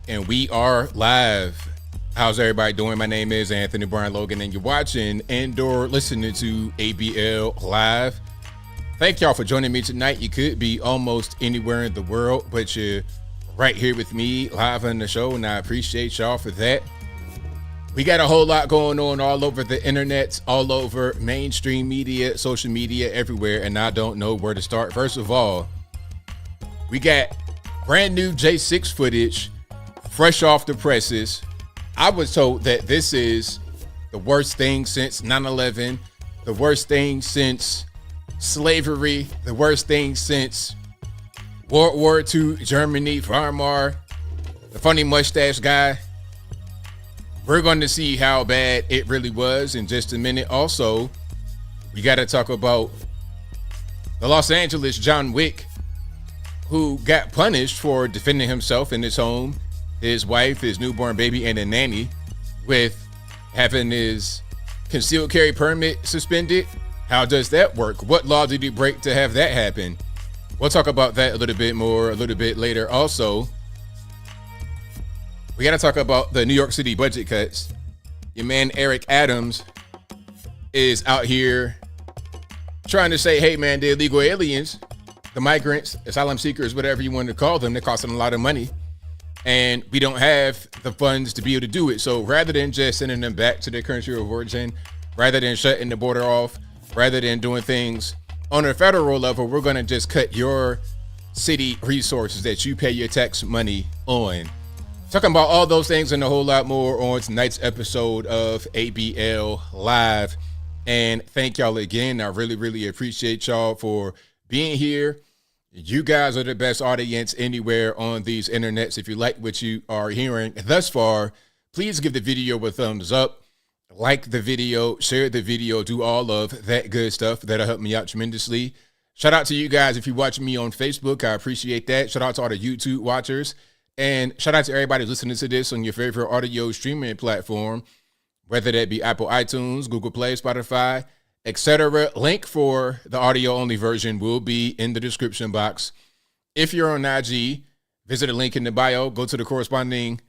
And we are live. How's everybody doing? My name is Anthony Brian Logan, and you're watching and/or listening to ABL Live. Thank y'all for joining me tonight. You could be almost anywhere in the world, but you're right here with me live on the show, and I appreciate y'all for that. We got a whole lot going on all over the internet, all over mainstream media, social media, everywhere, and I don't know where to start. First of all, we got brand new J6 footage, fresh off the presses. I was told that this is the worst thing since 9/11, the worst thing since slavery, the worst thing since World War II, Germany, Weimar, the funny mustache guy. We're going to see how bad it really was in just a minute. Also, we got to talk about the Los Angeles John Wick, who got punished for defending himself in his home, his wife, his newborn baby, and a nanny, with having his concealed carry permit suspended. How does that work? What law did he break to have that happen? We'll talk about that a little bit more a little bit later. Also, we got to talk about the New York City budget cuts. Your man Eric Adams is out here trying to say, hey man, the illegal aliens, the migrants, asylum seekers, whatever you want to call them, they're costing a lot of money, and we don't have the funds to be able to do it. So rather than just sending them back to their country of origin, rather than shutting the border off, rather than doing things on a federal level, we're going to just cut your city resources that you pay your tax money on. Talking about all those things and a whole lot more on tonight's episode of ABL Live. And thank y'all again. I really, really appreciate y'all for being here. You guys are the best audience anywhere on these internets. If you like what you are hearing thus far, please give the video a thumbs up, like the video, share the video, do all of that good stuff. That'll help me out tremendously. Shout out to you guys if you're watching me on Facebook. I appreciate that. Shout out to all the YouTube watchers. And shout out to everybody listening to this on your favorite audio streaming platform, whether that be Apple iTunes, Google Play, Spotify, etc. Link for the audio-only version will be in the description box. If you're on IG, visit a link in the bio. Go to the corresponding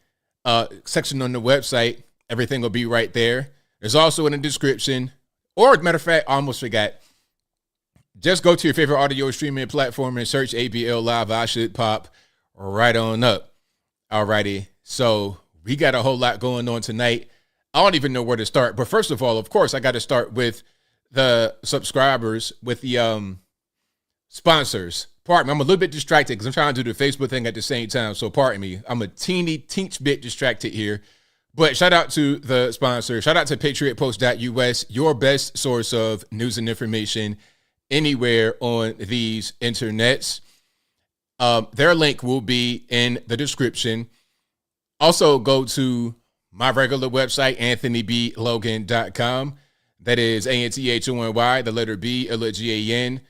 section on the website. Everything will be right there. There's also in the description. Or, as a matter of fact, I almost forgot. Just go to your favorite audio streaming platform and search ABL Live. I should pop right on up. Alrighty, so we got a whole lot going on tonight. I don't even know where to start. But first of all, of course, I got to start with the subscribers, with the sponsors. Pardon me, I'm a little bit distracted because I'm trying to do the Facebook thing at the same time. So pardon me, I'm a teeny bit distracted here. But shout out to the sponsor. Shout out to patriotpost.us, your best source of news and information anywhere on these internets. Their link will be in the description. Also, go to my regular website, anthonyblogan.com. That is ANTHONY, the letter B, LGAN.com.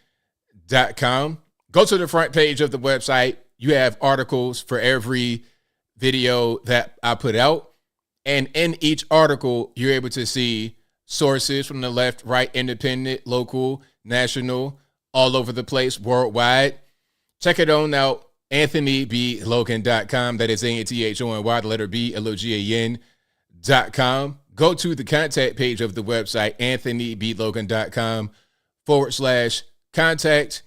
Go to the front page of the website. You have articles for every video that I put out. And in each article, you're able to see sources from the left, right, independent, local, national, all over the place, worldwide. Check it on out, AnthonyBLogan.com. That is ANTHONY, the letter B, LOGAN.com. Go to the contact page of the website, AnthonyBLogan.com/contact.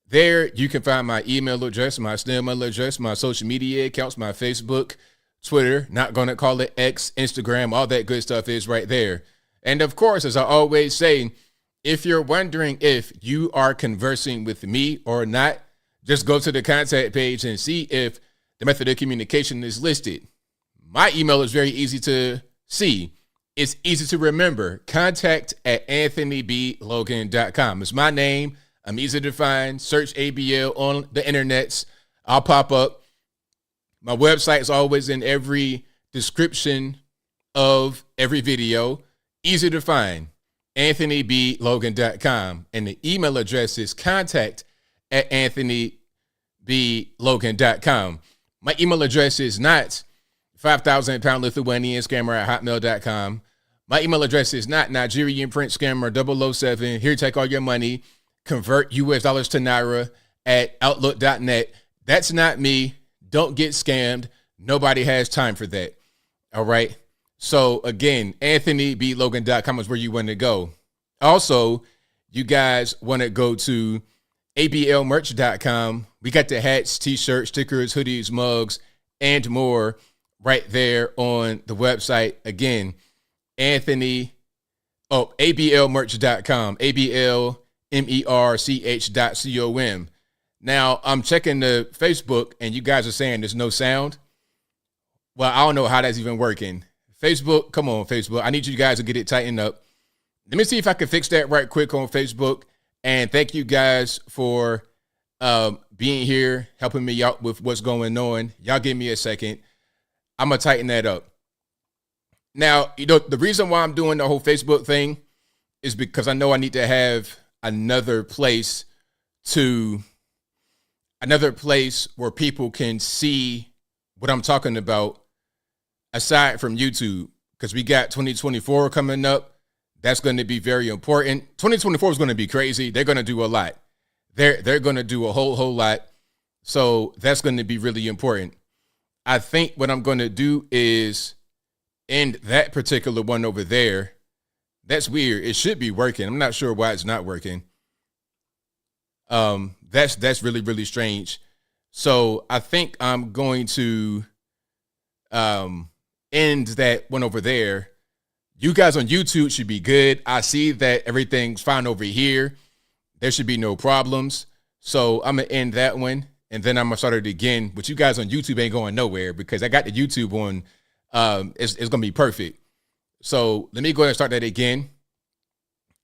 There you can find my email address, my email address, my social media accounts, my Facebook, Twitter, not going to call it X, Instagram, all that good stuff is right there. And of course, as I always say, if you're wondering if you are conversing with me or not, just go to the contact page and see if the method of communication is listed. My email is very easy to see. It's easy to remember. contact@anthonyblogan.com. It's my name. I'm easy to find. Search ABL on the internets. I'll pop up. My website is always in every description of every video. Easy to find. AnthonyBLogan.com. And the email address is contact@anthonyblogan.com. My email address is not 5,000-pound Lithuanian scammer at hotmail.com. My email address is not Nigerian Prince Scammer 007. Here to take all your money. Convert US dollars to Naira at outlook.net. That's not me. Don't get scammed. Nobody has time for that. All right. So again, AnthonyBLogan.com is where you want to go. Also, you guys want to go to ABLmerch.com. We got the hats, t-shirts, stickers, hoodies, mugs, and more right there on the website. Again, ABLmerch.com, ABLmerch.com. Now, I'm checking the Facebook, and you guys are saying there's no sound. Well, I don't know how that's even working. Facebook, come on, Facebook. I need you guys to get it tightened up. Let me see if I can fix that right quick on Facebook. And thank you guys for being here, helping me out with what's going on. Y'all give me a second. I'm going to tighten that up. Now, the reason why I'm doing the whole Facebook thing is because I know I need to have another place where people can see what I'm talking about aside from YouTube, because we got 2024 coming up. That's going to be very important. 2024 is going to be crazy. They're going to do a lot. They're going to do a whole lot. So that's going to be really important. I think what I'm going to do is end that particular one over there. That's weird. It should be working. I'm not sure why it's not working. That's really, really strange. So I think I'm going to end that one over there. You guys on YouTube should be good. I see that everything's fine over here. There should be no problems. So I'm going to end that one, and then I'm going to start it again. But you guys on YouTube ain't going nowhere because I got the YouTube on. It's going to be perfect. So let me go ahead and start that again.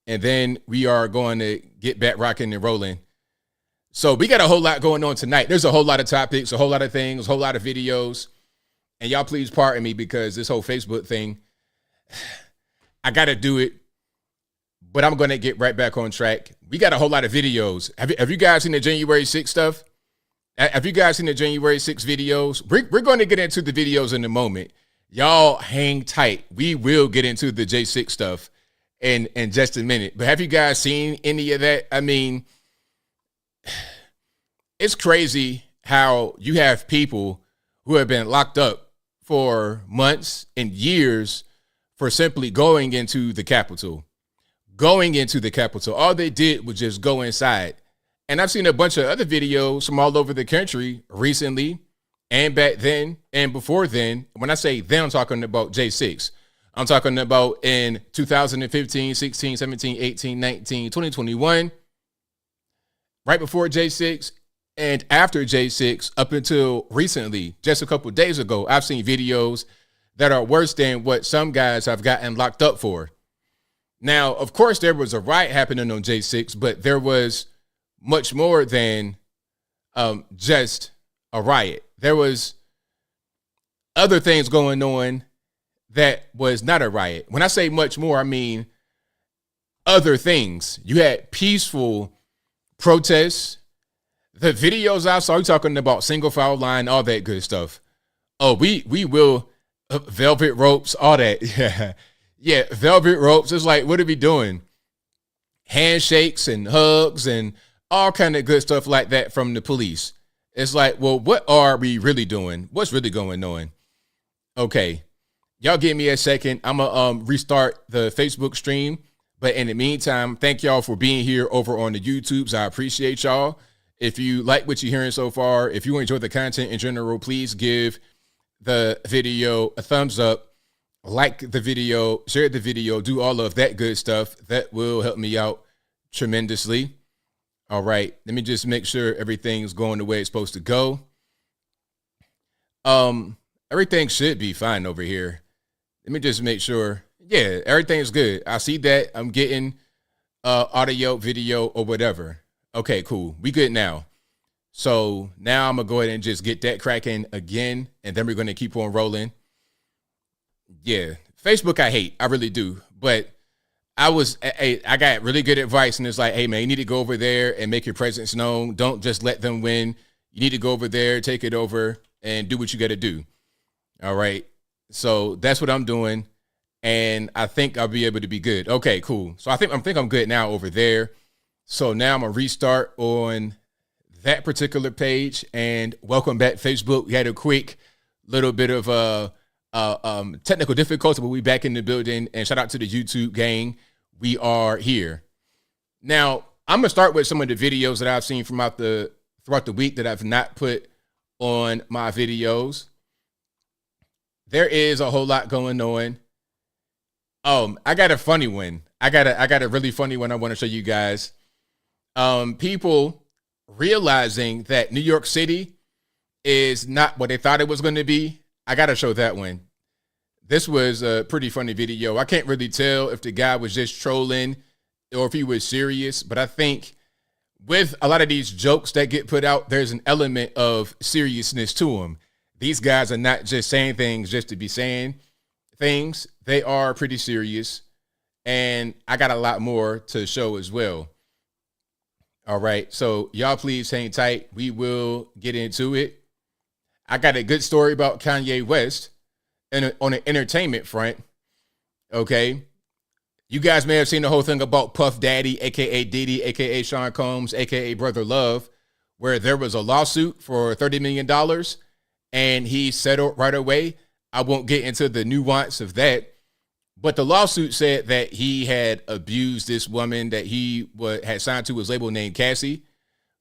And then we are going to get back rocking and rolling. So we got a whole lot going on tonight. There's a whole lot of topics, a whole lot of things, a whole lot of videos. And y'all please pardon me because this whole Facebook thing, I got to do it. But I'm going to get right back on track. We got a whole lot of videos. Have you guys seen the January 6th stuff? Have you guys seen the January 6th videos? We're going to get into the videos in a moment. Y'all hang tight. We will get into the J6 stuff in just a minute. But have you guys seen any of that? I mean, it's crazy how you have people who have been locked up for months and years for simply going into the Capitol. All they did was just go inside. And I've seen a bunch of other videos from all over the country recently and back then and before then. When I say then, I'm talking about J6. I'm talking about in 2015, 16, 17, 18, 19, 2021, right before J6 and after J6 up until recently, just a couple of days ago. I've seen videos that are worse than what some guys have gotten locked up for. Now, of course, there was a riot happening on J6, but there was much more than just a riot. There was other things going on that was not a riot. When I say much more, I mean other things. You had peaceful protests. The videos I saw, you talking about single file line, all that good stuff. Oh, we will velvet ropes, all that. Yeah. Yeah, velvet ropes. It's like, what are we doing? Handshakes and hugs and all kind of good stuff like that from the police. It's like, well, what are we really doing? What's really going on? Okay, y'all give me a second. I'm going to restart the Facebook stream. But in the meantime, thank y'all for being here over on the YouTubes. I appreciate y'all. If you like what you're hearing so far, if you enjoy the content in general, please give the video a thumbs up. Like the video, share the video, do all of that good stuff. That will help me out tremendously. All right, let me just make sure everything's going the way it's supposed to go. Everything should be fine over here. Let me just make sure. Yeah, everything's good. I see that. I'm getting audio, video, or whatever. Okay, cool. We good now. So now I'm going to go ahead and just get that cracking again, and then we're going to keep on rolling. Yeah, Facebook I hate. I really do. But I got really good advice, and it's like, hey, man, you need to go over there and make your presence known. Don't just let them win. You need to go over there, take it over, and do what you got to do. All right. So that's what I'm doing, and I think I'll be able to be good. Okay, cool. So I think I'm good now over there. So now I'm going to restart on that particular page, and welcome back, Facebook. We had a quick little bit of technical difficulty, but we back in the building. And shout out to the YouTube gang. We are here. Now, I'm gonna start with some of the videos that I've seen throughout the week that I've not put on my videos. There is a whole lot going on. I got a funny one. I got a really funny one I want to show you guys. People realizing that New York City is not what they thought it was going to be. I got to show that one. This was a pretty funny video. I can't really tell if the guy was just trolling or if he was serious, but I think with a lot of these jokes that get put out, there's an element of seriousness to them. These guys are not just saying things just to be saying things. They are pretty serious, and I got a lot more to show as well. All right, so y'all please hang tight. We will get into it. I got a good story about Kanye West on an entertainment front. Okay, you guys may have seen the whole thing about Puff Daddy, aka Diddy, aka Sean Combs, aka Brother Love, where there was a lawsuit for $30 million, and he settled right away. I won't get into the nuance of that, but the lawsuit said that he had abused this woman that he had signed to his label named Cassie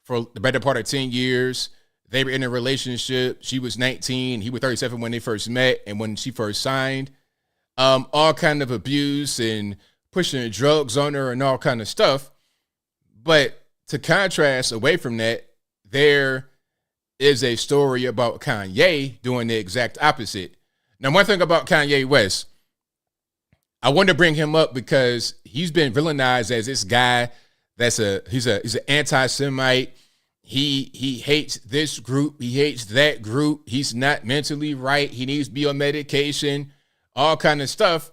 for the better part of 10 years. They were in a relationship. She was 19. He was 37 when they first met and when she first signed. All kind of abuse and pushing drugs on her and all kind of stuff. But to contrast away from that, there is a story about Kanye doing the exact opposite. Now, one thing about Kanye West, I want to bring him up because he's been villainized as this guy he's an anti-Semite. He hates this group. He hates that group. He's not mentally right. He needs to be on medication, all kind of stuff.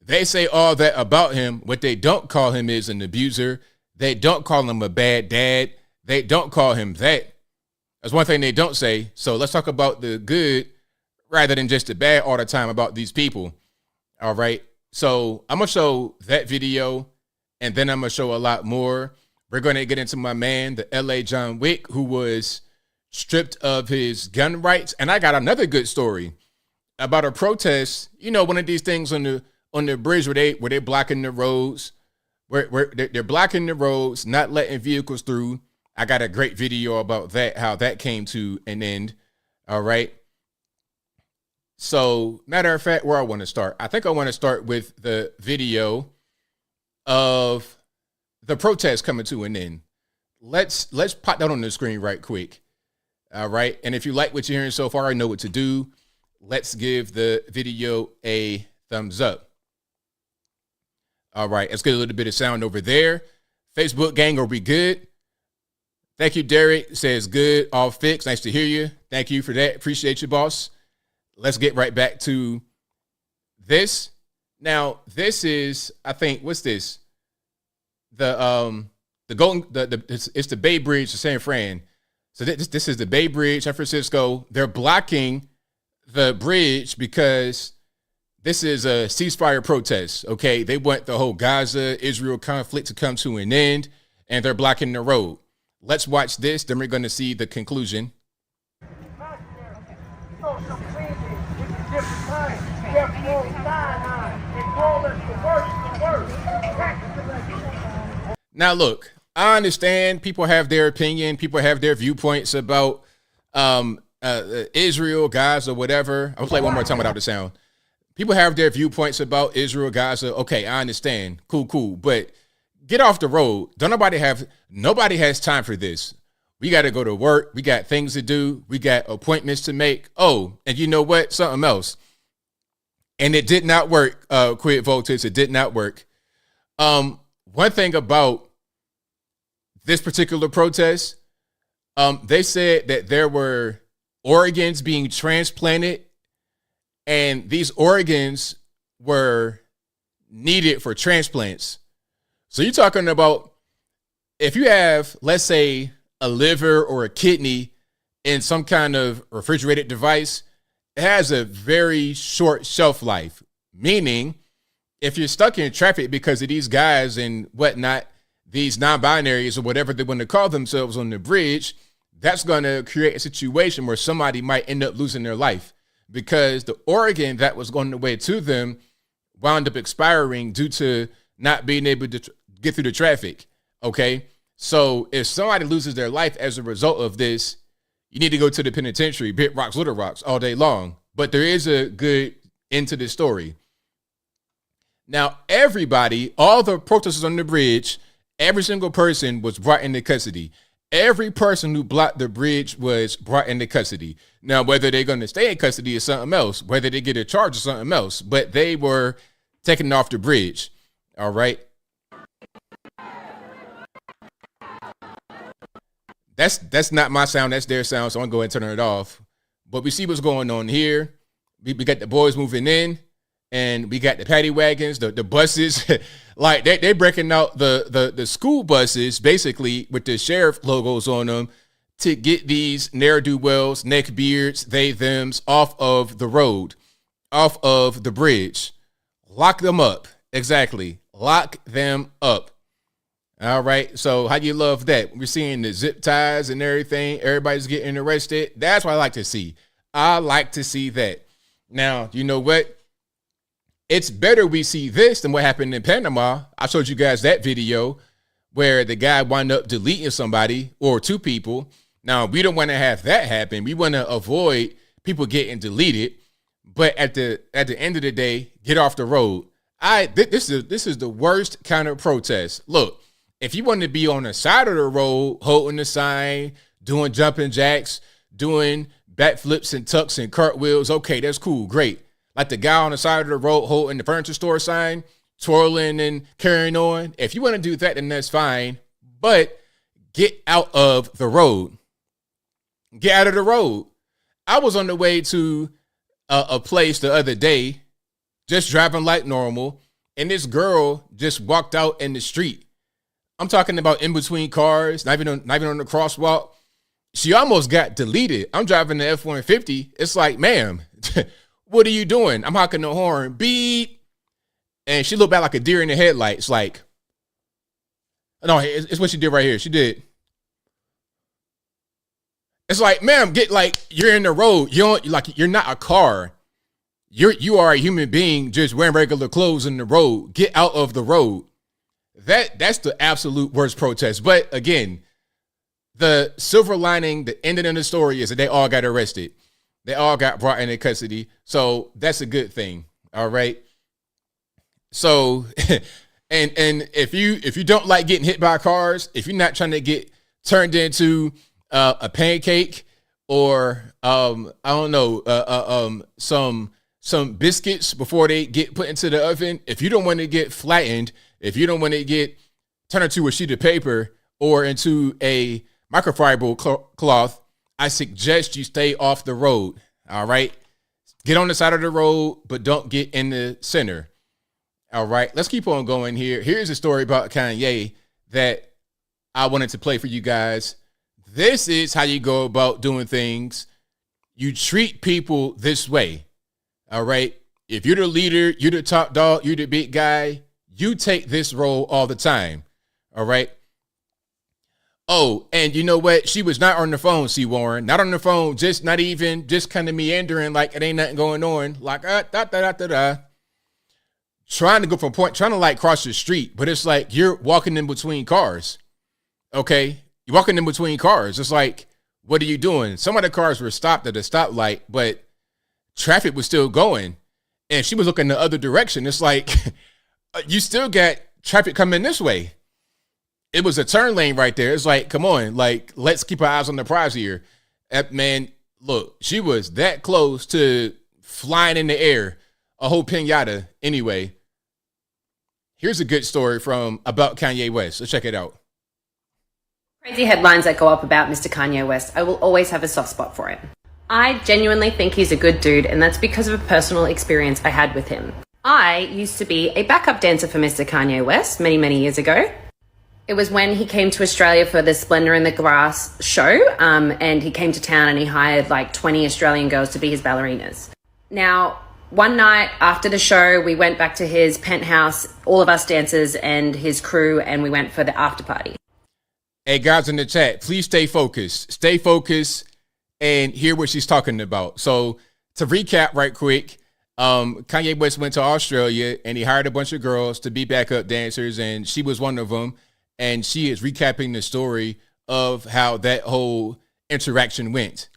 They say all that about him. What they don't call him is an abuser. They don't call him a bad dad. They don't call him that. That's one thing they don't say. So let's talk about the good rather than just the bad all the time about these people. All right. So I'm going to show that video, and then I'm going to show a lot more. We're going to get into my man, the LA John Wick, who was stripped of his gun rights. And I got another good story about a protest. You know, one of these things on the bridge where they're blocking the roads, where they're blocking the roads, not letting vehicles through. I got a great video about that, how that came to an end. All right. So, matter of fact, where I want to start, I think I want to start with the video of the protest coming to an end. Let's pop that on the screen right quick. All right. And if you like what you're hearing so far, I know what to do. Let's give the video a thumbs up. All right. Let's get a little bit of sound over there. Facebook gang, are we good? Thank you, Derek. Says good, all fixed. Nice to hear you. Thank you for that. Appreciate you, boss. Let's get right back to this. Now, this is, I think, what's this? It's the Bay Bridge to San Fran. So this is the Bay Bridge, San Francisco. They're blocking the bridge because this is a ceasefire protest. Okay, they want the whole Gaza-Israel conflict to come to an end, and they're blocking the road. Let's watch this, then we're going to see the conclusion. Now, look, I understand people have their opinion. People have their viewpoints about Israel, Gaza, whatever. I'll play one more time without the sound. People have their viewpoints about Israel, Gaza. Okay, I understand. Cool. But get off the road. Nobody has time for this. We got to go to work. We got things to do. We got appointments to make. Oh, and you know what? Something else. And it did not work. Quid Voltage. It did not work. One thing about this particular protest, they said that there were organs being transplanted, and these organs were needed for transplants. So you're talking about if you have, let's say, a liver or a kidney in some kind of refrigerated device, it has a very short shelf life, meaning if you're stuck in traffic because of these guys and whatnot, these non-binaries or whatever they want to call themselves on the bridge, that's going to create a situation where somebody might end up losing their life because the organ that was going the way to them wound up expiring due to not being able to get through the traffic. Okay. So if somebody loses their life as a result of this, you need to go to the penitentiary, big rocks, little rocks all day long. But there is a good end to this story. Now, everybody, all the protesters on the bridge, every single person was brought into custody. Every person who blocked the bridge was brought into custody. Now, whether they're going to stay in custody is something else, whether they get a charge is something else, but they were taken off the bridge. All right. That's not my sound. That's their sound. So I'm going to go ahead and turn it off. But we see what's going on here. We got the boys moving in, and we got the paddy wagons, the buses. Like they breaking out the school buses basically with the sheriff logos on them to get these ne'er-do-wells, neckbeards, they, thems off of the road, off of the bridge. Lock them up. Exactly. Lock them up. All right. So how do you love that? We're seeing the zip ties and everything. Everybody's getting arrested. That's what I like to see. I like to see that. Now, you know what? It's better we see this than what happened in Panama. I showed you guys that video where the guy wound up deleting somebody or two people. Now, we don't want to have that happen. We want to avoid people getting deleted. But at the end of the day, get off the road. This is the worst kind of protest. Look, if you want to be on the side of the road, holding the sign, doing jumping jacks, doing backflips and tucks and cartwheels, okay, that's cool, great. Like the guy on the side of the road holding the furniture store sign, twirling and carrying on. If you want to do that, then that's fine. But get out of the road. Get out of the road. I was on the way to a place the other day, just driving like normal, and this girl just walked out in the street. I'm talking about in between cars, not even on the crosswalk. She almost got deleted. I'm driving the F-150. It's like, ma'am, what are you doing? I'm honking the horn, beep. And she looked back like a deer in the headlights. Like, no, it's what she did right here. She did. It's like, ma'am, you're in the road. You're not a car. You are a human being just wearing regular clothes in the road. Get out of the road. That's the absolute worst protest. But again, the silver lining, the ending of the story is that they all got arrested. They all got brought into custody. So that's a good thing. All right. So, and if you don't like getting hit by cars, if you're not trying to get turned into a pancake or I don't know, some biscuits before they get put into the oven, if you don't want to get flattened, if you don't want to get turned into a sheet of paper or into a microfiber cloth, I suggest you stay off the road. All right. Get on the side of the road, but don't get in the center. All right. Let's keep on going here. Here's a story about Kanye that I wanted to play for you guys. This is how you go about doing things. You treat people this way. All right. If you're the leader, you're the top dog, you're the big guy, you take this role all the time. All right. Oh, and you know what? She was not on the phone, C. Warren. Not on the phone, just kind of meandering like it ain't nothing going on. Like, trying to go from trying to like cross the street, but it's like you're walking in between cars. Okay. You're walking in between cars. It's like, what are you doing? Some of the cars were stopped at a stoplight, but traffic was still going. And she was looking the other direction. It's like, you still got traffic coming this way. It was a turn lane right there. It's like, come on, like, let's keep our eyes on the prize here. Man, look, she was that close to flying in the air, a whole pinata. Anyway, here's a good story about Kanye West. Let's check it out. Crazy headlines that go up about Mr. Kanye West. I will always have a soft spot for it. I genuinely think he's a good dude, and that's because of a personal experience I had with him. I used to be a backup dancer for Mr. Kanye West many, many years ago. It was when he came to Australia for the Splendor in the Grass show, and he came to town and he hired like 20 Australian girls to be his ballerinas. Now, one night after the show, we went back to his penthouse, all of us dancers and his crew, and we went for the after party. Hey, guys in the chat, please stay focused. Stay focused and hear what she's talking about. So to recap right quick, Kanye West went to Australia and he hired a bunch of girls to be backup dancers, and she was one of them. And she is recapping the story of how that whole interaction went.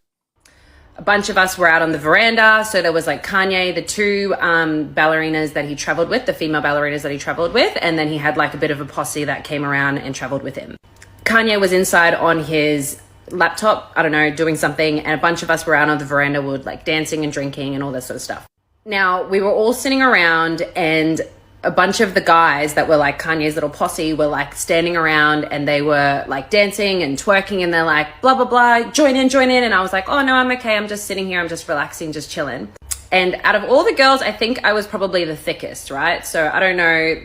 A bunch of us were out on the veranda. So there was like Kanye, the two ballerinas that he traveled with, the female ballerinas that he traveled with. And then he had like a bit of a posse that came around and traveled with him. Kanye was inside on his laptop, I don't know, doing something. And a bunch of us were out on the veranda, we were like dancing and drinking and all that sort of stuff. Now, we were all sitting around, and a bunch of the guys that were like Kanye's little posse were like standing around, and they were like dancing and twerking, and they're like, blah, blah, blah, join in. And I was like, oh no, I'm okay. I'm just sitting here. I'm just relaxing, just chilling. And out of all the girls, I think I was probably the thickest, right? So I don't know.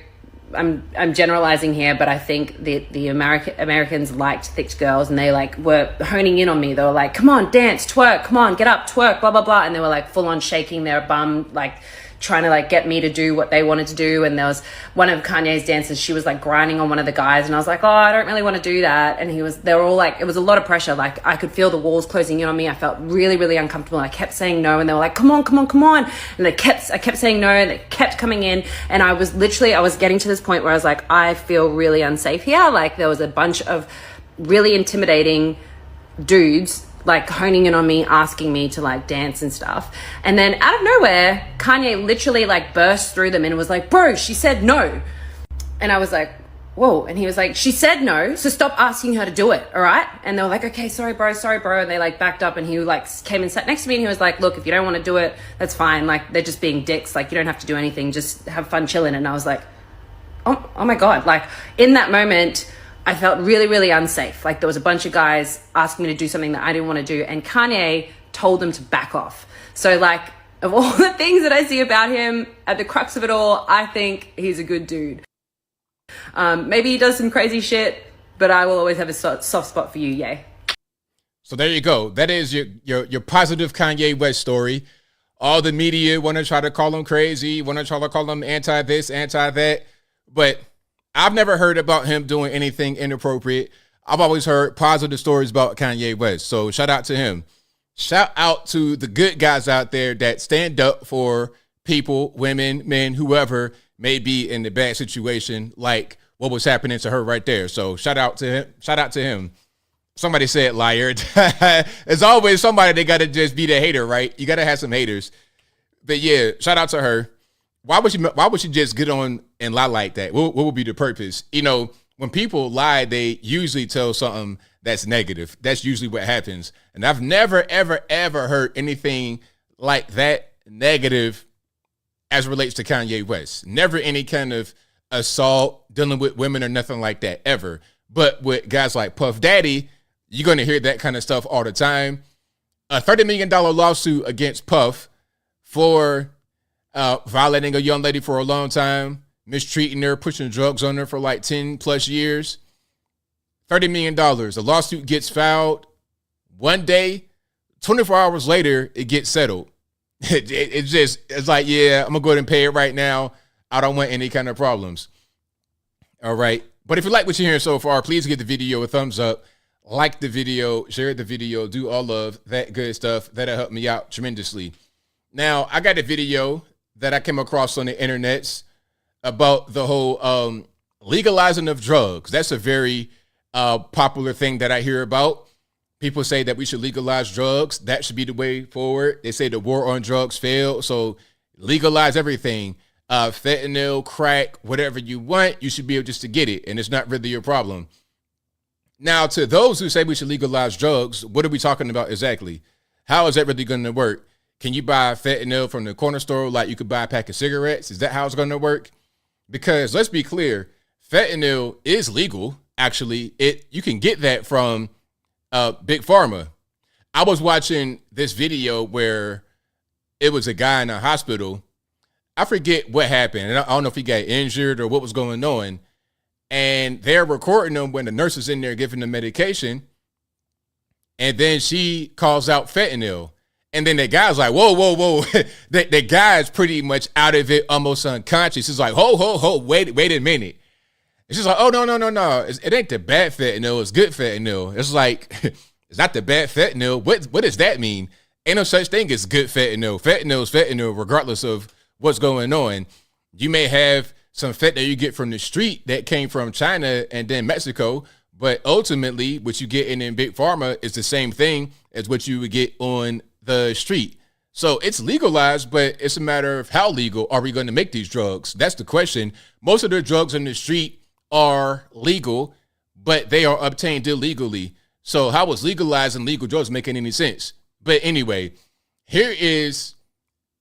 I'm generalizing here, but I think the Americans liked thick girls, and they like were honing in on me. They were like, come on, dance, twerk, come on, get up, twerk, blah, blah, blah. And they were like full on shaking their bum, like trying to like get me to do what they wanted to do. And there was one of Kanye's dancers, she was like grinding on one of the guys, and I was like, oh, I don't really want to do that. And they were all like, it was a lot of pressure. Like I could feel the walls closing in on me. I felt really, really uncomfortable. And I kept saying no, and they were like, come on, come on, come on. And I kept saying no, and they kept coming in. And I was getting to this point where I was like, I feel really unsafe here. Like there was a bunch of really intimidating dudes like honing in on me, asking me to like dance and stuff. And then out of nowhere, Kanye literally like burst through them and was like, bro, she said no. And I was like, whoa. And he was like, she said no, so stop asking her to do it, all right? And they were like, okay, sorry bro. And they like backed up, and he like came and sat next to me, and he was like, look, if you don't want to do it, that's fine. Like they're just being dicks. Like you don't have to do anything, just have fun chilling. And I was like, oh my God. Like in that moment, I felt really, really unsafe. Like there was a bunch of guys asking me to do something that I didn't want to do, and Kanye told them to back off. So like of all the things that I see about him, at the crux of it all, I think he's a good dude. Maybe he does some crazy shit, but I will always have a soft spot for you, yay. So there you go. That is your positive Kanye West story. All the media want to try to call him crazy, want to try to call him anti this, anti that, but I've never heard about him doing anything inappropriate. I've always heard positive stories about Kanye West. So shout out to him. Shout out to the good guys out there that stand up for people, women, men, whoever may be in a bad situation, like what was happening to her right there. So shout out to him. Shout out to him. Somebody said liar. There's always somebody that got to just be the hater, right? You got to have some haters. But yeah, shout out to her. Why would she just get on and lie like that? What would be the purpose? You know, when people lie, they usually tell something that's negative. That's usually what happens. And I've never, ever, ever heard anything like that negative as it relates to Kanye West. Never any kind of assault, dealing with women or nothing like that, ever. But with guys like Puff Daddy, you're going to hear that kind of stuff all the time. A $30 million lawsuit against Puff for violating a young lady for a long time, mistreating her, pushing drugs on her for like 10 plus years. $30 million. A lawsuit gets filed one day, 24 hours later, it gets settled. It's like, yeah, I'm going to go ahead and pay it right now. I don't want any kind of problems. All right. But if you like what you're hearing so far, please give the video a thumbs up. Like the video, share the video, do all of that good stuff. That'll help me out tremendously. Now, I got a video that I came across on the internets about the whole legalizing of drugs. That's a very popular thing that I hear about. People say that we should legalize drugs. That should be the way forward. They say the war on drugs failed, so legalize everything. Fentanyl, crack, whatever you want, you should be able just to get it, and it's not really your problem. Now, to those who say we should legalize drugs, what are we talking about exactly? How is that really going to work? Can you buy fentanyl from the corner store like you could buy a pack of cigarettes? Is that how it's going to work? Because let's be clear, fentanyl is legal. Actually, you can get that from Big Pharma. I was watching this video where it was a guy in a hospital. I forget what happened. I don't know if he got injured or what was going on. And they're recording them when the nurse is in there giving them medication. And then she calls out fentanyl. And then the guy's like, whoa, whoa, whoa. the guy's pretty much out of it, almost unconscious. He's like, ho, wait a minute. It's just like, oh, no. It ain't the bad fentanyl. It's good fentanyl. It's like, it's not the bad fentanyl. What does that mean? Ain't no such thing as good fentanyl. Fentanyl is fentanyl regardless of what's going on. You may have some fentanyl you get from the street that came from China and then Mexico, but ultimately what you get in Big Pharma is the same thing as what you would get on the street. So it's legalized, but it's a matter of how legal are we going to make these drugs? That's the question. Most of the drugs on the street are legal, but they are obtained illegally. So how is legalizing legal drugs making any sense? But anyway, here is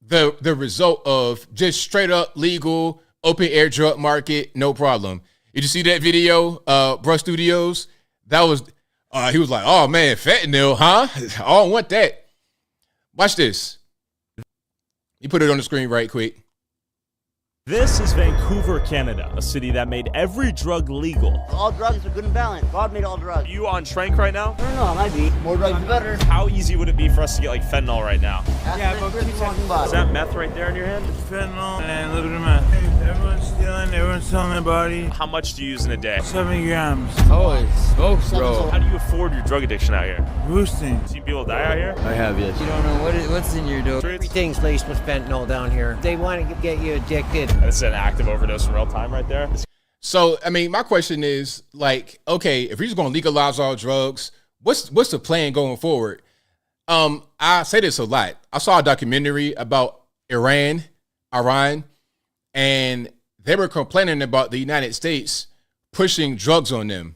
the result of just straight up legal open air drug market, no problem. Did you see that video, Bruh Studios? That was, he was like, oh man, fentanyl, huh? I don't want that. Watch this. You put it on the screen right quick. This is Vancouver, Canada, a city that made every drug legal. All drugs are good and balanced. God made all drugs. Are you on trank right now? I don't know, I might be. More drugs, the better. How easy would it be for us to get like fentanyl right now? Yeah, but keep talking about Is that meth right there in your hand? Fentanyl and a little bit of meth. Hey, everyone's stealing, everyone's selling their body. How much do you use in a day? 7 grams. Holy smokes, bro. How do you afford your drug addiction out here? Boosting. See people die out here? I have, yes. You don't know what's in your dope. Everything's laced with fentanyl down here. They want to get you addicted. That's an active overdose in real time right there. So, I mean, my question is like, okay, if we're just going to legalize all drugs, what's the plan going forward? I say this a lot. I saw a documentary about Iran, and they were complaining about the United States pushing drugs on them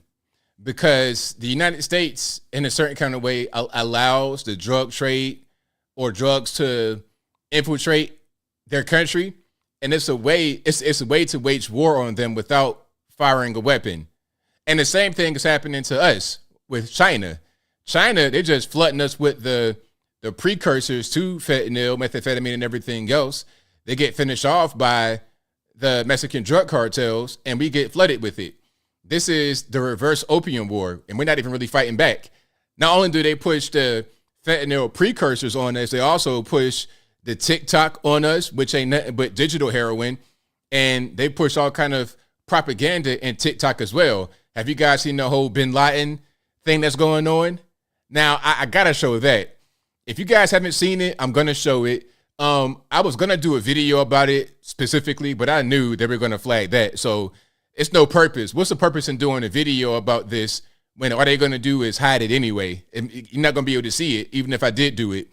because the United States, in a certain kind of way, allows the drug trade or drugs to infiltrate their country. And it's a way to wage war on them without firing a weapon. And the same thing is happening to us with China. China, they're just flooding us with the precursors to fentanyl, methamphetamine, and everything else. They get finished off by the Mexican drug cartels, and we get flooded with it. This is the reverse opium war, and we're not even really fighting back. Not only do they push the fentanyl precursors on us, they also push the TikTok on us, which ain't nothing but digital heroin, and they push all kind of propaganda in TikTok as well. Have you guys seen the whole Bin Laden thing that's going on? Now, I gotta show that. If you guys haven't seen it, I'm gonna show it. I was gonna do a video about it specifically, but I knew they were gonna flag that, so it's no purpose. What's the purpose in doing a video about this when all they're gonna do is hide it anyway? And you're not gonna be able to see it, even if I did do it.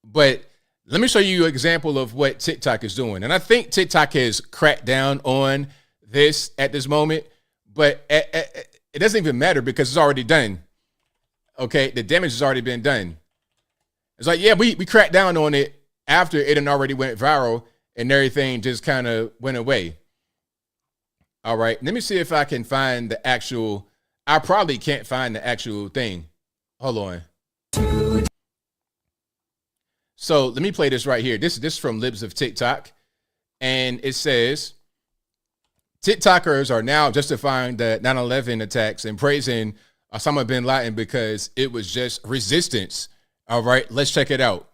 But let me show you an example of what TikTok is doing. And I think TikTok has cracked down on this at this moment, but it doesn't even matter because it's already done. Okay, the damage has already been done. It's like, yeah, we cracked down on it after it had already went viral and everything just kind of went away. All right, let me see if I can find the actual, I probably can't find the actual thing. Hold on. So let me play this right here. This is from Libs of TikTok. And it says, TikTokers are now justifying the 9/11 attacks and praising Osama bin Laden because it was just resistance. All right, let's check it out.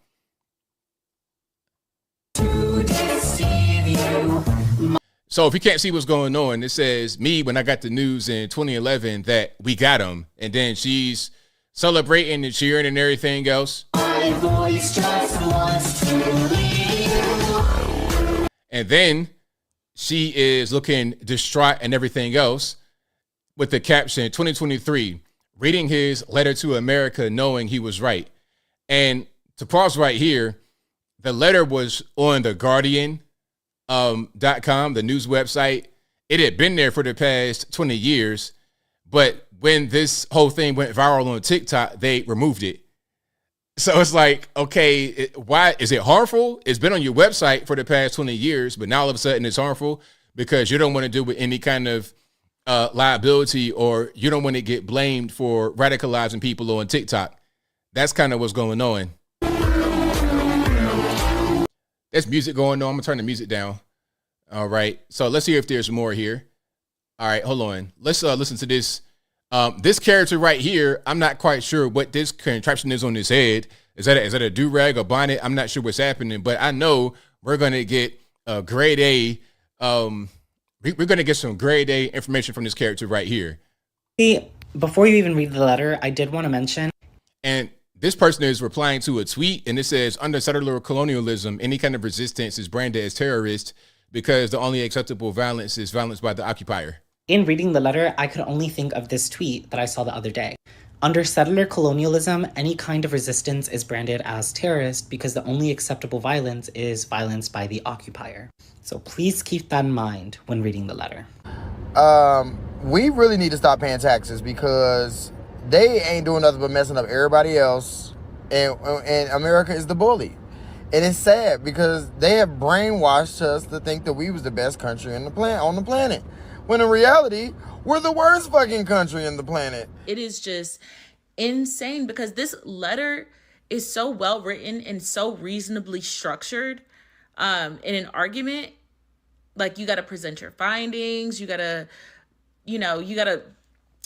So if you can't see what's going on, it says me when I got the news in 2011 that we got him. And then she's celebrating and cheering and everything else. My voice just wants to leave. And then she is looking distraught and everything else with the caption 2023, reading his letter to America knowing he was right. And to pause right here, the letter was on the Guardian .com, the news website. It had been there for the past 20 years, but when this whole thing went viral on TikTok, they removed it. So it's like, okay, why is it harmful? It's been on your website for the past 20 years, but now all of a sudden it's harmful because you don't want to do with any kind of liability, or you don't want to get blamed for radicalizing people on TikTok. That's kind of what's going on. There's music going on. I'm gonna turn the music down. All right. So let's see if there's more here. All right, hold on. Let's listen to this. This character right here, I'm not quite sure what this contraption is on his head. Is that a do-rag or bonnet? I'm not sure what's happening, but I know we're gonna get a grade A We're going to get some grade A information from this character right here. Before you even read the letter, I did want to mention. And this person is replying to a tweet, and it says, under settler colonialism, any kind of resistance is branded as terrorist because the only acceptable violence is violence by the occupier. In reading the letter, I could only think of this tweet that I saw the other day. Under settler colonialism, any kind of resistance is branded as terrorist because the only acceptable violence is violence by the occupier. So please keep that in mind when reading the letter. We really need to stop paying taxes because they ain't doing nothing but messing up everybody else, and America is the bully. And it's sad because they have brainwashed us to think that we was the best country on the planet, when in reality, we're the worst fucking country on the planet. It is just insane because this letter is so well written and so reasonably structured in an argument. Like, you got to present your findings, you got to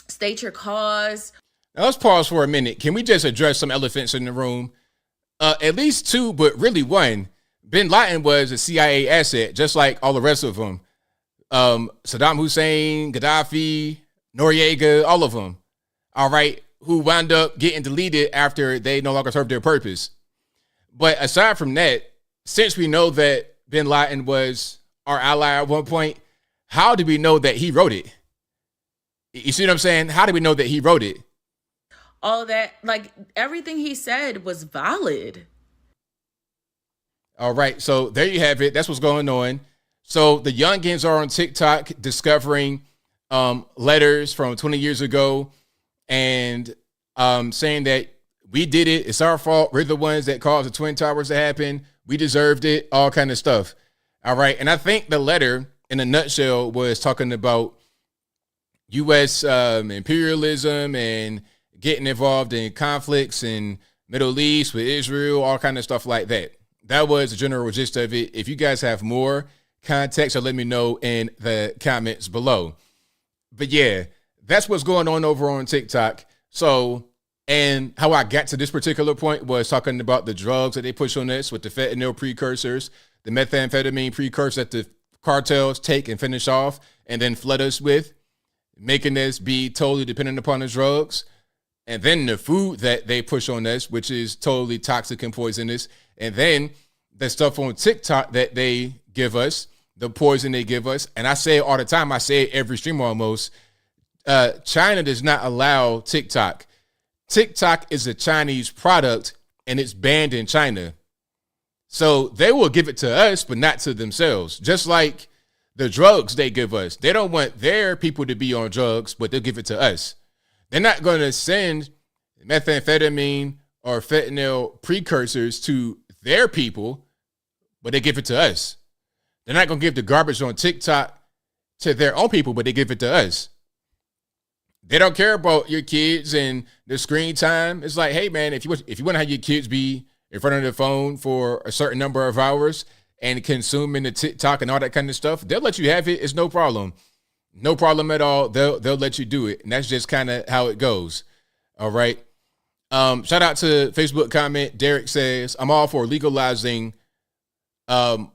state your cause. Now let's pause for a minute. Can we just address some elephants in the room? At least two, but really one. Bin Laden was a CIA asset, just like all the rest of them. Saddam Hussein, Gaddafi, Noriega, all of them. All right, who wound up getting deleted after they no longer served their purpose. But aside from that, since we know that Bin Laden was our ally at one point, how do we know that he wrote it? You see what I'm saying? How do we know that he wrote it? All that, like, everything he said was valid. All right, so there you have it. That's what's going on. So the youngins are on TikTok discovering letters from 20 years ago and saying that we did it. It's our fault. We're the ones that caused the Twin Towers to happen. We deserved it, all kind of stuff. All right, and I think the letter in a nutshell was talking about U.S. imperialism and getting involved in conflicts in Middle East with Israel, all kind of stuff like that. That was the general gist of it. If you guys have more context, so let me know in the comments below. But yeah, that's what's going on over on TikTok. So, and how I got to this particular point was talking about the drugs that they push on us with the fentanyl precursors, the methamphetamine precursors that the cartels take and finish off and then flood us with, making us be totally dependent upon the drugs. And then the food that they push on us, which is totally toxic and poisonous. And then the stuff on TikTok that they give us, the poison they give us. And I say it all the time. I say it every stream almost. China does not allow TikTok. TikTok is a Chinese product and it's banned in China. So they will give it to us, but not to themselves. Just like the drugs they give us. They don't want their people to be on drugs, but they'll give it to us. They're not going to send methamphetamine or fentanyl precursors to their people, but they give it to us. They're not going to give the garbage on TikTok to their own people, but they give it to us. They don't care about your kids and the screen time. It's like, hey, man, if you want to have your kids be in front of the phone for a certain number of hours and consuming the TikTok and all that kind of stuff, they'll let you have it. It's no problem. No problem at all. They'll let you do it. And that's just kind of how it goes. All right. Shout out to Facebook comment. Derek says, I'm all for legalizing, but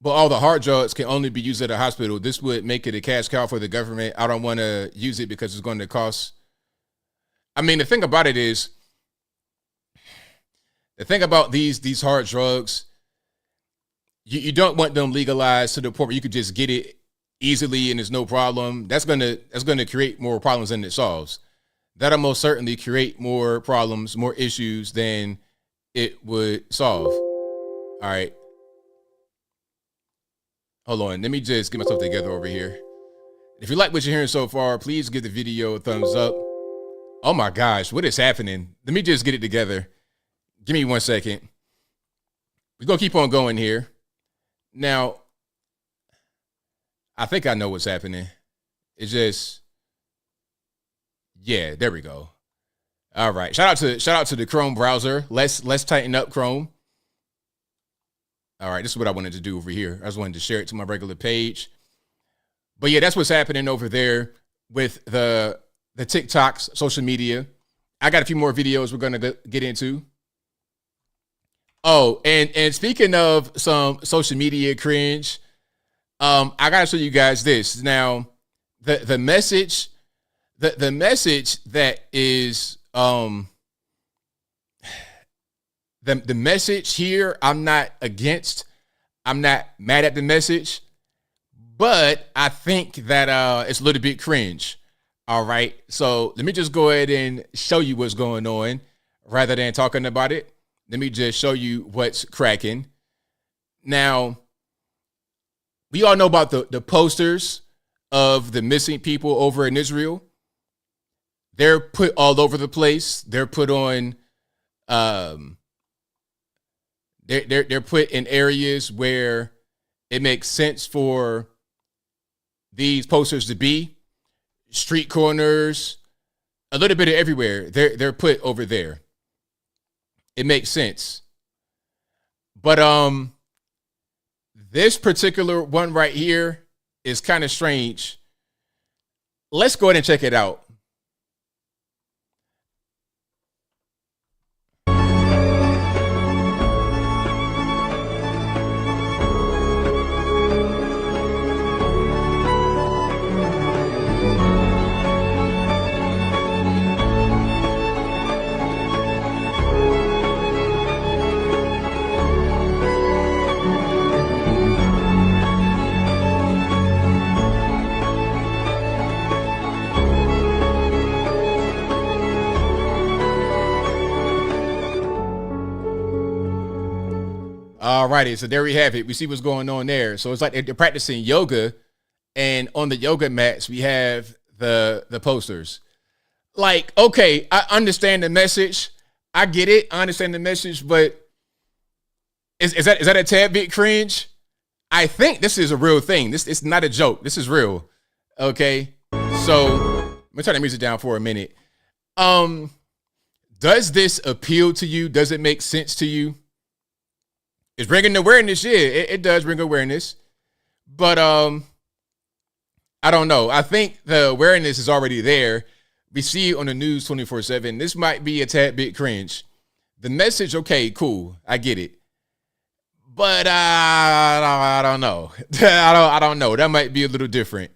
all the hard drugs can only be used at a hospital. This would make it a cash cow for the government. I don't want to use it because it's going to cost. I mean, the thing about it is, the thing about these hard drugs, you don't want them legalized to the point where you could just get it easily and there's no problem. That's gonna create more problems than it solves. That'll most certainly create more problems, more issues than it would solve. All right. Hold on. Let me just get myself together over here. If you like what you're hearing so far, please give the video a thumbs up. Oh my gosh, what is happening? Let me just get it together. Give me 1 second. We're gonna keep on going here. Now, I think I know what's happening. It's just, yeah, there we go. All right. Shout out to the Chrome browser. Let's tighten up Chrome. All right, this is what I wanted to do over here. I just wanted to share it to my regular page. But yeah, that's what's happening over there with the TikToks, social media. I got a few more videos we're gonna get into. Oh, and speaking of some social media cringe, I gotta show you guys this. Now, the message that is the message here, I'm not against. I'm not mad at the message, but I think that it's a little bit cringe. All right. So let me just go ahead and show you what's going on rather than talking about it. Let me just show you what's cracking. Now, we all know about the posters of the missing people over in Israel. They're put all over the place. They're put on, they're put in areas where it makes sense for these posters to be. Street corners, a little bit of everywhere. They're put over there. It makes sense. But this particular one right here is kind of strange. Let's go ahead and check it out. Alrighty, so there we have it. We see what's going on there. So it's like they're practicing yoga, and on the yoga mats we have the posters. Like, okay, I understand the message. I get it. I understand the message, but is that a tad bit cringe? I think this is a real thing. It's not a joke. This is real. Okay, so let me turn the music down for a minute. Does this appeal to you? Does it make sense to you? It's bringing awareness. Yeah, it does bring awareness. But I don't know. I think the awareness is already there. We see it on the news 24/7. This might be a tad bit cringe. The message, okay, cool. I get it. But I don't know. I don't know. That might be a little different.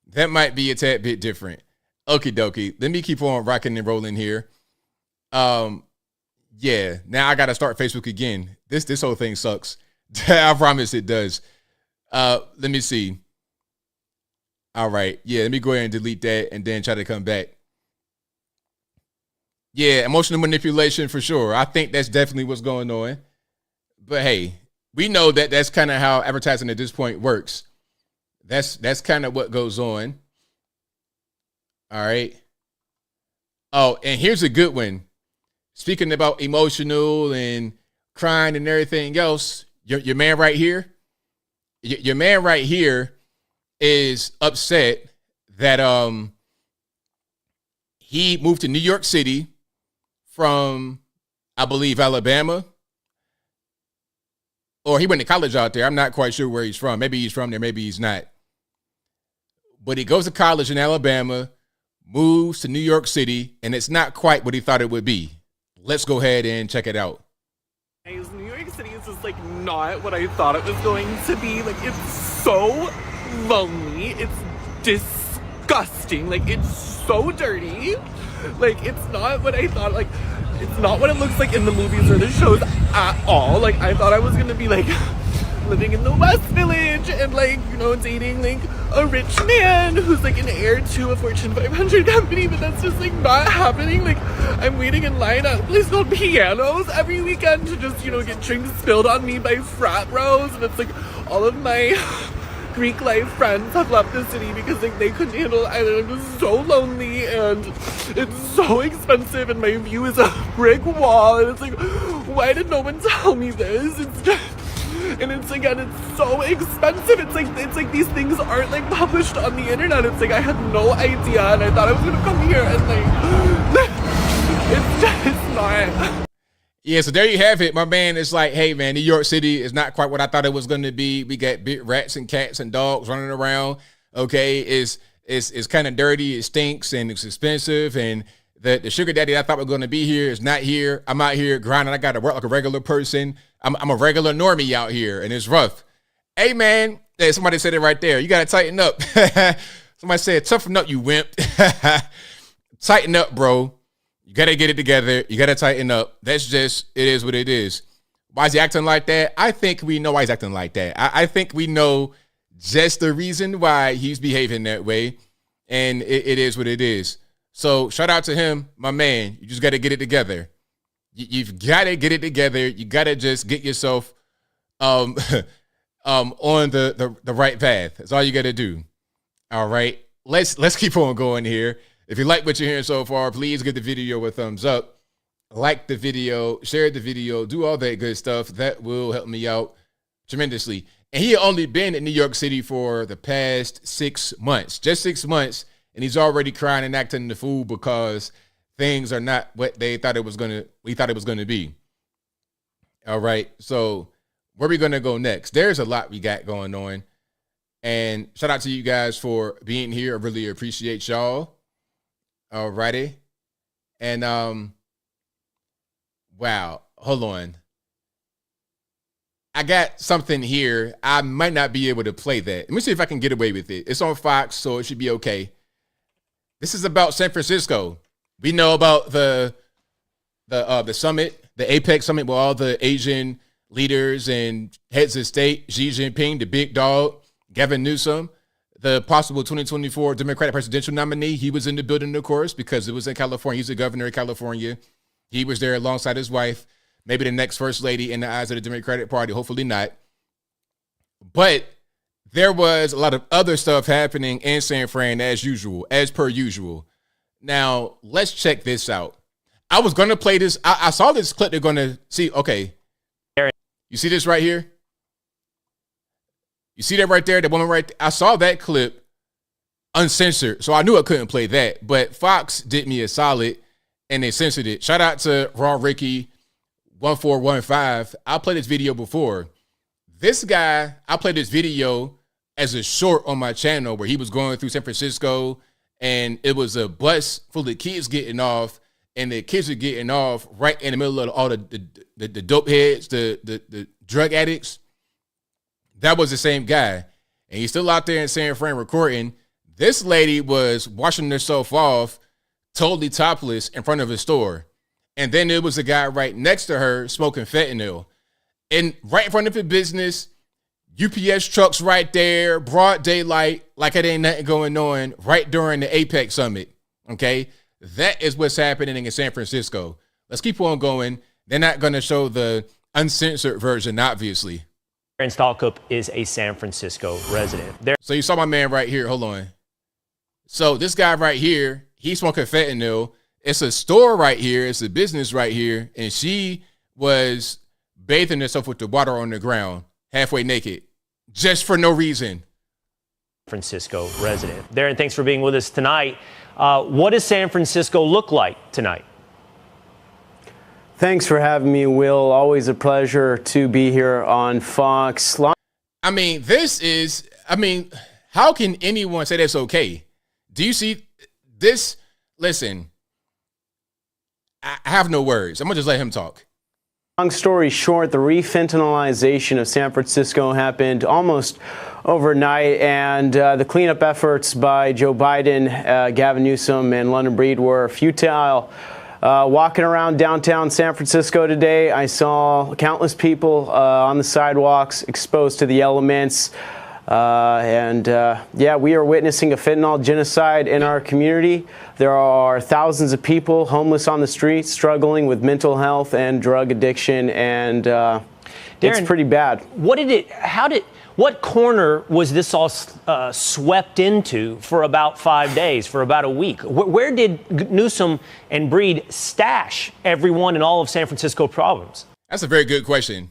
That might be a tad bit different. Okie dokie. Let me keep on rocking and rolling here. Yeah, now I got to start Facebook again. This whole thing sucks. I promise it does. Let me see. All right. Yeah, let me go ahead and delete that and then try to come back. Yeah, emotional manipulation for sure. I think that's definitely what's going on. But hey, we know that that's kind of how advertising at this point works. That's kind of what goes on. All right. Oh, and here's a good one. Speaking about emotional and crying and everything else, your man right here, your man right here is upset that he moved to New York City from, I believe, Alabama. Or he went to college out there. I'm not quite sure where he's from. Maybe he's from there, maybe he's not. But he goes to college in Alabama, moves to New York City, and it's not quite what he thought it would be. Let's go ahead and check it out. New York City is just like not what I thought it was going to be. Like, it's so lonely. It's disgusting. Like, it's so dirty. Like, it's not what I thought. Like, it's not what it looks like in the movies or the shows at all. Like, I thought I was gonna be like living in the West Village and like, you know, dating like a rich man who's like an heir to a Fortune 500 company, but that's just like not happening. Like, I'm waiting in line at a place called Pianos every weekend to just, you know, get drinks spilled on me by frat bros, and it's like all of my Greek life friends have left the city because like they couldn't handle it. I'm just so lonely and it's so expensive and my view is a brick wall, and it's like, why did no one tell me this? It's just, and it's again, it's so expensive. It's like these things aren't like published on the internet. It's like I had no idea, and I thought I was gonna come here and like it's not. Yeah, so there you have it. My man is like, hey man, New York City is not quite what I thought it was going to be. We got big rats and cats and dogs running around. Okay, it's kind of dirty. It stinks and it's expensive. And the sugar daddy I thought was going to be here is not here. I'm out here grinding. I got to work like a regular person. I'm a regular normie out here, and it's rough. Hey, man. Hey, somebody said it right there. You got to tighten up. Somebody said, toughen up, you wimp. Tighten up, bro. You got to get it together. You got to tighten up. That's just, it is what it is. Why is he acting like that? I think we know why he's acting like that. I think we know just the reason why he's behaving that way. And it is what it is. So shout out to him, my man. You just got to get it together. You've got to get it together. You got to just get yourself on the right path. That's all you got to do. All right. Let's keep on going here. If you like what you're hearing so far, please give the video a thumbs up. Like the video, share the video, do all that good stuff. That will help me out tremendously. And he had only been in New York City for the past 6 months, just 6 months. And he's already crying and acting the fool because things are not what we thought it was going to be. All right. So where are we going to go next? There's a lot we got going on. And shout out to you guys for being here. I really appreciate y'all. All righty. And, wow. Hold on. I got something here. I might not be able to play that. Let me see if I can get away with it. It's on Fox, so it should be okay. This is about San Francisco. We know about the summit, the APEC summit with all the Asian leaders and heads of state, Xi Jinping, the big dog, Gavin Newsom, the possible 2024 Democratic presidential nominee. He was in the building, of course, because it was in California. He's the governor of California. He was there alongside his wife, maybe the next first lady in the eyes of the Democratic Party. Hopefully not. But there was a lot of other stuff happening in San Fran as usual, as per usual. Now, let's check this out. I was going to play this. I saw this clip. They're going to see. Okay. You see this right here? You see that right there? The woman right there? I saw that clip uncensored, so I knew I couldn't play that. But Fox did me a solid, and they censored it. Shout out to Raw Ricky 1415. I played this video before. This guy, I played this video as a short on my channel where he was going through San Francisco, and it was a bus full of kids getting off, and the kids are getting off right in the middle of all the dope heads, the drug addicts. That was the same guy. And he's still out there in San Fran recording. This lady was washing herself off totally topless in front of a store. And then there was a guy right next to her smoking fentanyl. And right in front of the business, UPS trucks right there, broad daylight, like it ain't nothing going on, right during the APEC summit. Okay? That is what's happening in San Francisco. Let's keep on going. They're not going to show the uncensored version, obviously. Aaron Stalkup is a San Francisco resident. So you saw my man right here. Hold on. So this guy right here, he's smoking fentanyl. It's a store right here. It's a business right here. And she was bathing herself with the water on the ground, halfway naked, just for no reason. Francisco resident. Darren, thanks for being with us tonight. What does San Francisco look like tonight? Thanks for having me, Will. Always a pleasure to be here on Fox. I mean, how can anyone say that's okay? Do you see this? Listen, I have no words. I'm going to just let him talk. Long story short, the refentanilization of San Francisco happened almost overnight, and the cleanup efforts by Joe Biden, Gavin Newsom, and London Breed were futile. Walking around downtown San Francisco today, I saw countless people on the sidewalks exposed to the elements. Yeah, we are witnessing a fentanyl genocide in our community. There are thousands of people homeless on the streets, struggling with mental health and drug addiction, and Darren, it's pretty bad. What corner was this all swept into for about 5 days, for about a week? Where did Newsom and Breed stash everyone in all of San Francisco province? That's a very good question.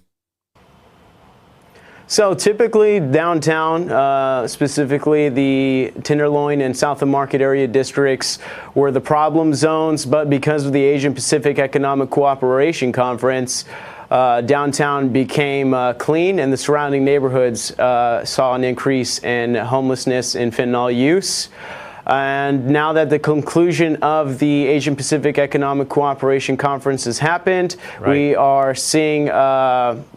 So typically downtown, specifically the Tenderloin and South of Market area districts were the problem zones, but because of the Asian Pacific Economic Cooperation Conference, downtown became clean, and the surrounding neighborhoods saw an increase in homelessness and fentanyl use. And now that the conclusion of the Asian Pacific Economic Cooperation Conference has happened, we are seeing, back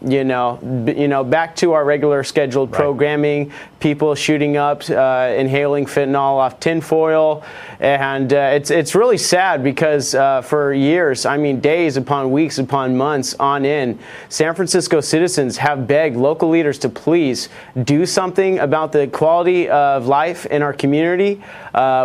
to our regular scheduled programming, people shooting up, inhaling fentanyl off tinfoil. And it's really sad because for years, I mean, days upon weeks upon months on end, San Francisco citizens have begged local leaders to please do something about the quality of life in our community.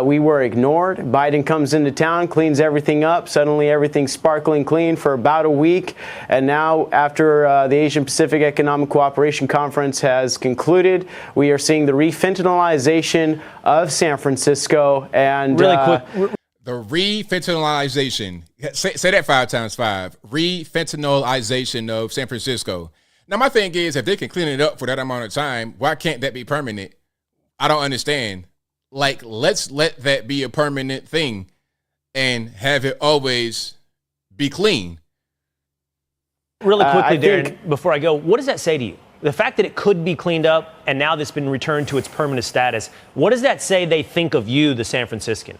We were ignored. Biden comes into town, cleans everything up. Suddenly everything's sparkling clean for about a week. And now after the Asian Pacific Economic Cooperation Conference has concluded, we are seeing the re-fentanylization of San Francisco. And really quick, the re-fentanylization. Say that 5 times 5. Re-fentanylization of San Francisco. Now, my thing is, if they can clean it up for that amount of time, why can't that be permanent? I don't understand. Like, let's let that be a permanent thing and have it always be clean. Really quickly, Darren, before I go, what does that say to you? The fact that it could be cleaned up and now that's been returned to its permanent status, what does that say they think of you, the San Franciscan?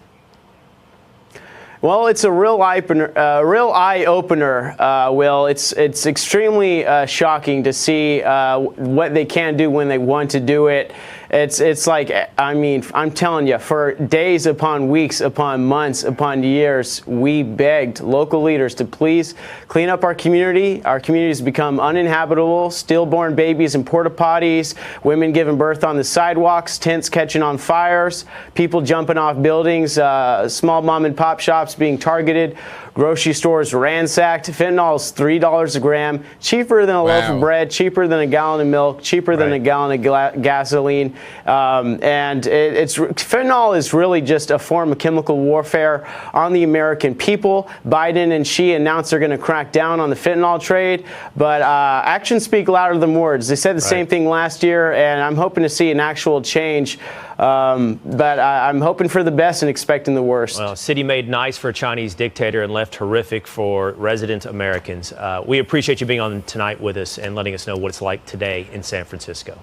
Well, it's a real eye opener, Will. It's extremely shocking to see what they can do when they want to do it. It's like, I mean, I'm telling you, for days upon weeks upon months upon years, we begged local leaders to please clean up our community. Our community has become uninhabitable. Stillborn babies in porta potties, women giving birth on the sidewalks, tents catching on fires, people jumping off buildings, small mom and pop shops being targeted, grocery stores ransacked. Fentanyl is $3 a gram, cheaper than a loaf of bread, cheaper than a gallon of milk, cheaper than a gallon of gasoline. And fentanyl is really just a form of chemical warfare on the American people. Biden and Xi announced they're going to crack down on the fentanyl trade, but actions speak louder than words. They said the same thing last year, and I'm hoping to see an actual change. But I'm hoping for the best and expecting the worst. Well, city made nice for a Chinese dictator and left horrific for resident Americans. We appreciate you being on tonight with us and letting us know what it's like today in San Francisco.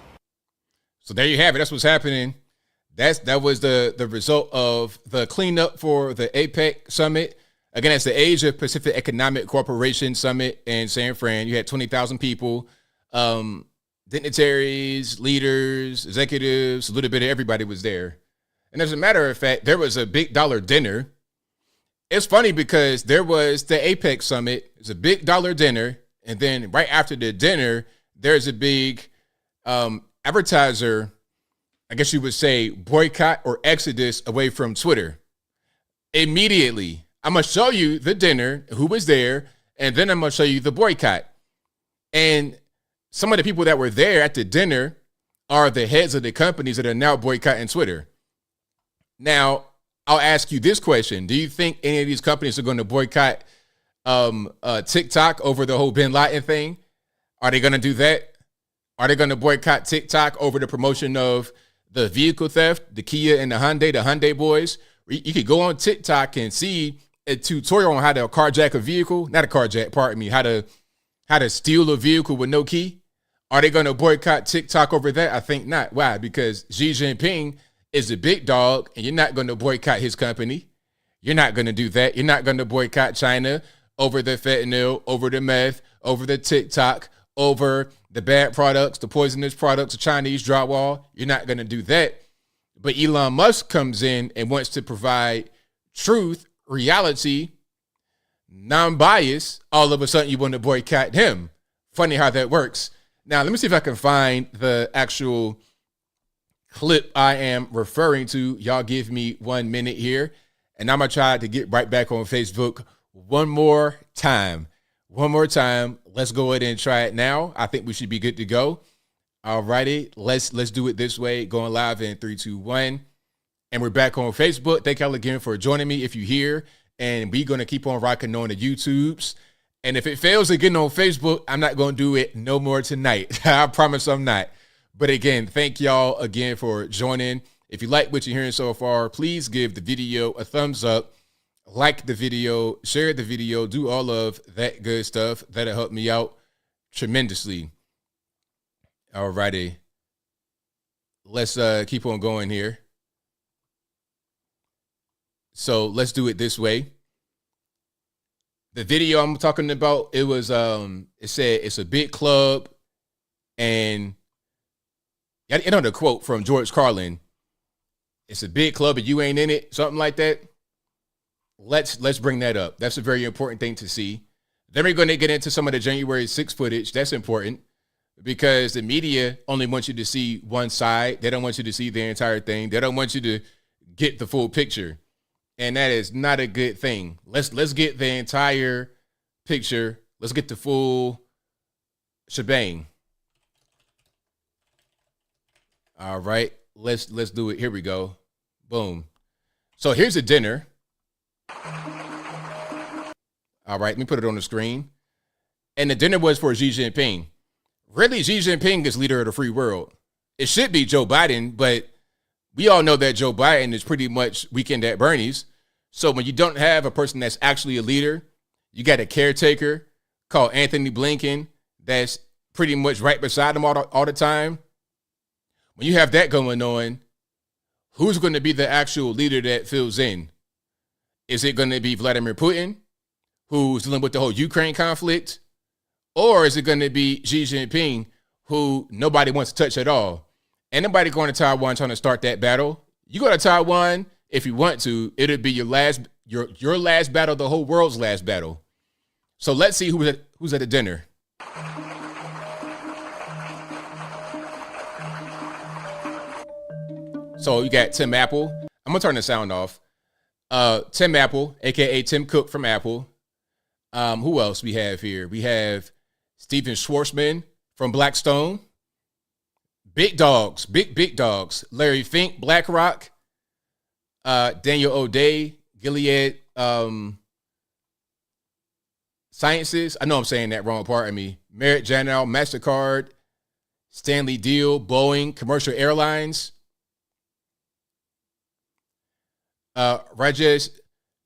So there you have it. That's what's happening. That was the result of the cleanup for the APEC summit. Again, that's the Asia Pacific Economic Cooperation Summit in San Fran. You had 20,000 people. Dignitaries, leaders, executives, a little bit of everybody was there. And as a matter of fact, there was a big dollar dinner. It's funny because there was the APEC summit. It's a big dollar dinner. And then right after the dinner, there's a big advertiser, I guess you would say, boycott or exodus away from Twitter. Immediately, I'm going to show you the dinner, who was there, and then I'm going to show you the boycott. And some of the people that were there at the dinner are the heads of the companies that are now boycotting Twitter. Now, I'll ask you this question. Do you think any of these companies are going to boycott TikTok over the whole Bin Laden thing? Are they going to do that? Are they going to boycott TikTok over the promotion of the vehicle theft, the Kia and the Hyundai boys? You could go on TikTok and see a tutorial on how to carjack a vehicle. Not a carjack, pardon me. How to steal a vehicle with no key. Are they going to boycott TikTok over that? I think not. Why? Because Xi Jinping is a big dog, and you're not going to boycott his company. You're not going to do that. You're not going to boycott China over the fentanyl, over the meth, over the TikTok, over the bad products, the poisonous products, the Chinese drywall. You're not going to do that. But Elon Musk comes in and wants to provide truth, reality, non-bias. All of a sudden, you want to boycott him. Funny how that works. Now, let me see if I can find the actual clip I am referring to. Y'all give me 1 minute here, and I'm going to try to get right back on Facebook one more time. One more time. Let's go ahead and try it now. I think we should be good to go. All righty. Let's do it this way. Going live in 3, 2, 1. And we're back on Facebook. Thank y'all again for joining me if you're here. And we're going to keep on rocking on the YouTubes. And if it fails again on Facebook, I'm not going to do it no more tonight. I promise I'm not. But again, thank y'all again for joining. If you like what you're hearing so far, please give the video a thumbs up, like the video, share the video, do all of that good stuff. That'll help me out tremendously. All righty. Let's keep on going here. So let's do it this way. The video I'm talking about, it was it said it's a big club, and you know the quote from George Carlin, it's a big club and you ain't in it, something like that. Let's bring that up. That's a very important thing to see. Then we're going to get into some of the January 6th footage. That's important because the media only wants you to see one side. They don't want you to see the entire thing. They don't want you to get the full picture. And that is not a good thing. Let's get the entire picture. Let's get the full shebang. All right, let's do it. Here we go. Boom. So here's a dinner. All right, let me put it on the screen. And the dinner was for Xi Jinping. Really, Xi Jinping is leader of the free world. It should be Joe Biden, but we all know that Joe Biden is pretty much weekend at Bernie's. So when you don't have a person that's actually a leader, you got a caretaker called Anthony Blinken that's pretty much right beside him all the time. When you have that going on, who's going to be the actual leader that fills in? Is it going to be Vladimir Putin, who's dealing with the whole Ukraine conflict? Or is it going to be Xi Jinping, who nobody wants to touch at all? Ain't nobody going to Taiwan trying to start that battle. You go to Taiwan if you want to. It'll be your last battle, the whole world's last battle. So let's see who's at the dinner. So you got Tim Apple. I'm gonna turn the sound off. Tim Apple, aka Tim Cook from Apple. Who else we have here? We have Steven Schwarzman from Blackstone. Big dogs, big dogs. Larry Fink, BlackRock. Daniel O'Day, Gilead Sciences. I know I'm saying that wrong, pardon me. Merritt Janel, MasterCard. Stanley Deal, Boeing, Commercial Airlines. Rajesh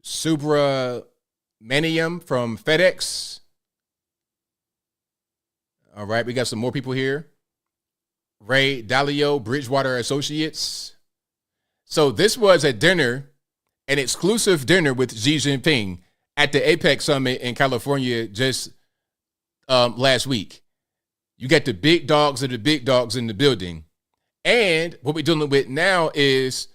Subramaniam from FedEx. All right, we got some more people here. Ray Dalio, Bridgewater Associates. So this was a dinner, an exclusive dinner with Xi Jinping at the APEC Summit in California just last week. You got the big dogs of the big dogs in the building. And what we're dealing with now is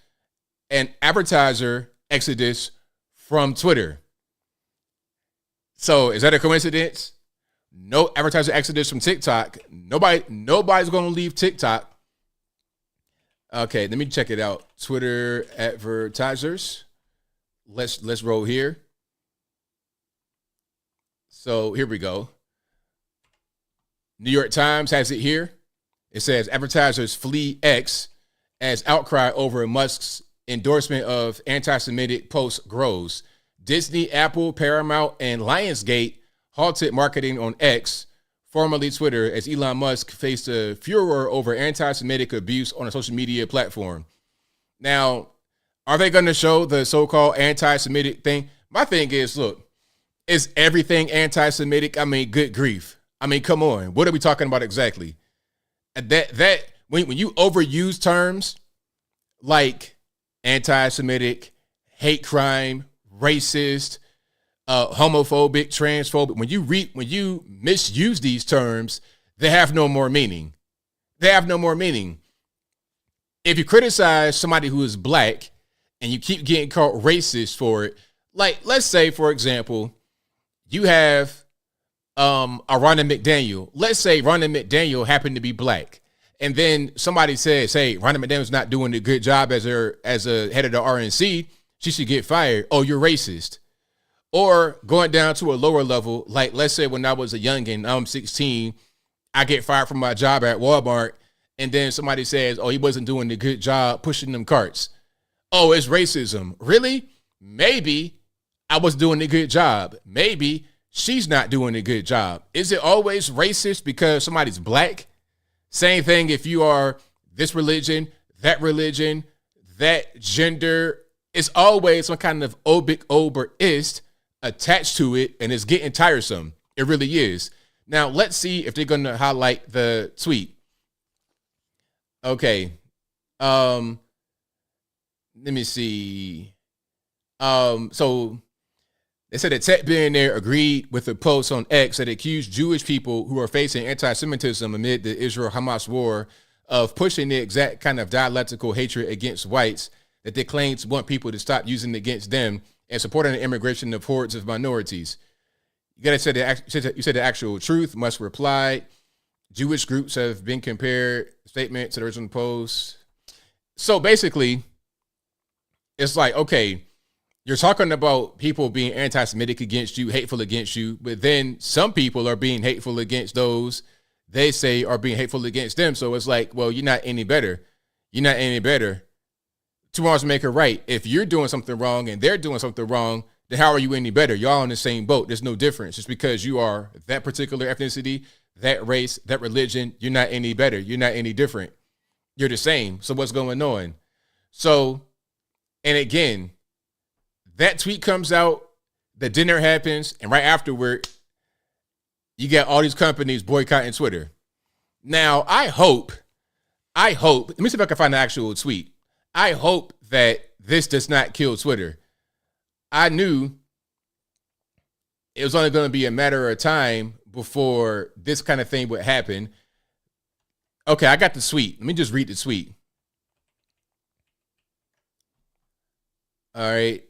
an advertiser exodus from Twitter. So is that a coincidence? No advertiser exodus from TikTok. Nobody's going to leave TikTok. Okay, let me check it out. Twitter advertisers. Let's roll here. So here we go. New York Times has it here. It says advertisers flee X as outcry over Musk's endorsement of anti-Semitic posts grows. Disney, Apple, Paramount, and Lionsgate halted marketing on X, formerly Twitter, as Elon Musk faced a furor over anti-Semitic abuse on a social media platform. Now, are they going to show the so-called anti-Semitic thing? My thing is, look, is everything anti-Semitic? I mean, good grief. I mean, come on. What are we talking about exactly? That when you overuse terms like anti-Semitic, hate crime, racist, homophobic, transphobic, when you misuse these terms, they have no more meaning. They have no more meaning. If you criticize somebody who is black and you keep getting called racist for it, like let's say, for example, you have a Ronna McDaniel. Let's say Ronna McDaniel happened to be black. And then somebody says, hey, Ronna McDaniel's not doing a good job as a head of the RNC. She should get fired. Oh, you're racist. Or going down to a lower level, like let's say when I was a youngin', I'm 16, I get fired from my job at Walmart, and then somebody says, oh, he wasn't doing a good job pushing them carts. Oh, it's racism. Really? Maybe I was doing a good job. Maybe she's not doing a good job. Is it always racist because somebody's black? Same thing if you are this religion, that gender. It's always some kind of obic oberist attached to it, and it's getting tiresome. It really is. Now, let's see if they're going to highlight the tweet. Okay. Let me see. So they said that tech billionaire agreed with a post on X that accused Jewish people who are facing anti-Semitism amid the Israel-Hamas war of pushing the exact kind of dialectical hatred against whites that they claim to want people to stop using against them and supporting the immigration of hordes of minorities. You gotta say you said the actual truth. Musk replied. Jewish groups have been compared. Statement to the original post. So basically, it's like, okay, you're talking about people being anti-Semitic against you, hateful against you, but then some people are being hateful against those they say are being hateful against them. So it's like, well, you're not any better. You're not any better. Two wrongs make a right. If you're doing something wrong and they're doing something wrong, then how are you any better? Y'all in the same boat. There's no difference. Just because you are that particular ethnicity, that race, that religion, you're not any better. You're not any different. You're the same. So what's going on? So, and again, that tweet comes out, the dinner happens, and right afterward, you got all these companies boycotting Twitter. Now, I hope, let me see if I can find the actual tweet. I hope that this does not kill Twitter. I knew it was only going to be a matter of time before this kind of thing would happen. Okay, I got the tweet. Let me just read the tweet. All right.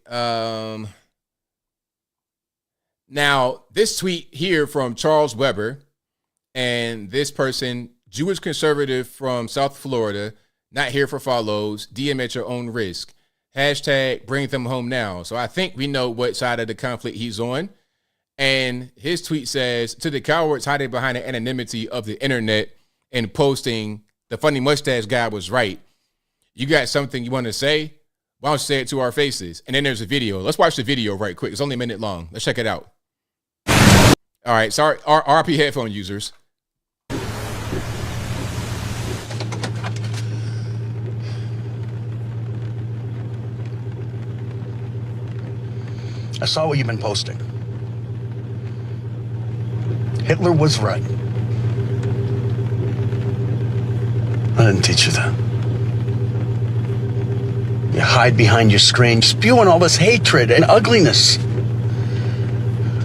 Now, this tweet here from Charles Weber, and this person, Jewish conservative from South Florida, not here for follows, DM at your own risk. Hashtag bring them home now. So I think we know what side of the conflict he's on. And his tweet says, to the cowards hiding behind the anonymity of the internet and posting, the funny mustache guy was right. You got something you want to say? Why don't you say it to our faces? And then there's a video. Let's watch the video right quick. It's only a minute long. Let's check it out. All right. Sorry, RP headphone users. I saw what you've been posting. Hitler was right. I didn't teach you that. You hide behind your screen, spewing all this hatred and ugliness.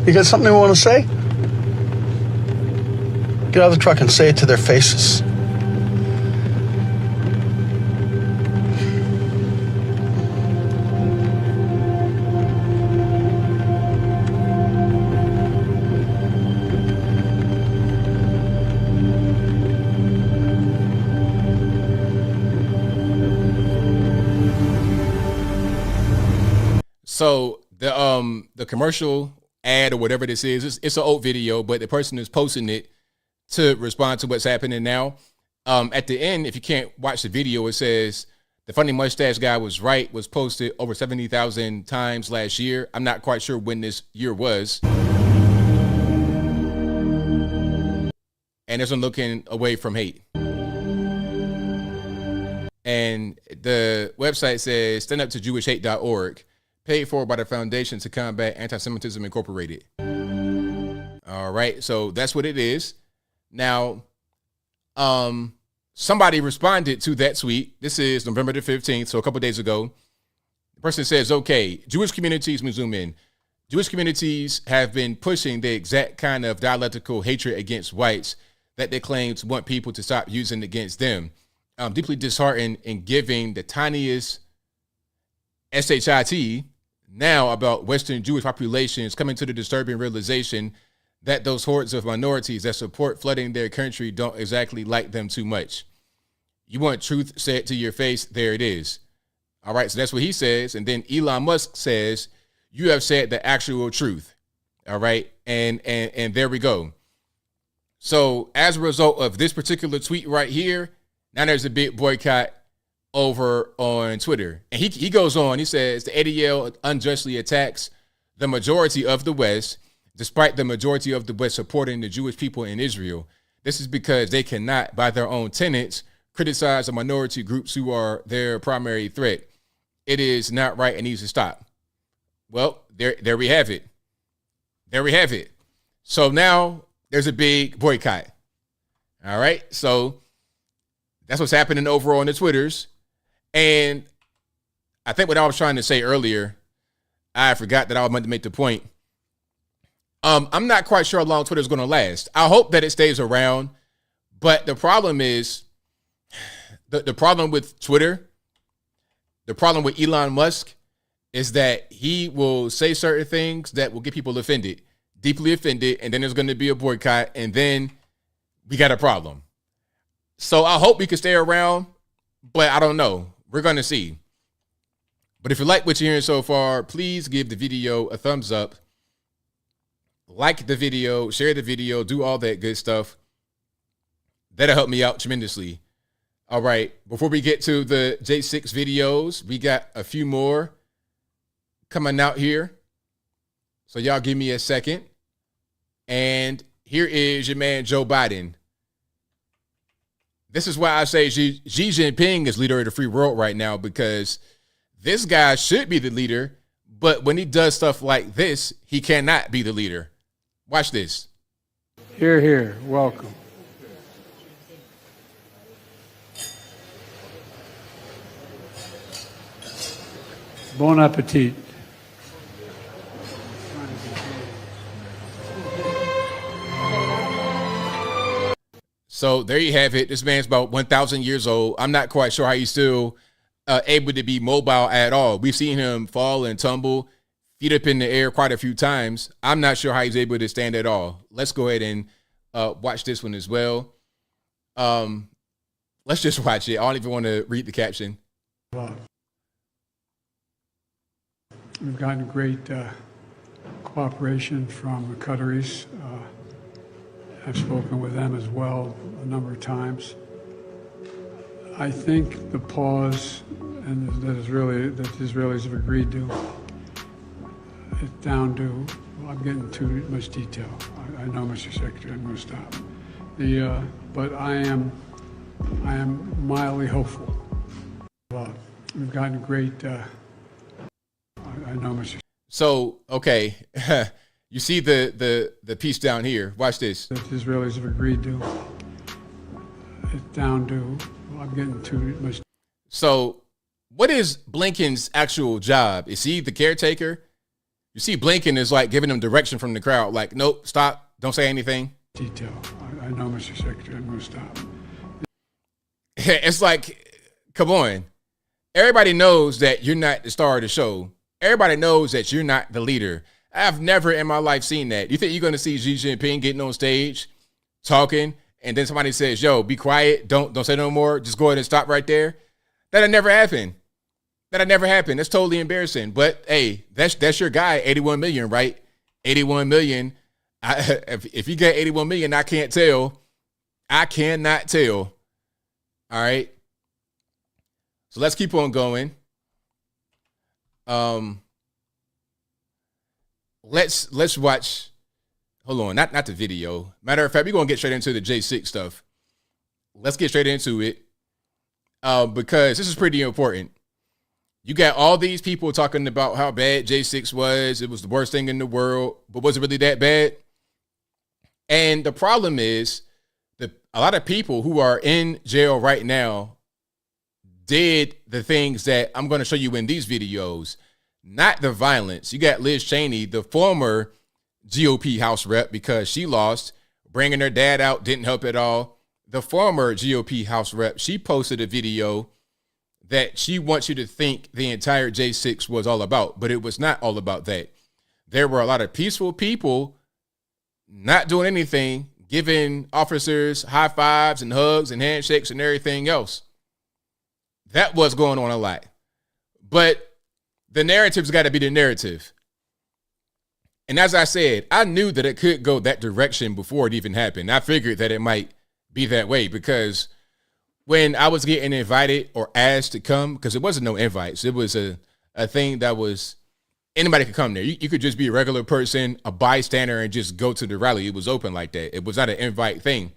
You got something you want to say? Get out of the truck and say it to their faces. So the commercial ad or whatever this is, it's an old video, but the person is posting it to respond to what's happening now. At the end, if you can't watch the video, it says the funny mustache guy was right, was posted over 70,000 times last year. I'm not quite sure when this year was. And there's one looking away from hate. And the website says standuptojewishhate.org. Paid for by the Foundation to Combat Anti-Semitism Incorporated. All right, so that's what it is. Now, somebody responded to that tweet. This is November the 15th, so a couple days ago. The person says, okay, Jewish communities, let me zoom in. Jewish communities have been pushing the exact kind of dialectical hatred against whites that they claim to want people to stop using against them. I'm deeply disheartened in giving the tiniest SHIT now about Western Jewish populations coming to the disturbing realization that those hordes of minorities that support flooding their country don't exactly like them too much. You want truth said to your face? There it is. All right, so that's what he says. And then Elon Musk says, you have said the actual truth. All right, and there we go. So as a result of this particular tweet right here, now there's a big boycott over on Twitter. And he goes on, he says, the ABL unjustly attacks the majority of the West, despite the majority of the West supporting the Jewish people in Israel. This is because they cannot, by their own tenets, criticize the minority groups who are their primary threat. It is not right and needs to stop. Well, there we have it. There we have it. So now there's a big boycott. All right. So that's what's happening over on the Twitters. And I think what I was trying to say earlier, I forgot that I was meant to make the point. I'm not quite sure how long Twitter is going to last. I hope that it stays around. But the problem is, the problem with Twitter, the problem with Elon Musk is that he will say certain things that will get people offended, deeply offended, and then there's going to be a boycott, and then we got a problem. So I hope we can stay around, but I don't know. We're going to see. But if you like what you're hearing so far, please give the video a thumbs up. Like the video, share the video, do all that good stuff. That'll help me out tremendously. All right, before we get to the J6 videos, we got a few more coming out here. So y'all give me a second. And here is your man, Joe Biden. This is why I say Xi Jinping is leader of the free world right now, because this guy should be the leader, but when he does stuff like this, he cannot be the leader. Watch this. Hear, hear. Welcome. Bon appetit. So there you have it. This man's about 1,000 years old. I'm not quite sure how he's still able to be mobile at all. We've seen him fall and tumble, feet up in the air quite a few times. I'm not sure how he's able to stand at all. Let's go ahead and watch this one as well. Let's just watch it. I don't even want to read the caption. We've gotten great cooperation from the Qataris. I've spoken with them as well a number of times. I think the pause and that the Israelis have agreed to, it's down to, well, I'm getting too much detail. I know, Mr. Secretary, I'm going to stop. But I am mildly hopeful. We've gotten great. I know, Mr. So, okay, you see the piece down here. Watch this. That the Israelis have agreed to. It's down to, well, I'm getting too much. So, what is Blinken's actual job? Is he the caretaker? You see, Blinken is like giving them direction from the crowd, like, nope, stop, don't say anything. Detail. I know, Mr. Secretary, I'm going to stop. It's like, come on. Everybody knows that you're not the star of the show. Everybody knows that you're not the leader. I've never in my life seen that. You think you're going to see Xi Jinping getting on stage, talking, and then somebody says, yo, be quiet, don't say no more, just go ahead and stop right there? That'll never happen. That'll never happen. That's totally embarrassing. But, hey, that's your guy, 81 million, right? 81 million. If you get 81 million, I can't tell. I cannot tell. All right? So let's keep on going. Let's watch. Hold on, not the video. Matter of fact, we're gonna get straight into the J6 stuff. Let's get straight into it. Because this is pretty important. You got all these people talking about how bad J6 was. It was the worst thing in the world, but was it really that bad? And the problem is that a lot of people who are in jail right now did the things that I'm going to show you in these videos, not the violence. You got Liz Cheney, the former GOP House rep, because she lost. Bringing her dad out didn't help at all. The former GOP House rep, she posted a video that she wants you to think the entire J6 was all about, but it was not all about that. There were a lot of peaceful people not doing anything, giving officers high fives and hugs and handshakes and everything else. That was going on a lot. But the narrative's got to be the narrative. And as I said, I knew that it could go that direction before it even happened. I figured that it might be that way because when I was getting invited or asked to come, because it wasn't no invites, it was a thing that was anybody could come there. You could just be a regular person, a bystander, and just go to the rally. It was open like that. It was not an invite thing.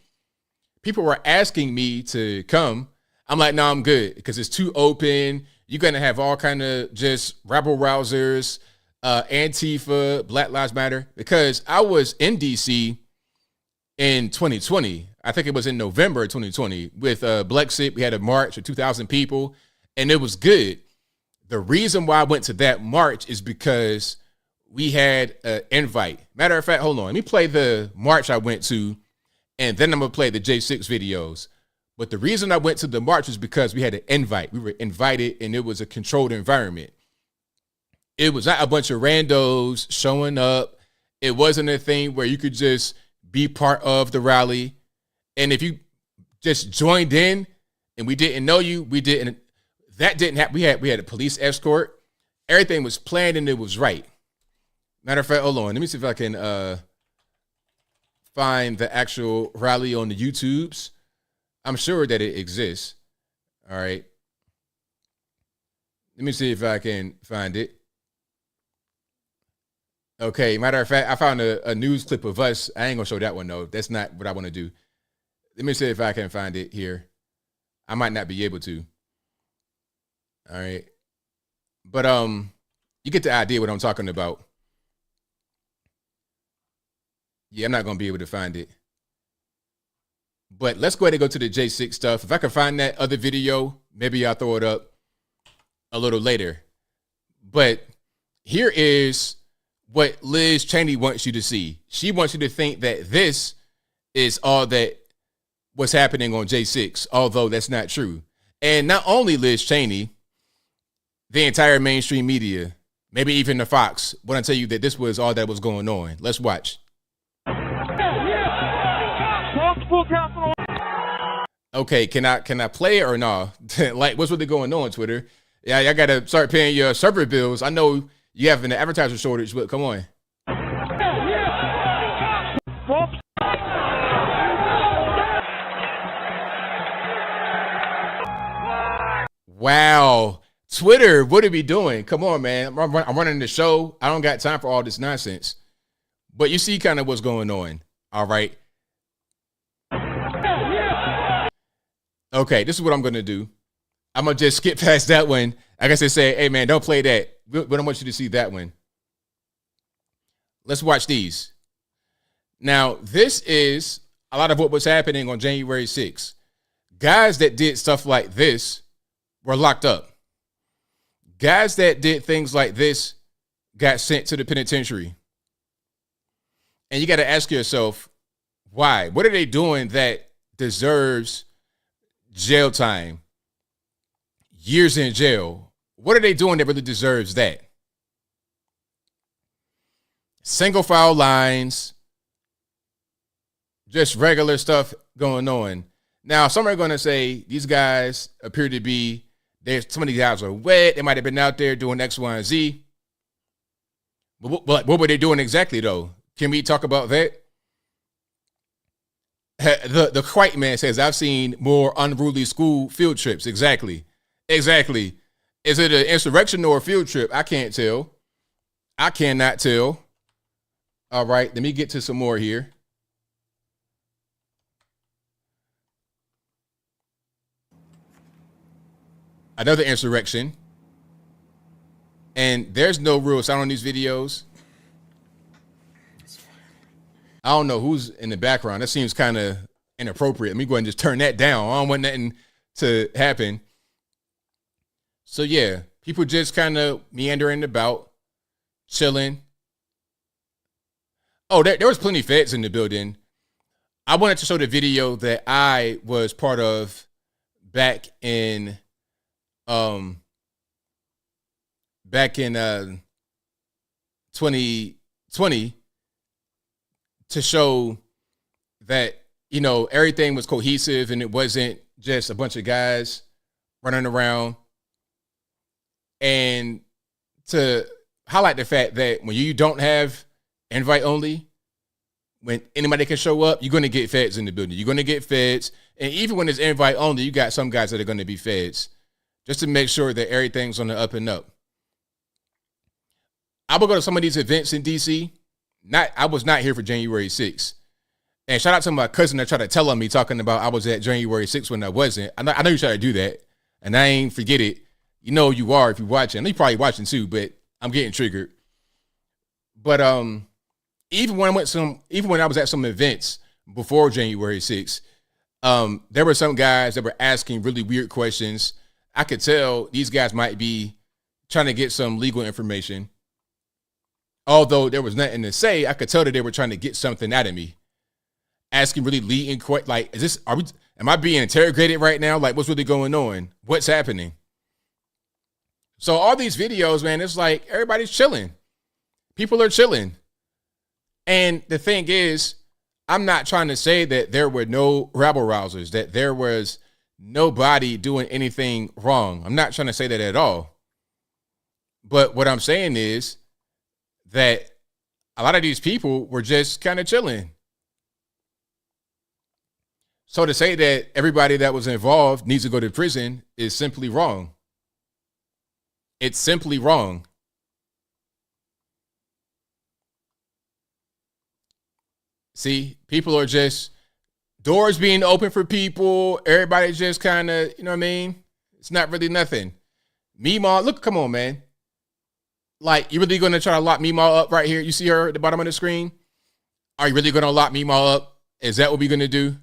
People were asking me to come. I'm like, no, I'm good because it's too open. You're going to have all kind of just rabble rousers, Antifa, Black Lives Matter, because I was in D.C. in 2020. I think it was in November 2020 with Blexit. We had a march of 2,000 people, and it was good. The reason why I went to that march is because we had an invite. Matter of fact, hold on. Let me play the march I went to, and then I'm going to play the J6 videos. But the reason I went to the march was because we had an invite. We were invited, and it was a controlled environment. It was not a bunch of randos showing up. It wasn't a thing where you could just be part of the rally. And if you just joined in and we didn't know you, that didn't happen. We had a police escort. Everything was planned and it was right. Matter of fact, hold on. Let me see if I can find the actual rally on the YouTubes. I'm sure that it exists. All right. Let me see if I can find it. Okay, matter of fact, I found a news clip of us. I ain't gonna show that one though. That's not what I want to do. Let me see if I can find it here. I might not be able to. All right. But you get the idea what I'm talking about. Yeah, I'm not gonna be able to find it. But let's go ahead and go to the J6 stuff. If I can find that other video, maybe I'll throw it up a little later. But here is what Liz Cheney wants you to see. She wants you to think that this is all that was happening on J6, although that's not true. And not only Liz Cheney, the entire mainstream media, maybe even the Fox, want to tell you that this was all that was going on. Let's watch. Okay, can I play it or no? Like, what's really going on, Twitter? Yeah, y'all got to start paying your server bills. I know you have an advertiser shortage, but come on. Wow. Twitter, what are we doing? Come on, man. I'm running the show. I don't got time for all this nonsense. But you see kind of what's going on. All right. Okay, this is what I'm going to do. I'm going to just skip past that one. I guess they say, hey, man, don't play that. We don't want you to see that one. Let's watch these. Now, this is a lot of what was happening on January 6th. Guys that did stuff like this were locked up. Guys that did things like this got sent to the penitentiary. And you got to ask yourself, why? What are they doing that deserves jail time? Years in jail. What are they doing that really deserves that? Single file lines, just regular stuff going on. Now, some are going to say these guys appear to be, some of these guys are wet. They might have been out there doing X, Y, and Z. But what were they doing exactly, though? Can we talk about that? The white man says, I've seen more unruly school field trips. Exactly. Is it an insurrection or a field trip? I can't tell. I cannot tell. All right, let me get to some more here. Another insurrection. And there's no real sound on these videos. I don't know who's in the background. That seems kind of inappropriate. Let me go ahead and just turn that down. I don't want nothing to happen. So, yeah, people just kind of meandering about, chilling. Oh, there was plenty of feds in the building. I wanted to show the video that I was part of back in 2020 to show that, you know, everything was cohesive and it wasn't just a bunch of guys running around. And to highlight the fact that when you don't have invite only, when anybody can show up, you're going to get feds in the building. You're going to get feds. And even when it's invite only, you got some guys that are going to be feds just to make sure that everything's on the up and up. I will go to some of these events in DC. I was not here for January 6th. And shout out to my cousin that tried to tell on me talking about I was at January 6th when I wasn't. I know you try to do that. And I ain't forget it. You know you are if you're watching. I know you're probably watching too, but I'm getting triggered. But even when I was at some events before January 6th, there were some guys that were asking really weird questions. I could tell these guys might be trying to get some legal information. Although there was nothing to say, I could tell that they were trying to get something out of me. Asking really leading, like, am I being interrogated right now? Like, what's really going on? What's happening? So all these videos, man, it's like everybody's chilling. People are chilling. And the thing is, I'm not trying to say that there were no rabble rousers, that there was nobody doing anything wrong. I'm not trying to say that at all. But what I'm saying is that a lot of these people were just kind of chilling. So to say that everybody that was involved needs to go to prison is simply wrong. It's simply wrong. See, people are just, doors being open for people. Everybody's just kind of, you know what I mean? It's not really nothing. Meemaw, look, come on, man. Like, you really going to try to lock Meemaw up right here? You see her at the bottom of the screen? Are you really going to lock Meemaw up? Is that what we're going to do?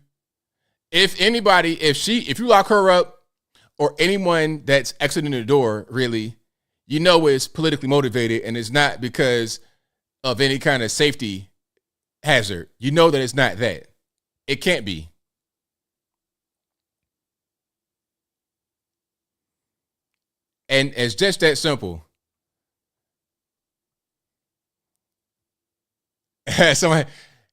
If anybody, if you lock her up, or anyone that's exiting the door, really, you know it's politically motivated and it's not because of any kind of safety hazard. You know that it's not that. It can't be. And it's just that simple. Someone,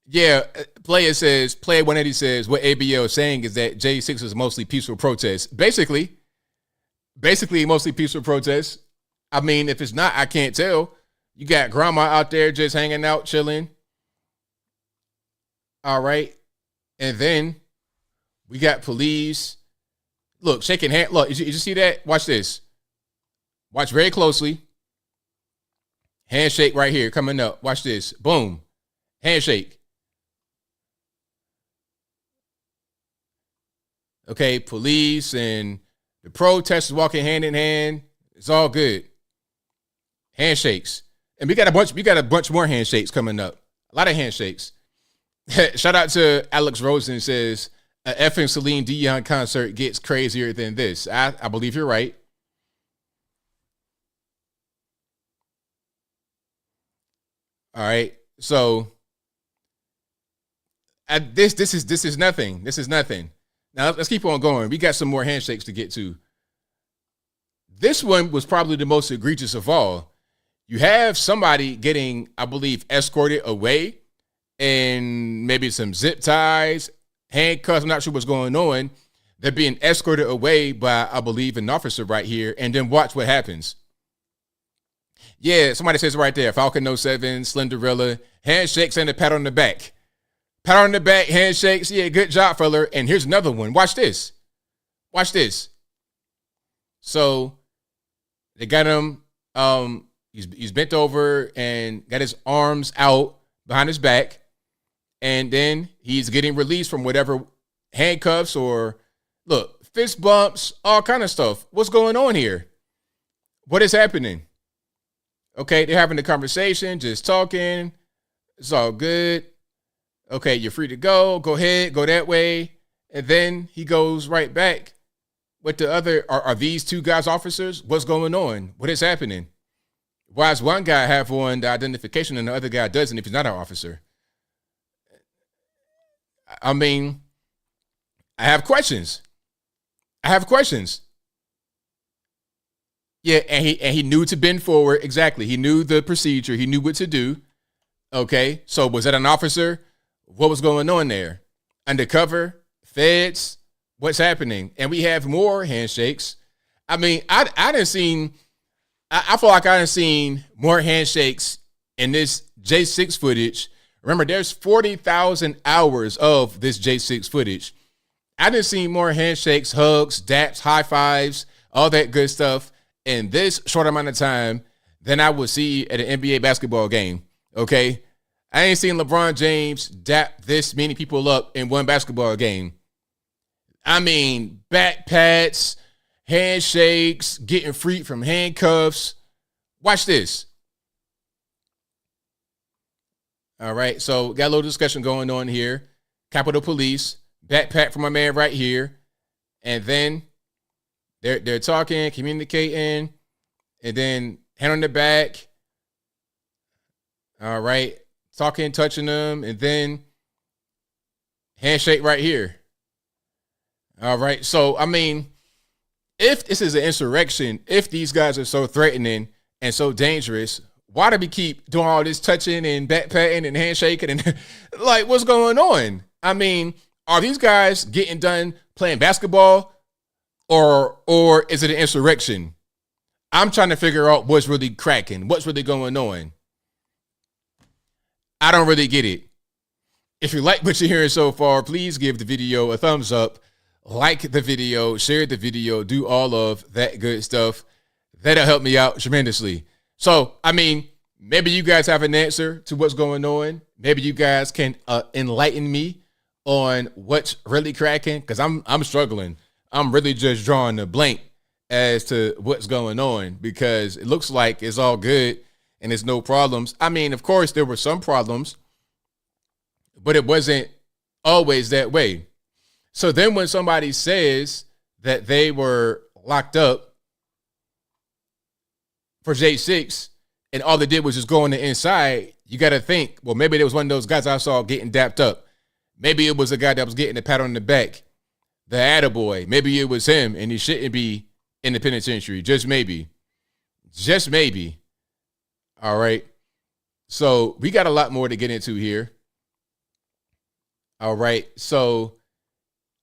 yeah, Player 180 says, what ABL is saying is that J6 is mostly peaceful protests. Basically mostly peaceful protests. I mean, if it's not, I can't tell. You got grandma out there just hanging out, chilling. All right. And then we got police. Look, shaking hand. Look, you see that? Watch this. Watch very closely. Handshake right here coming up. Watch this. Boom. Handshake. Okay, police and the protesters walking hand in hand. It's all good. Handshakes. And we got a bunch more handshakes coming up. A lot of handshakes. Shout out to Alex Rosen, says, a effing Celine Dion concert gets crazier than this. I believe you're right. All right. So this is nothing. This is nothing. Now let's keep on going. We got some more handshakes to get to. This one was probably the most egregious of all. You have somebody getting, I believe, escorted away and maybe some zip ties, handcuffs. I'm not sure what's going on. They're being escorted away by, I believe, an officer right here. And then watch what happens. Yeah, somebody says right there, Falcon 07, Slenderella, handshakes and a pat on the back. Pat on the back, handshakes. Yeah, good job, fella. And here's another one. Watch this. Watch this. So they got him. He's bent over and got his arms out behind his back. And then he's getting released from whatever handcuffs or, look, fist bumps, all kind of stuff. What's going on here? What is happening? Okay, they're having a conversation, just talking. It's all good. Okay, you're free to go. Go ahead, go that way. And then he goes right back with the other. Are these two guys officers? What's going on? What is happening? Why does one guy have on the identification and the other guy doesn't if he's not an officer? I mean, I have questions. Yeah, and he knew to bend forward. Exactly. He knew the procedure. He knew what to do. Okay. So was that an officer? What was going on there? Undercover? Feds? What's happening? And we have more handshakes. I mean, I feel like I done seen more handshakes in this J6 footage. Remember, there's 40,000 hours of this J6 footage. I done seen more handshakes, hugs, daps, high fives, all that good stuff in this short amount of time than I would see at an NBA basketball game. Okay. I ain't seen LeBron James dap this many people up in one basketball game. I mean, back pats, handshakes, getting freed from handcuffs. Watch this. All right. So got a little discussion going on here. Capitol Police, back pat from my man right here. And then they're talking, communicating. and then hand on the back. All right. Talking, touching them, and then handshake right here. All right. So, I mean, if this is an insurrection, if these guys are so threatening and so dangerous, why do we keep doing all this touching and back patting and handshaking and like, what's going on? I mean, are these guys getting done playing basketball or is it an insurrection? I'm trying to figure out what's really cracking, what's really going on. I don't really get it. If you like what you're hearing so far, please give the video a thumbs up, like the video, share the video, do all of that good stuff. That'll help me out tremendously. So, I mean, maybe you guys have an answer to what's going on. Maybe you guys can enlighten me on what's really cracking, because I'm struggling. I'm really just drawing a blank as to what's going on, because it looks like it's all good and there's no problems. I mean, of course, there were some problems, but it wasn't always that way. So then when somebody says that they were locked up for J6 and all they did was just go on the inside, you got to think, well, maybe there was one of those guys I saw getting dapped up. Maybe it was a guy that was getting a pat on the back, the attaboy. Maybe it was him, and he shouldn't be in the penitentiary. Just maybe. Just maybe. All right. So we got a lot more to get into here. All right. So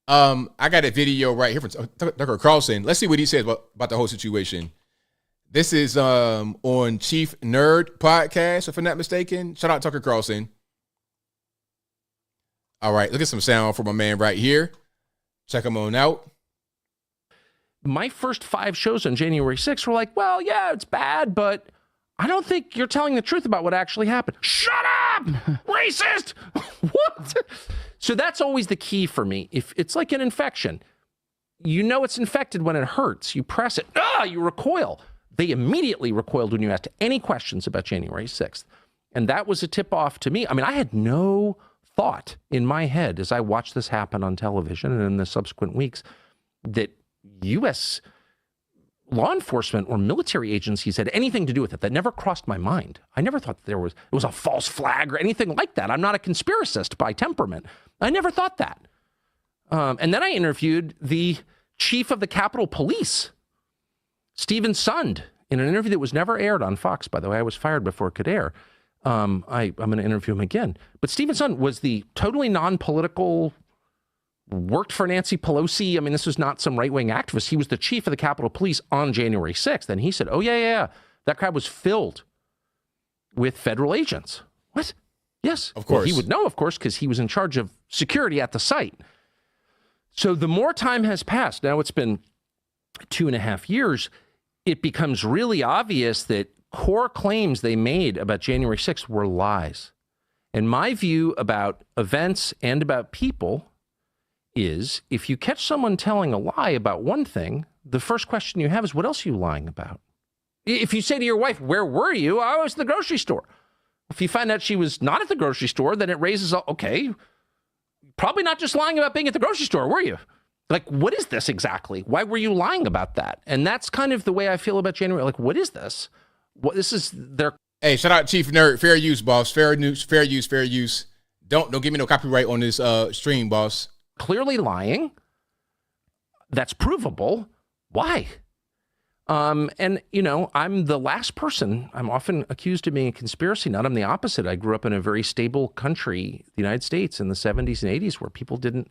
I got a video right here from Dr. Carlson. Let's see what he says about the whole situation. This is on Chief Nerd Podcast, if I'm not mistaken. Shout out Tucker Carlson. All right, look at some sound from my man right here. Check him on out. My first 5 shows on January 6th were like, well, yeah, it's bad, but I don't think you're telling the truth about what actually happened. Shut up! Racist! What? So that's always the key for me. If it's like an infection, you know it's infected when it hurts. You press it. You recoil. They immediately recoiled when you asked any questions about January 6th. And that was a tip-off to me. I mean, I had no thought in my head as I watched this happen on television and in the subsequent weeks that U.S. law enforcement or military agencies had anything to do with it. That never crossed my mind. I never thought that it was a false flag or anything like that. I'm not a conspiracist by temperament. I never thought that. And then I interviewed the chief of the Capitol Police, Stephen Sund, in an interview that was never aired on Fox, by the way. I was fired before it could air. I'm going to interview him again. But Stephen Sund was the totally non-political, worked for Nancy Pelosi. I mean, this was not some right-wing activist. He was the chief of the Capitol Police on January 6th. And he said, oh, yeah. That crowd was filled with federal agents. What? Yes. Of course. Well, he would know, of course, because he was in charge of security at the site. So the more time has passed, now it's been 2.5 years, it becomes really obvious that core claims they made about January 6th were lies. And my view about events and about people is if you catch someone telling a lie about one thing, the first question you have is, what else are you lying about? If you say to your wife, where were you? I was at the grocery store. If you find out she was not at the grocery store, then it raises, okay, probably not just lying about being at the grocery store, were you? Like, what is this exactly? Why were you lying about that? And that's kind of the way I feel about January. Like, what is this? What this is their. Hey, shout out Chief Nerd. Fair use, boss. Fair use. Don't give me no copyright on this stream, boss. Clearly lying. That's provable. Why? And, you know, I'm the last person. I'm often accused of being a conspiracy nut. I'm the opposite. I grew up in a very stable country, the United States, in the 70s and 80s, where people didn't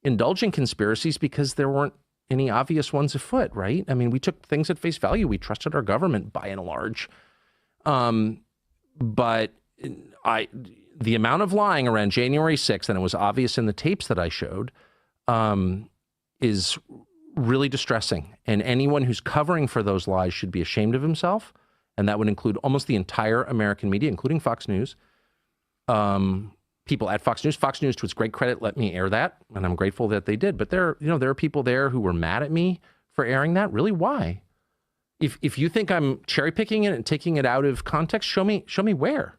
indulge in conspiracies because there weren't any obvious ones afoot, right? I mean, we took things at face value. We trusted our government by and large. But the amount of lying around January 6th, and it was obvious in the tapes that I showed, is really distressing. And anyone who's covering for those lies should be ashamed of himself. And that would include almost the entire American media, including Fox News. People at Fox News. Fox News, to its great credit, let me air that, and I'm grateful that they did. But there are people there who were mad at me for airing that. Really, why? If you think I'm cherry picking it and taking it out of context, show me where.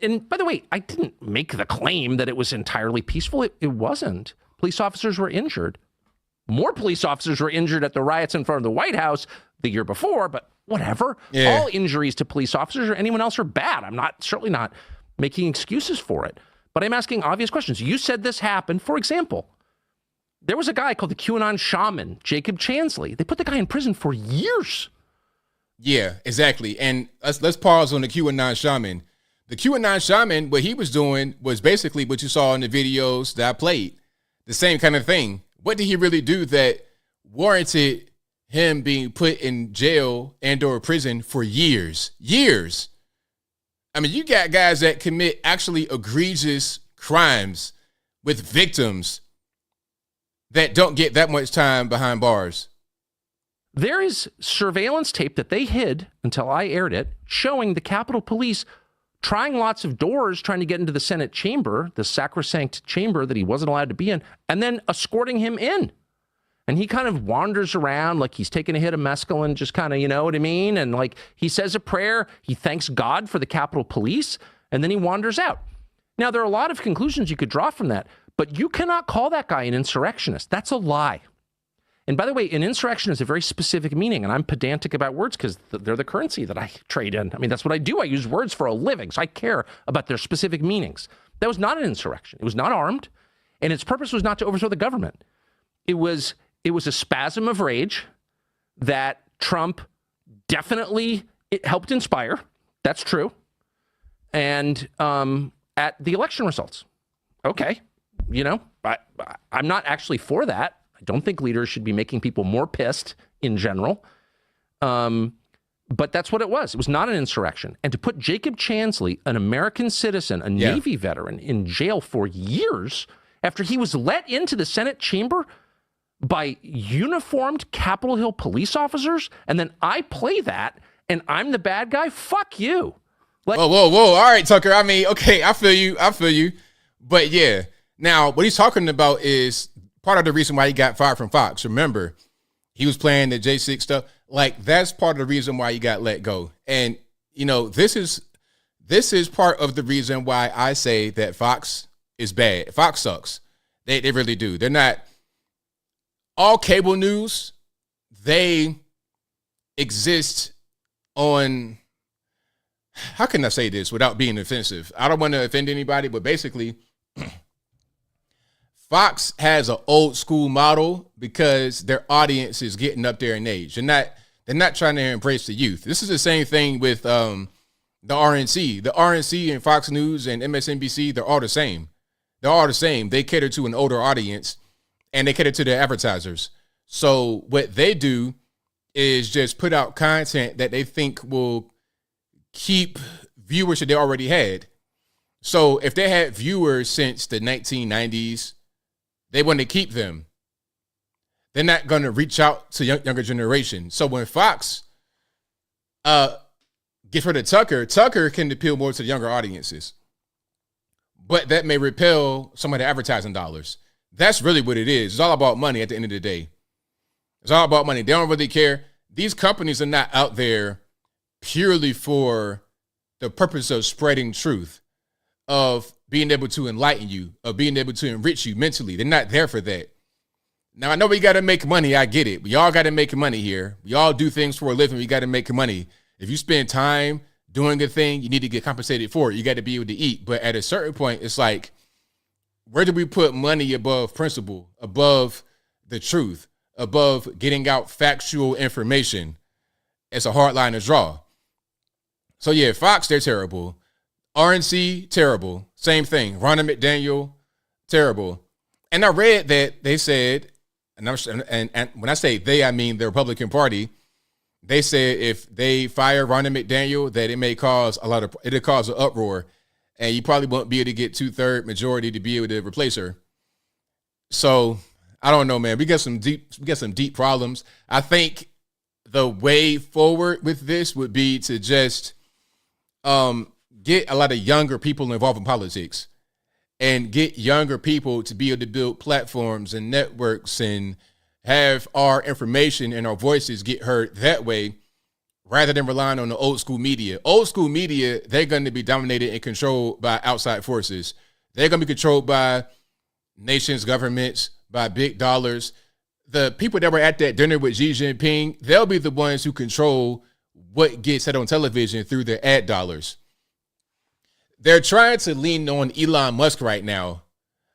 And by the way, I didn't make the claim that it was entirely peaceful. It wasn't. Police officers were injured. More police officers were injured at the riots in front of the White House the year before, but whatever. Yeah. All injuries to police officers or anyone else are bad. I'm certainly not making excuses for it, but I'm asking obvious questions. You said this happened. For example, there was a guy called the QAnon shaman, Jacob Chansley. They put the guy in prison for years. Yeah, exactly. And let's pause on the QAnon shaman. The QAnon shaman, what he was doing was basically what you saw in the videos that I played. The same kind of thing. What did he really do that warranted him being put in jail and or prison for years? Years. I mean, you got guys that commit actually egregious crimes with victims that don't get that much time behind bars. There is surveillance tape that they hid until I aired it, showing the Capitol Police trying lots of doors, trying to get into the Senate chamber, the sacrosanct chamber that he wasn't allowed to be in, and then escorting him in. And he kind of wanders around like he's taking a hit of mescaline, just kind of, you know what I mean? And like he says a prayer, he thanks God for the Capitol Police, and then he wanders out. Now, there are a lot of conclusions you could draw from that, but you cannot call that guy an insurrectionist. That's a lie. And by the way, an insurrection is a very specific meaning, and I'm pedantic about words because they're the currency that I trade in. I mean, that's what I do. I use words for a living, so I care about their specific meanings. That was not an insurrection. It was not armed, and its purpose was not to overthrow the government. It was a spasm of rage that Trump definitely helped inspire. That's true. And at the election results. Okay. You know, I'm not actually for that. I don't think leaders should be making people more pissed in general. But that's what it was. It was not an insurrection. And to put Jacob Chansley, an American citizen, a Navy veteran, in jail for years after he was let into the Senate chamber by uniformed Capitol Hill police officers, and then I play that and I'm the bad guy? Fuck you. Whoa. All right, Tucker. I mean, okay, I feel you. But yeah, now what he's talking about is part of the reason why he got fired from Fox. Remember, he was playing the J6 stuff. Like, that's part of the reason why he got let go. And, you know, this is part of the reason why I say that Fox is bad. Fox sucks. They really do. They're not all cable news. They exist on, how can I say this without being offensive? I don't want to offend anybody, but basically, Fox has an old school model because their audience is getting up there in age. They're not trying to embrace the youth. This is the same thing with the RNC. The RNC and Fox News and MSNBC, they're all the same. They're all the same. They cater to an older audience and they cater to their advertisers. So what they do is just put out content that they think will keep viewers that they already had. So if they had viewers since the 1990s, they want to keep them. They're not going to reach out to younger generation. So when Fox gets rid of Tucker can appeal more to the younger audiences. But that may repel some of the advertising dollars. That's really what it is. It's all about money at the end of the day. It's all about money. They don't really care. These companies are not out there purely for the purpose of spreading truth, of being able to enlighten you, of being able to enrich you mentally. They're not there for that. Now, I know we got to make money. I get it. We all got to make money here. We all do things for a living. We got to make money. If you spend time doing a thing, you need to get compensated for it. You got to be able to eat. But at a certain point, it's like, where do we put money above principle, above the truth, above getting out factual information? It's a hard line to draw. So yeah, Fox, they're terrible. RNC, terrible. Same thing. Ronna McDaniel, terrible. And I read that they said, and when I say they, I mean the Republican Party, they said if they fire Ronna McDaniel, that it'll cause an uproar, and you probably won't be able to get 2/3 majority to be able to replace her. So I don't know, man. We got some deep problems. I think the way forward with this would be to just get a lot of younger people involved in politics and get younger people to be able to build platforms and networks and have our information and our voices get heard that way rather than relying on the old school media. Old school media, they're going to be dominated and controlled by outside forces. They're going to be controlled by nations, governments, by big dollars. The people that were at that dinner with Xi Jinping, they'll be the ones who control what gets said on television through their ad dollars. They're trying to lean on Elon Musk right now.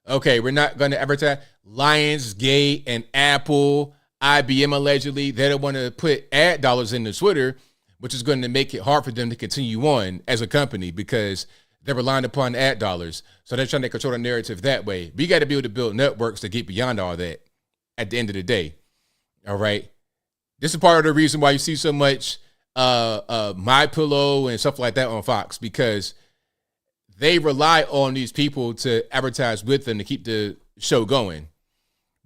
Okay, we're not going to advertise Lionsgate and Apple, IBM allegedly. They don't want to put ad dollars into Twitter, which is going to make it hard for them to continue on as a company because they're relying upon ad dollars. So they're trying to control the narrative that way. We got to be able to build networks to get beyond all that at the end of the day. All right. This is part of the reason why you see so much My Pillow and stuff like that on Fox, because they rely on these people to advertise with them to keep the show going.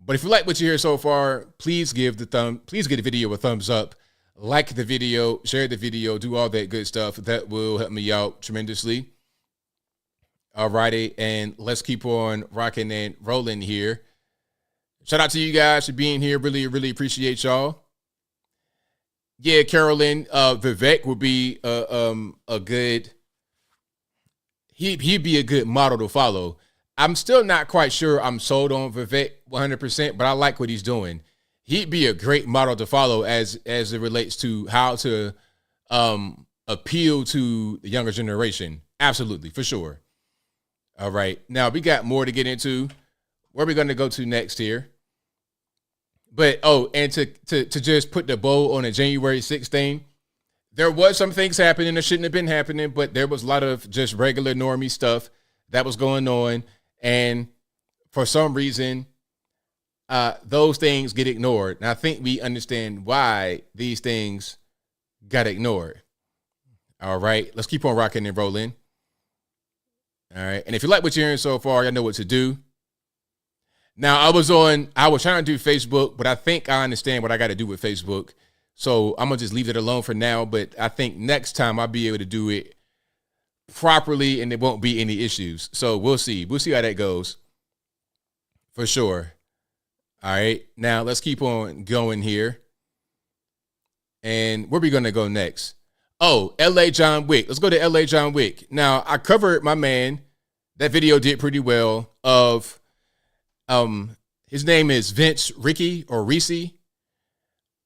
But if you like what you hear so far, please give the video a thumbs up, like the video, share the video, do all that good stuff. That will help me out tremendously. All righty, and let's keep on rocking and rolling here. Shout out to you guys for being here. Really, really appreciate y'all. Yeah, Carolyn, Vivek would be a good. He'd be a good model to follow. I'm still not quite sure I'm sold on Vivek 100%, but I like what he's doing. He'd be a great model to follow as it relates to how to appeal to the younger generation. Absolutely, for sure. All right. Now, we got more to get into. Where are we going to go to next here? But, and to just put the bow on a January 6th thing, there was some things happening that shouldn't have been happening, but there was a lot of just regular normie stuff that was going on. And for some reason, those things get ignored. And I think we understand why these things got ignored. All right, let's keep on rocking and rolling. All right, and if you like what you're hearing so far, y'all know what to do. Now, I was trying to do Facebook, but I think I understand what I got to do with Facebook. So I'm going to just leave it alone for now. But I think next time I'll be able to do it properly and there won't be any issues. So we'll see. We'll see how that goes. For sure. All right. Now, let's keep on going here. And where are we going to go next? Oh, L.A. John Wick. Let's go to L.A. John Wick. Now, I covered my man. That video did pretty well of... his name is Vince Ricky or Reese,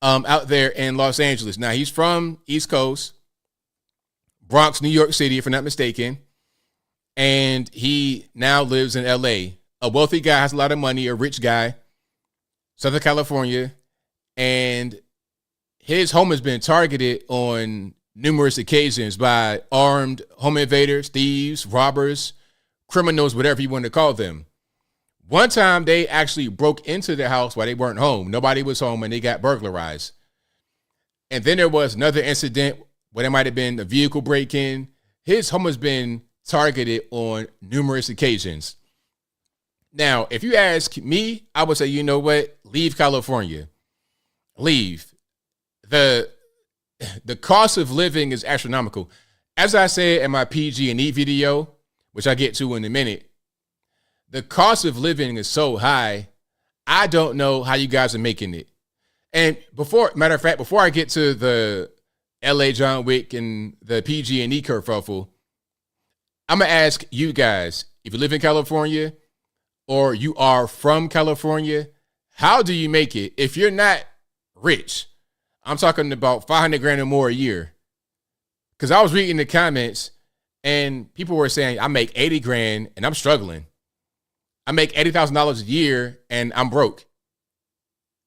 out there in Los Angeles. Now he's from East Coast, Bronx, New York City, if I'm not mistaken. And he now lives in LA. A wealthy guy, has a lot of money, a rich guy, Southern California. And his home has been targeted on numerous occasions by armed home invaders, thieves, robbers, criminals, whatever you want to call them. One time they actually broke into their house while they weren't home. Nobody was home and they got burglarized. And then there was another incident where there might have been a vehicle break-in. His home has been targeted on numerous occasions. Now, if you ask me, I would say, you know what? Leave California. Leave. The cost of living is astronomical. As I said in my PG&E video, which I'll get to in a minute, the cost of living is so high, I don't know how you guys are making it. And before I get to the L.A. John Wick and the PG&E kerfuffle, I'm going to ask you guys, if you live in California or you are from California, how do you make it? If you're not rich, I'm talking about $500,000 or more a year. Because I was reading the comments and people were saying, I make $80,000 and I'm struggling. I make $80,000 a year and I'm broke.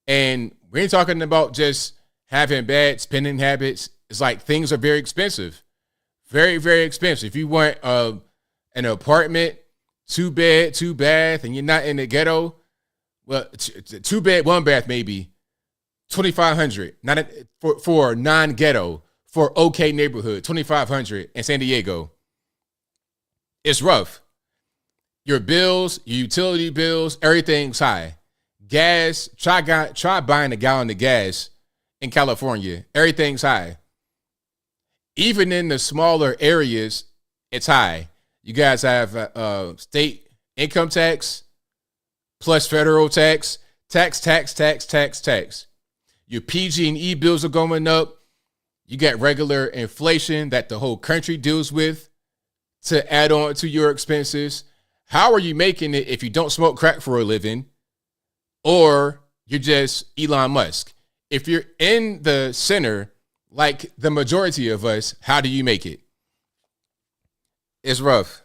And we ain't talking about just having bad spending habits. It's like things are very expensive. Very, very expensive. If you want an apartment, 2-bed, 2-bath, and you're not in the ghetto, well, 2-bed, 1-bath maybe, $2,500. Not for non-ghetto, for okay neighborhood, $2,500 in San Diego. It's rough. Your bills, your utility bills, everything's high. Gas, try buying a gallon of gas in California. Everything's high. Even in the smaller areas, it's high. You guys have state income tax plus federal tax. Your PG&E bills are going up. You got regular inflation that the whole country deals with to add on to your expenses. How are you making it if you don't smoke crack for a living or you're just Elon Musk? If you're in the center, like the majority of us, how do you make it? It's rough.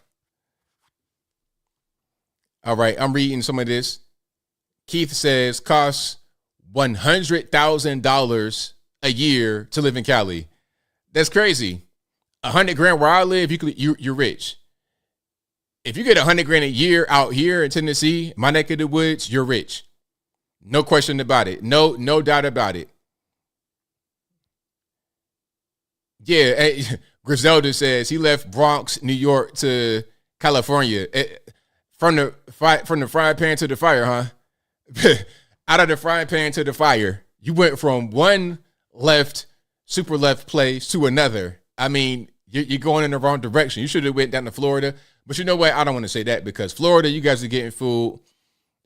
All right, I'm reading some of this. Keith says costs $100,000 a year to live in Cali. That's crazy. $100,000 where I live, you're rich. If you get $100,000 a year out here in Tennessee, my neck of the woods, you're rich. No question about it. No doubt about it. Yeah, hey, Griselda says he left Bronx, New York to California. From the frying pan to the fire, huh? Out of the frying pan to the fire. You went from one super left place to another. I mean, you're going in the wrong direction. You should have went down to Florida. But you know what? I don't want to say that because Florida, you guys are getting fooled.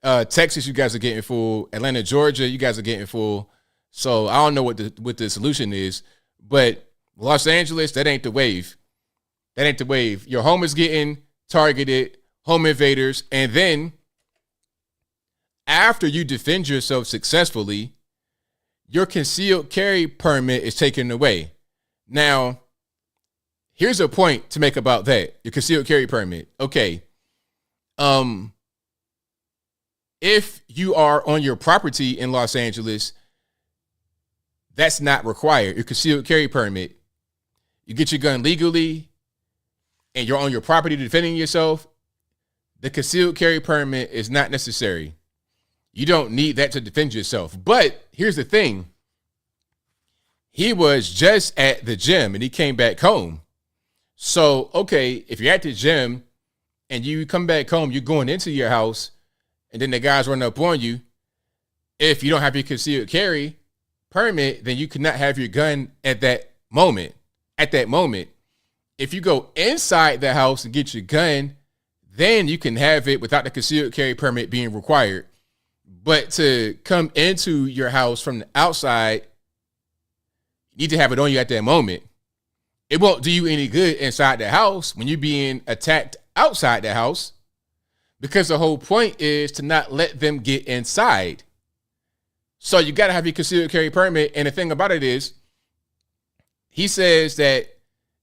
Texas, you guys are getting fooled. Atlanta, Georgia, you guys are getting fooled. So I don't know what the solution is. But Los Angeles, that ain't the wave. That ain't the wave. Your home is getting targeted, home invaders, and then after you defend yourself successfully, your concealed carry permit is taken away. Now, here's a point to make about that. Your concealed carry permit. Okay. If you are on your property in Los Angeles, that's not required. Your concealed carry permit. You get your gun legally and you're on your property defending yourself, the concealed carry permit is not necessary. You don't need that to defend yourself. But here's the thing. He was just at the gym and he came back home. So, okay, if you're at the gym and you come back home, you're going into your house and then the guys run up on you. If you don't have your concealed carry permit, then you cannot have your gun at that moment. At that moment, if you go inside the house and get your gun, then you can have it without the concealed carry permit being required. But to come into your house from the outside, you need to have it on you at that moment. It won't do you any good inside the house when you're being attacked outside the house, because the whole point is to not let them get inside. So you got to have your concealed carry permit. And the thing about it is, he says that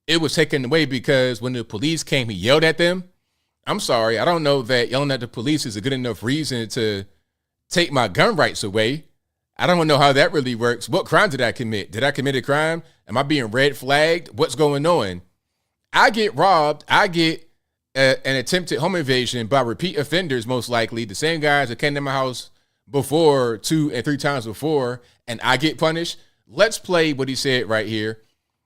it was taken away because when the police came, he yelled at them. I'm sorry. I don't know that yelling at the police is a good enough reason to take my gun rights away. I don't know how that really works. What crime did I commit? Did I commit a crime? Am I being red flagged? What's going on? I get robbed. I get an attempted home invasion by repeat offenders, most likely. The same guys that came to my house before 2 and 3 times before, and I get punished. Let's play what he said right here.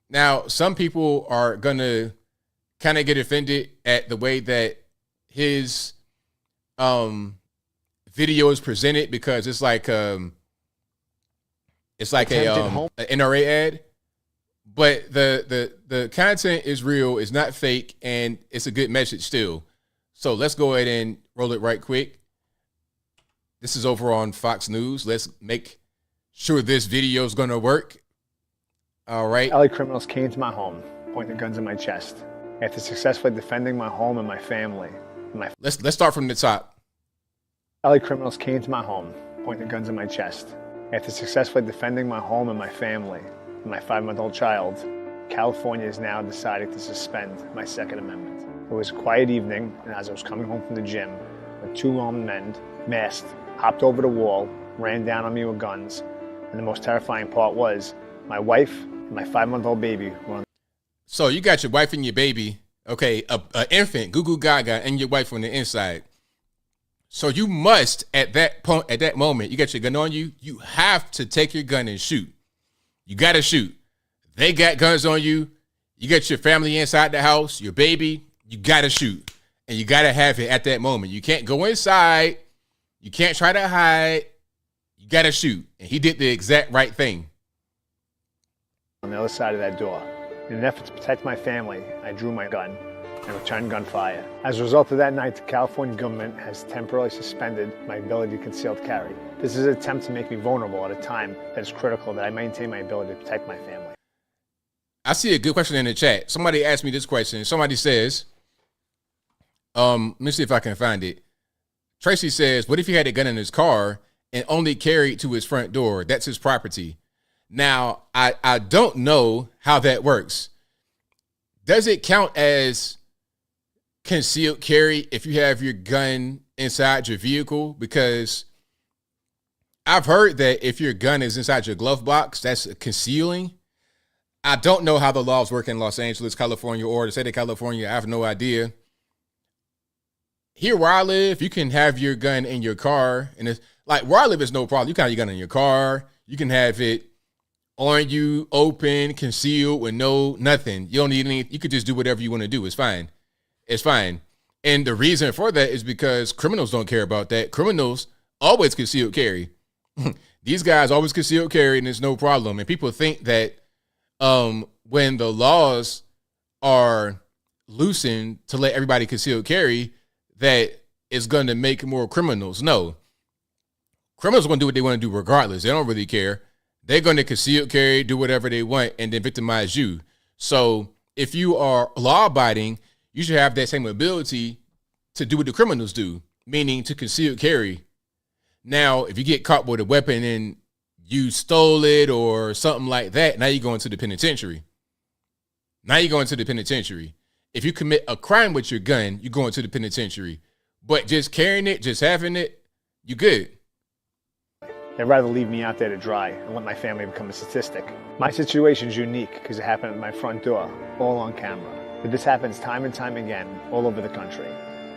Now, some people are going to kind of get offended at the way that his video is presented because it's like a NRA ad, but the content is real, it's not fake, and it's a good message still. So let's go ahead and roll it right quick. This is over on Fox News. Let's make sure this video is going to work. All right. LA criminals came to my home, pointing guns at my chest. After successfully defending my home and my family. Let's start from the top. LA criminals came to my home, pointing guns at my chest. After successfully defending my home and my family and my 5-month-old child, California is now deciding to suspend my Second Amendment. It was a quiet evening, and as I was coming home from the gym, with 2 armed men, masked, hopped over the wall, ran down on me with guns, and the most terrifying part was my wife and my 5-month-old baby were on. So you got your wife and your baby, okay, a infant, Goo Goo Gaga, and your wife on the inside. So you must, at that moment, you got your gun on you, you have to take your gun and shoot. You got to shoot. They got guns on you. You got your family inside the house, your baby, you got to shoot. And you got to have it at that moment. You can't go inside. You can't try to hide. You got to shoot. And he did the exact right thing. On the other side of that door. In an effort to protect my family, I drew my gun and returned gunfire. As a result of that night, the California government has temporarily suspended my ability to concealed carry. This is an attempt to make me vulnerable at a time that is critical that I maintain my ability to protect my family. I see a good question in the chat. Somebody asked me this question. Somebody says, let me see if I can find it. Tracy says, what if he had a gun in his car and only carried to his front door? That's his property. Now, I don't know how that works. Does it count as concealed carry if you have your gun inside your vehicle? Because I've heard that if your gun is inside your glove box, that's concealing. I don't know how the laws work in Los Angeles, California, or the state of California. I have no idea. Here where I live, you can have your gun in your car. And it's like where I live is no problem. You can have your gun in your car. You can have it on you, open, concealed, with nothing. You don't need any. You could just do whatever you want to do. It's fine. It's fine. And the reason for that is because criminals don't care about that. Criminals always concealed carry. These guys always concealed carry, and it's no problem. And people think that when the laws are loosened to let everybody conceal carry, that it's going to make more criminals. No. Criminals are going to do what they want to do regardless. They don't really care. They're going to conceal carry, do whatever they want, and then victimize you. So if you are law-abiding, you should have that same ability to do what the criminals do, meaning to conceal carry. Now, if you get caught with a weapon and you stole it or something like that, now you're going to the penitentiary. If you commit a crime with your gun, you're going to the penitentiary. But just carrying it, just having it, you good. They'd rather leave me out there to dry and let my family become a statistic. My situation's unique because it happened at my front door, all on camera. But this happens time and time again all over the country.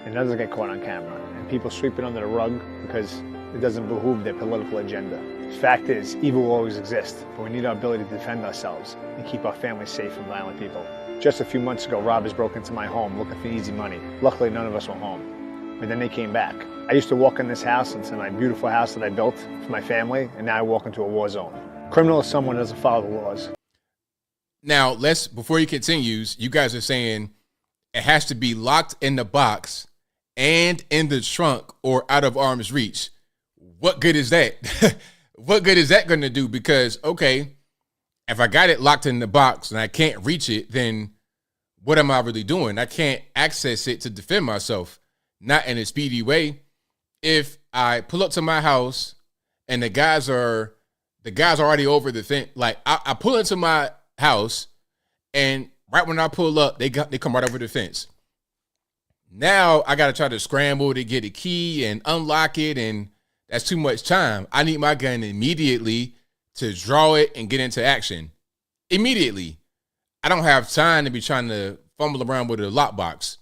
And it doesn't get caught on camera. And people sweep it under the rug because it doesn't behoove their political agenda. The fact is, evil will always exist, but we need our ability to defend ourselves and keep our families safe from violent people. Just a few months ago, robbers broke into my home looking for easy money. Luckily, none of us were home. But then they came back. I used to walk in this house, into my beautiful house that I built for my family, and now I walk into a war zone. Criminal is someone who doesn't follow the laws. Now, before he continues, you guys are saying it has to be locked in the box and in the trunk or out of arm's reach. What good is that? What good is that going to do? Because, okay, if I got it locked in the box and I can't reach it, then what am I really doing? I can't access it to defend myself, not in a speedy way. If I pull up to my house and the guys are already over the fence, like I pull into my house and right when I pull up, they come right over the fence. Now I got to try to scramble to get a key and unlock it, and that's too much time. I need my gun immediately to draw it and get into action. Immediately. I don't have time to be trying to fumble around with a lockbox.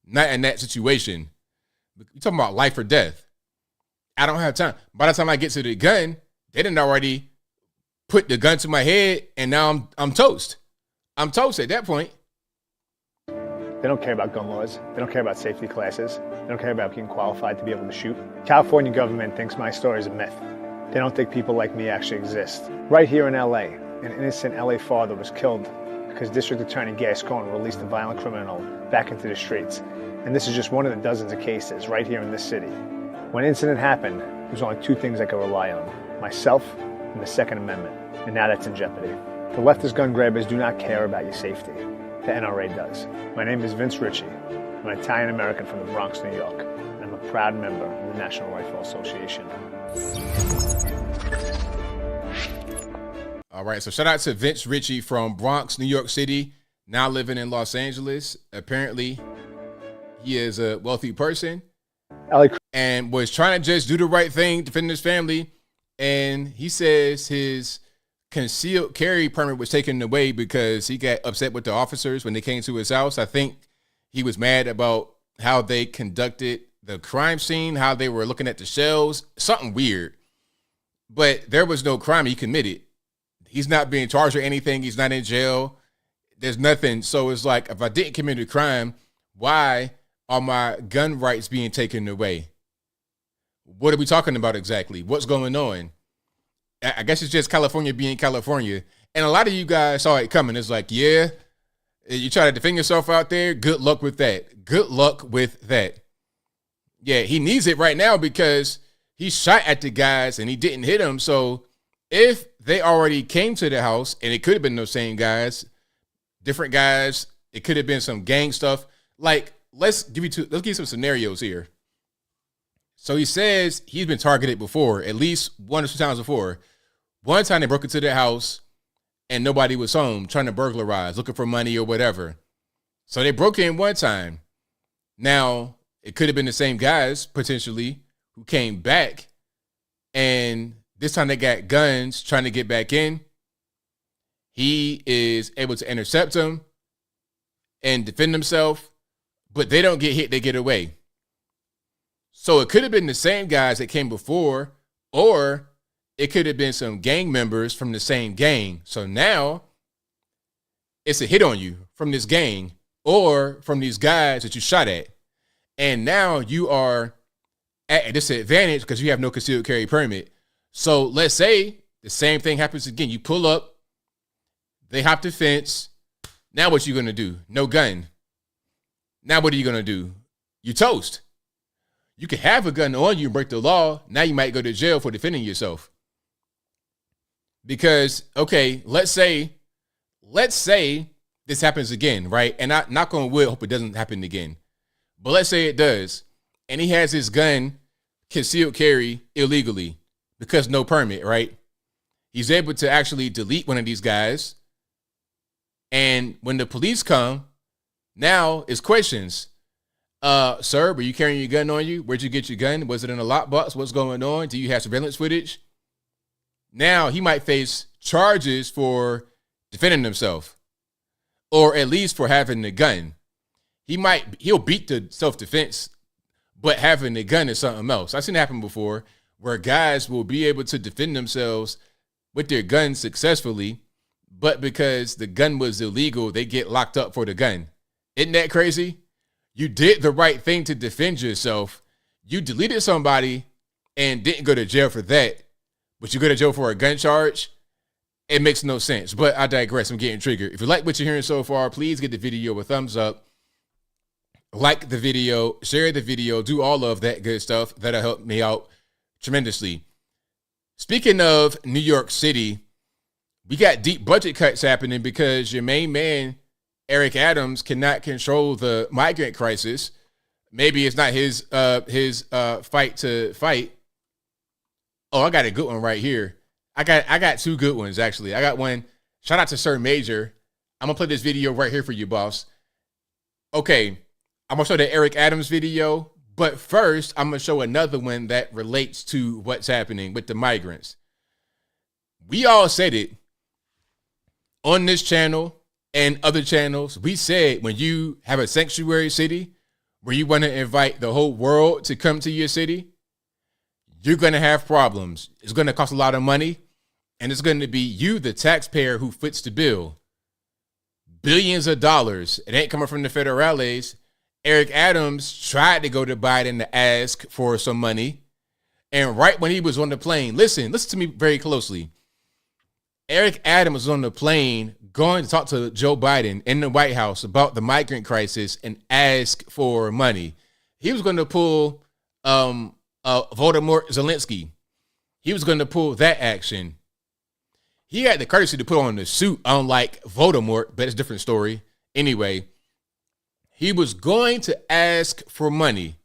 Not in that situation. You're talking about life or death. I don't have time. By the time I get to the gun, they didn't already put the gun to my head, and now I'm toast. I'm toast at that point. They don't care about gun laws. They don't care about safety classes. They don't care about being qualified to be able to shoot. California government thinks my story is a myth. They don't think people like me actually exist. Right here in LA, an innocent LA father was killed because District Attorney Gascon released a violent criminal back into the streets. And this is just one of the dozens of cases right here in this city. When an incident happened, there's only two things I could rely on: myself and the Second Amendment. And now that's in jeopardy. The leftist gun grabbers do not care about your safety. The NRA does. My name is Vince Ritchie. I'm an Italian-American from the Bronx, New York. And I'm a proud member of the National Rifle Association. All right, so shout out to Vince Ritchie from Bronx, New York City, now living in Los Angeles. Apparently, he is a wealthy person and was trying to just do the right thing, defend his family. And he says his concealed carry permit was taken away because he got upset with the officers when they came to his house. I think he was mad about how they conducted the crime scene, how they were looking at the shells, something weird. But there was no crime he committed. He's not being charged or anything. He's not in jail. There's nothing. So it's like, if I didn't commit a crime, why are my gun rights being taken away? What are we talking about exactly? What's going on? I guess it's just California being California. And a lot of you guys saw it coming. It's like, yeah, you try to defend yourself out there. Good luck with that. Good luck with that. Yeah, he needs it right now because he shot at the guys and he didn't hit them. So if they already came to the house, and it could have been those same guys, different guys, it could have been some gang stuff. Like, let's give you some scenarios here. So he says he's been targeted before, at least 1 or 2 times before. One time they broke into their house and nobody was home, trying to burglarize, looking for money or whatever. So they broke in one time. Now, it could have been the same guys, potentially, who came back. And this time they got guns trying to get back in. He is able to intercept them and defend himself. But they don't get hit, they get away. So it could have been the same guys that came before, or it could have been some gang members from the same gang. So now it's a hit on you from this gang or from these guys that you shot at. And now you are at a disadvantage because you have no concealed carry permit. So let's say the same thing happens again. You pull up, they hop the fence. Now what you going to do? No gun. Now what are you going to do? You toast. You can have a gun on you and break the law. Now you might go to jail for defending yourself. Because, okay, let's say this happens again, right? And I knock on wood, hope it doesn't happen again. But let's say it does. And he has his gun concealed carry illegally because no permit, right? He's able to actually delete one of these guys. And when the police come, now it's questions. Sir, were you carrying your gun on you? Where'd you get your gun? Was it in a lockbox? What's going on? Do you have surveillance footage? Now he might face charges for defending himself, or at least for having the gun. He'll beat the self-defense, but having the gun is something else. I've seen it happen before where guys will be able to defend themselves with their gun successfully, but because the gun was illegal, they get locked up for the gun. Isn't that crazy? You did the right thing to defend yourself. You deleted somebody and didn't go to jail for that, but you go to jail for a gun charge. It makes no sense, but I digress. I'm getting triggered. If you like what you're hearing so far, please give the video a thumbs up. Like the video, share the video, do all of that good stuff. That'll help me out tremendously. Speaking of New York City, we got deep budget cuts happening because your main man, Eric Adams, cannot control the migrant crisis. Maybe it's not his fight to fight. Oh, I got a good one right here. I got two good ones, actually. I got one. Shout out to Sir Major. I'm going to play this video right here for you, boss. Okay, I'm going to show the Eric Adams video. But first, I'm going to show another one that relates to what's happening with the migrants. We all said it on this channel and other channels. We said when you have a sanctuary city where you want to invite the whole world to come to your city, you're going to have problems. It's going to cost a lot of money, and it's going to be you, the taxpayer, who foots the bill. Billions of dollars. It ain't coming from the federales. Eric Adams tried to go to Biden to ask for some money, and right when he was on the plane, listen to me very closely. Eric Adams was on the plane going to talk to Joe Biden in the White House about the migrant crisis and ask for money. He was going to pull Voldemort Zelensky. He was going to pull that action. He had the courtesy to put on the suit, unlike Voldemort, but it's a different story. Anyway, he was going to ask for money.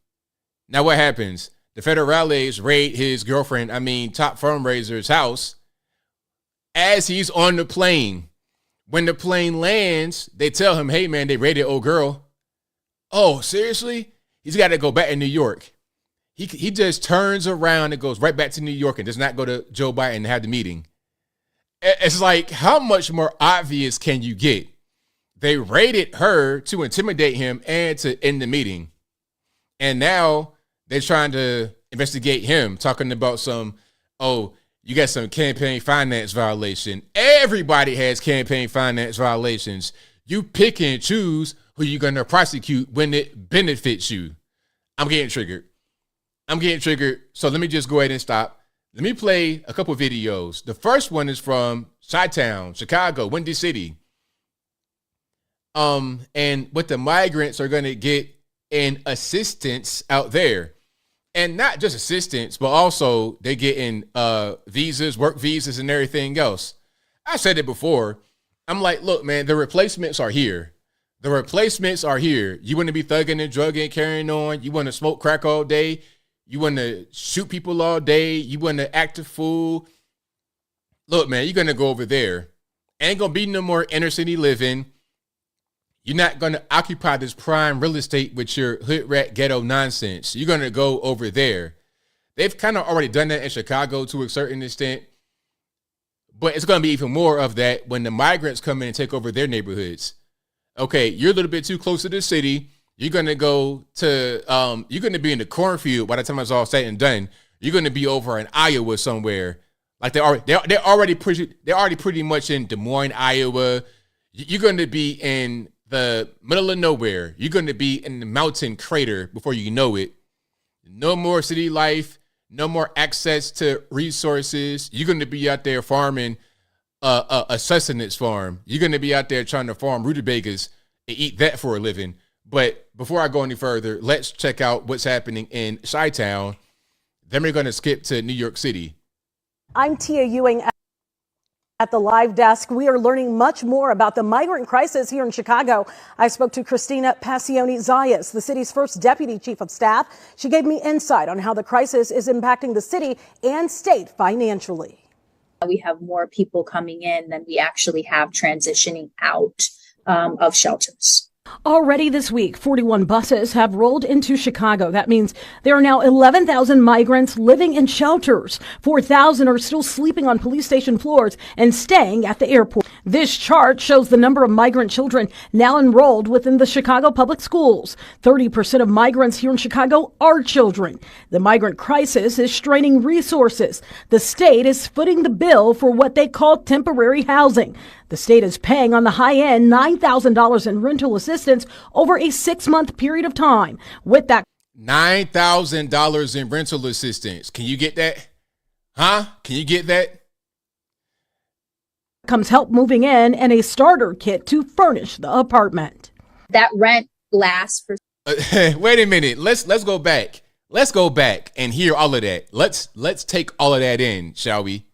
Now what happens? The federales raid his top fundraiser's house as he's on the plane. When the plane lands, they tell him, hey, man, they raided old girl. Oh, seriously? He's got to go back to New York. He just turns around and goes right back to New York and does not go to Joe Biden and have the meeting. It's like, how much more obvious can you get? They raided her to intimidate him and to end the meeting. And now they're trying to investigate him, talking about you got some campaign finance violation. Everybody has campaign finance violations. You pick and choose who you're going to prosecute when it benefits you. I'm getting triggered. So let me just go ahead and stop. Let me play a couple videos. The first one is from Chi-Town, Chicago, Windy City. And what the migrants are going to get in assistance out there. And not just assistance, but also they get in visas, work visas, and everything else. I said it before. I'm like, look, man, the replacements are here. You want to be thugging and drugging, carrying on. You want to smoke crack all day. You want to shoot people all day. You want to act a fool. look, man, you're going to go over there. Ain't going to be no more inner city living. You're not going to occupy this prime real estate with your hood rat ghetto nonsense. You're going to go over there. They've kind of already done that in Chicago to a certain extent. But it's going to be even more of that when the migrants come in and take over their neighborhoods. Okay, you're a little bit too close to the city. You're going to go to, you're going to be in the cornfield by the time it's all said and done. You're going to be over in Iowa somewhere. Like they're already pretty much in Des Moines, Iowa. You're going to be in the middle of nowhere. You're going to be in the mountain crater before you know it. No more city life. No more access to resources. You're going to be out there farming a sustenance farm. You're going to be out there trying to farm rutabagas and eat that for a living. But before I go any further, let's check out what's happening in Chi-Town. Then we're going to skip to New York City. I'm Tia Ewing at the live desk. We are learning much more about the migrant crisis here in Chicago. I spoke to Christina Passioni-Zayas, the city's first deputy chief of staff. She gave me insight on how the crisis is impacting the city and state financially. We have more people coming in than we actually have transitioning out of shelters. Already this week, 41 buses have rolled into Chicago. That means there are now 11,000 migrants living in shelters. 4,000 are still sleeping on police station floors and staying at the airport. This chart shows the number of migrant children now enrolled within the Chicago public schools. 30% of migrants here in Chicago are children. The migrant crisis is straining resources. The state is footing the bill for what they call temporary housing. The state is paying on the high end $9,000 in rental assistance over a 6-month period of time. With that, $9,000 in rental assistance. Can you get that? Huh? Can you get that? Comes help moving in and a starter kit to furnish the apartment. That rent lasts for. Wait a minute. Let's go back. Let's go back and hear all of that. Let's take all of that in, shall we?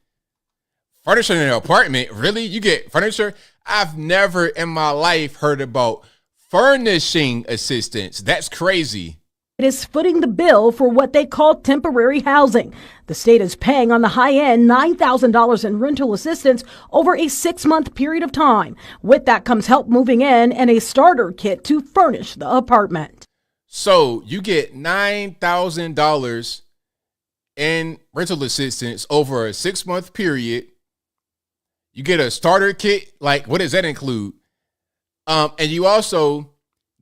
Furniture in an apartment? Really? You get furniture? I've never in my life heard about furnishing assistance. That's crazy. It is footing the bill for what they call temporary housing. The state is paying on the high end $9,000 in rental assistance over a 6-month period of time. With that comes help moving in and a starter kit to furnish the apartment. So you get $9,000 in rental assistance over a 6-month period. You get a starter kit. Like, what does that include? And you also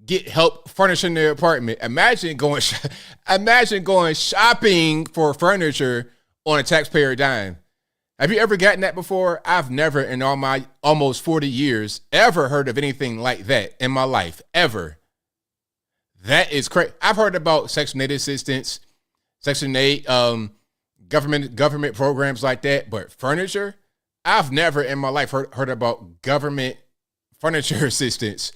get help furnishing their apartment. Imagine going shopping for furniture on a taxpayer dime. Have you ever gotten that before? I've never in all my almost 40 years ever heard of anything like that in my life, ever. That is crazy. I've heard about Section 8 assistance, Section 8, government programs like that, but furniture? I've never in my life heard about government furniture assistance.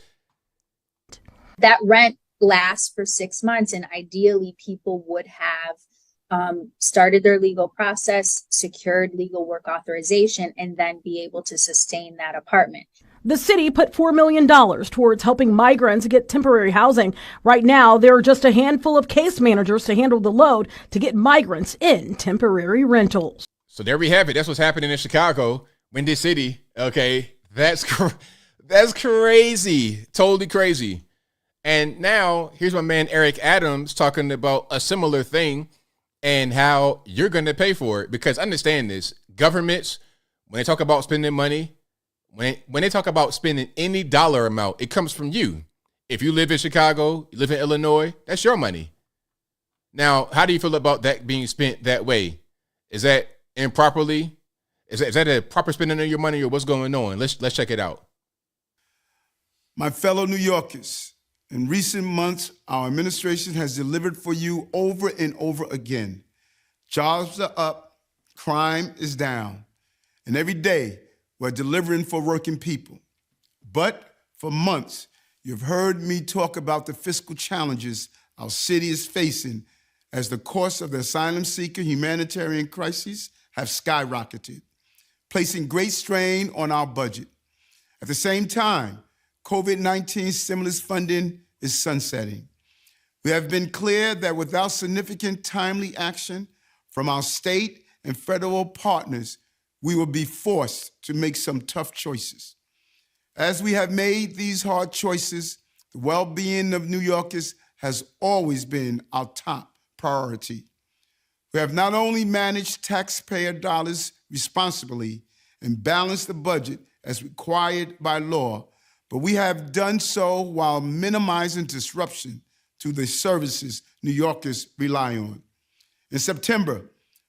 That rent lasts for 6 months, and ideally people would have started their legal process, secured legal work authorization, and then be able to sustain that apartment. The city put $4 million towards helping migrants get temporary housing. Right now, there are just a handful of case managers to handle the load to get migrants in temporary rentals. So there we have it. That's what's happening in Chicago, Windy City. Okay, that's crazy, totally crazy. And now here's my man Eric Adams talking about a similar thing and how you're going to pay for it. Because understand this, governments, when they talk about spending money, when they talk about spending any dollar amount, it comes from you. If you live in Chicago, you live in Illinois, that's your money. Now, how do you feel about that being spent that way? Is that improperly? Is that a proper spending of your money, or what's going on? Let's check it out. My fellow New Yorkers, in recent months, our administration has delivered for you over and over again. Jobs are up, crime is down, and every day we're delivering for working people. But for months, you've heard me talk about the fiscal challenges our city is facing as the cost of the asylum seeker humanitarian crises have skyrocketed, placing great strain on our budget. At the same time, COVID-19 stimulus funding is sunsetting. We have been clear that without significant timely action from our state and federal partners, we will be forced to make some tough choices. As we have made these hard choices, the well-being of New Yorkers has always been our top priority. We have not only managed taxpayer dollars responsibly and balanced the budget as required by law, but we have done so while minimizing disruption to the services New Yorkers rely on. In September,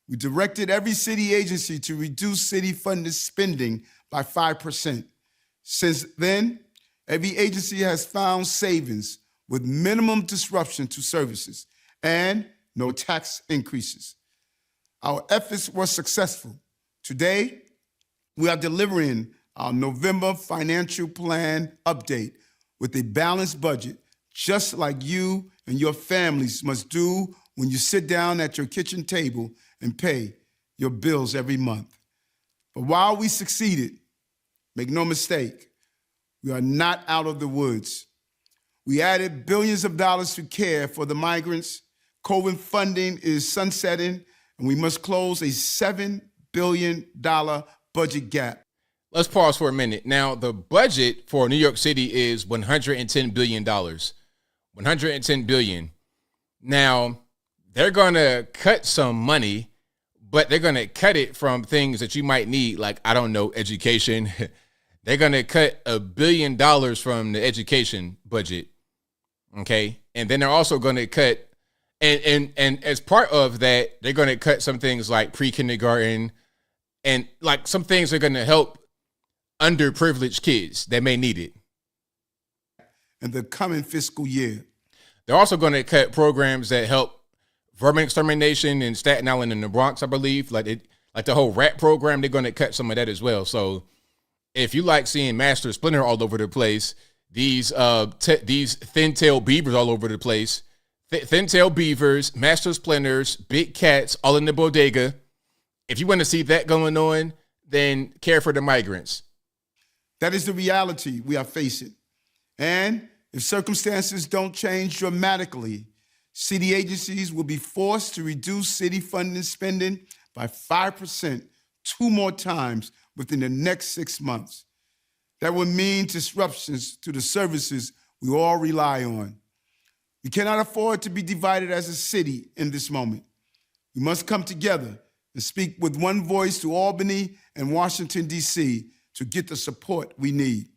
we directed every city agency to reduce city-funded spending by 5%. Since then, every agency has found savings with minimum disruption to services and no tax increases. Our efforts were successful. Today, we are delivering our November financial plan update with a balanced budget, just like you and your families must do when you sit down at your kitchen table and pay your bills every month. But while we succeeded, make no mistake, we are not out of the woods. We added billions of dollars to care for the migrants. COVID funding is sunsetting, and we must close a $7 billion budget gap. Let's pause for a minute. Now, the budget for New York City is $110 billion. $110 billion. Now, they're going to cut some money, but they're going to cut it from things that you might need, like, I don't know, education. They're going to cut $1 billion from the education budget, okay? And then they're also going to cut, and as part of that, they're going to cut some things like pre-kindergarten, and like some things are going to help underprivileged kids that may need it. In the coming fiscal year. They're also going to cut programs that help vermin extermination in Staten Island and the Bronx, I believe. Like the whole rat program, they're going to cut some of that as well. So if you like seeing Master Splinter all over the place, these thin-tailed beavers all over the place, thin-tailed beavers, Master Splinters, big cats all in the bodega. If you want to see that going on, then care for the migrants. That is the reality we are facing. And if circumstances don't change dramatically, city agencies will be forced to reduce city funding spending by 5% 2 more times within the next 6 months. That would mean disruptions to the services we all rely on. We cannot afford to be divided as a city in this moment. We must come together and speak with one voice to Albany and Washington, D.C. to get the support we need.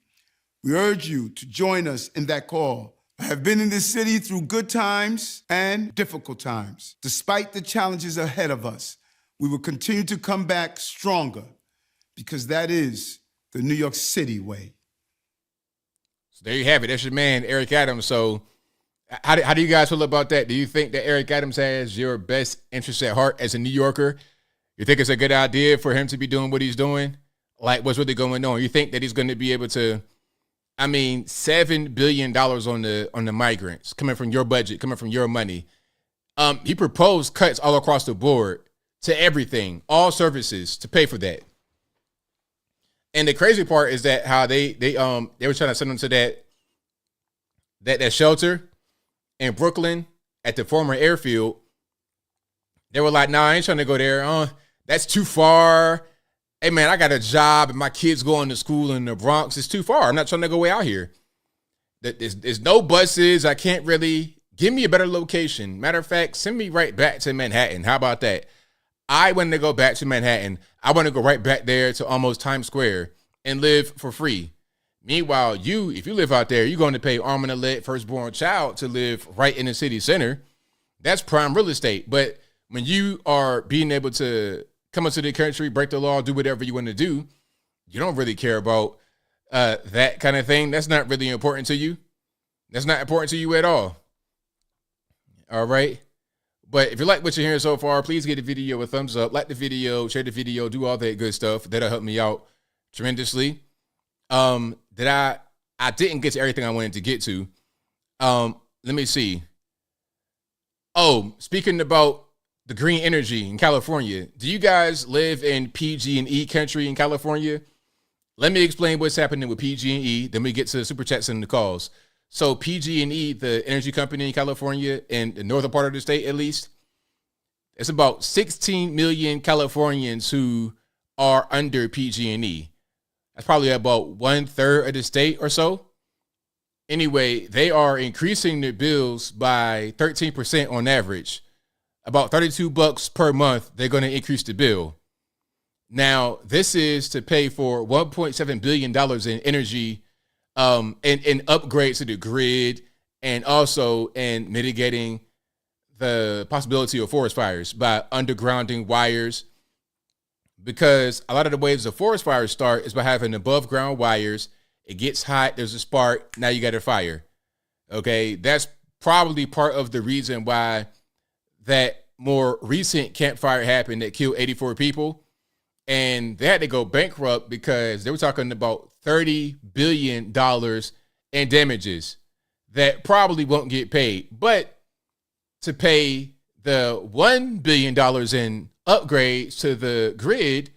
We urge you to join us in that call. I have been in this city through good times and difficult times. Despite the challenges ahead of us, we will continue to come back stronger because that is the New York City way. So there you have it. That's your man, Eric Adams. So how do you guys feel about that? Do you think that Eric Adams has your best interest at heart as a New Yorker? You think it's a good idea for him to be doing what he's doing? Like, what's really going on? You think that he's going to be able to, I mean, $7 billion on the migrants coming from your budget, coming from your money. He proposed cuts all across the board to everything, all services to pay for that. And the crazy part is that how they were trying to send them to that shelter in Brooklyn at the former airfield. They were like, "Nah, I ain't trying to go there. That's too far. Hey man, I got a job and my kids going to school in the Bronx. It's too far. I'm not trying to go way out here. There's no buses. I can't really. Give me a better location. Matter of fact, send me right back to Manhattan. How about that? I want to go back to Manhattan. I want to go right back there to almost Times Square and live for free. Meanwhile, if you live out there, you're going to pay arm and a leg firstborn child to live right in the city center. That's prime real estate. But when you are being able to come into the country, break the law, do whatever you want to do, you don't really care about that kind of thing. That's not really important to you. That's not important to you at all. All right. But if you like what you're hearing so far, please give the video a thumbs up, like the video, share the video, do all that good stuff. That'll help me out tremendously. I didn't get to everything I wanted to get to. Let me see. Oh, speaking about the green energy in California, do you guys live in PG&E country in California? Let me explain what's happening with PG&E. Then we get to the super chats and the calls. So PG&E, the energy company in California, in the northern part of the state at least, it's about 16 million Californians who are under PG&E. That's probably about 1/3 of the state or so. Anyway, they are increasing their bills by 13% on average. About $32 per month, they're going to increase the bill. Now, this is to pay for $1.7 billion in energy and upgrades to the grid, and also in mitigating the possibility of forest fires by undergrounding wires. Because a lot of the ways the forest fires start is by having above ground wires. It gets hot, there's a spark, now you got a fire. Okay, that's probably part of the reason why that more recent campfire happened that killed 84 people. And they had to go bankrupt because they were talking about $30 billion in damages that probably won't get paid. But to pay the $1 billion in upgrades to the grid,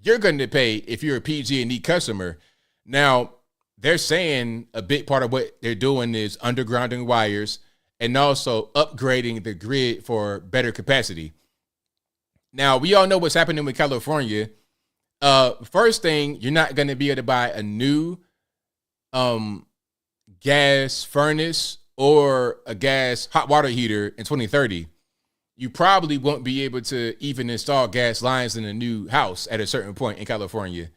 you're going to pay if you're a PG&E customer. Now, they're saying a big part of what they're doing is undergrounding wires and also upgrading the grid for better capacity. Now, we all know what's happening with California. First thing, you're not going to be able to buy a new gas furnace or a gas hot water heater in 2030. You probably won't be able to even install gas lines in a new house at a certain point in California.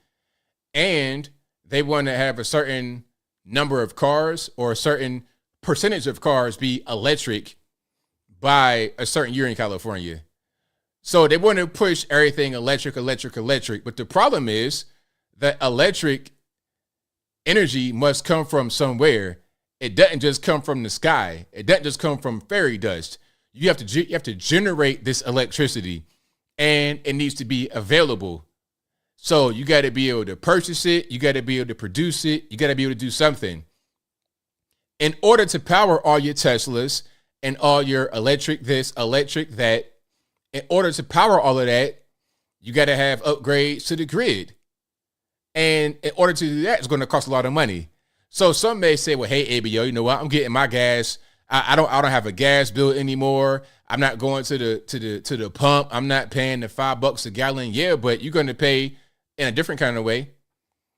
And they want to have a certain number of cars or a certain percentage of cars be electric by a certain year in California. So they want to push everything electric. But the problem is that electric energy must come from somewhere. It doesn't just come from the sky. It doesn't just come from fairy dust. You have to generate this electricity, and it needs to be available. So you got to be able to purchase it. You got to be able to produce it. You got to be able to do something. In order to power all your Teslas and all your electric this, electric that, in order to power all of that, you got to have upgrades to the grid. And in order to do that, it's going to cost a lot of money. So some may say, well, hey, ABL, you know what? I'm getting my gas. I don't have a gas bill anymore. I'm not going to the pump. I'm not paying the $5 a gallon. Yeah, but you're going to pay in a different kind of way.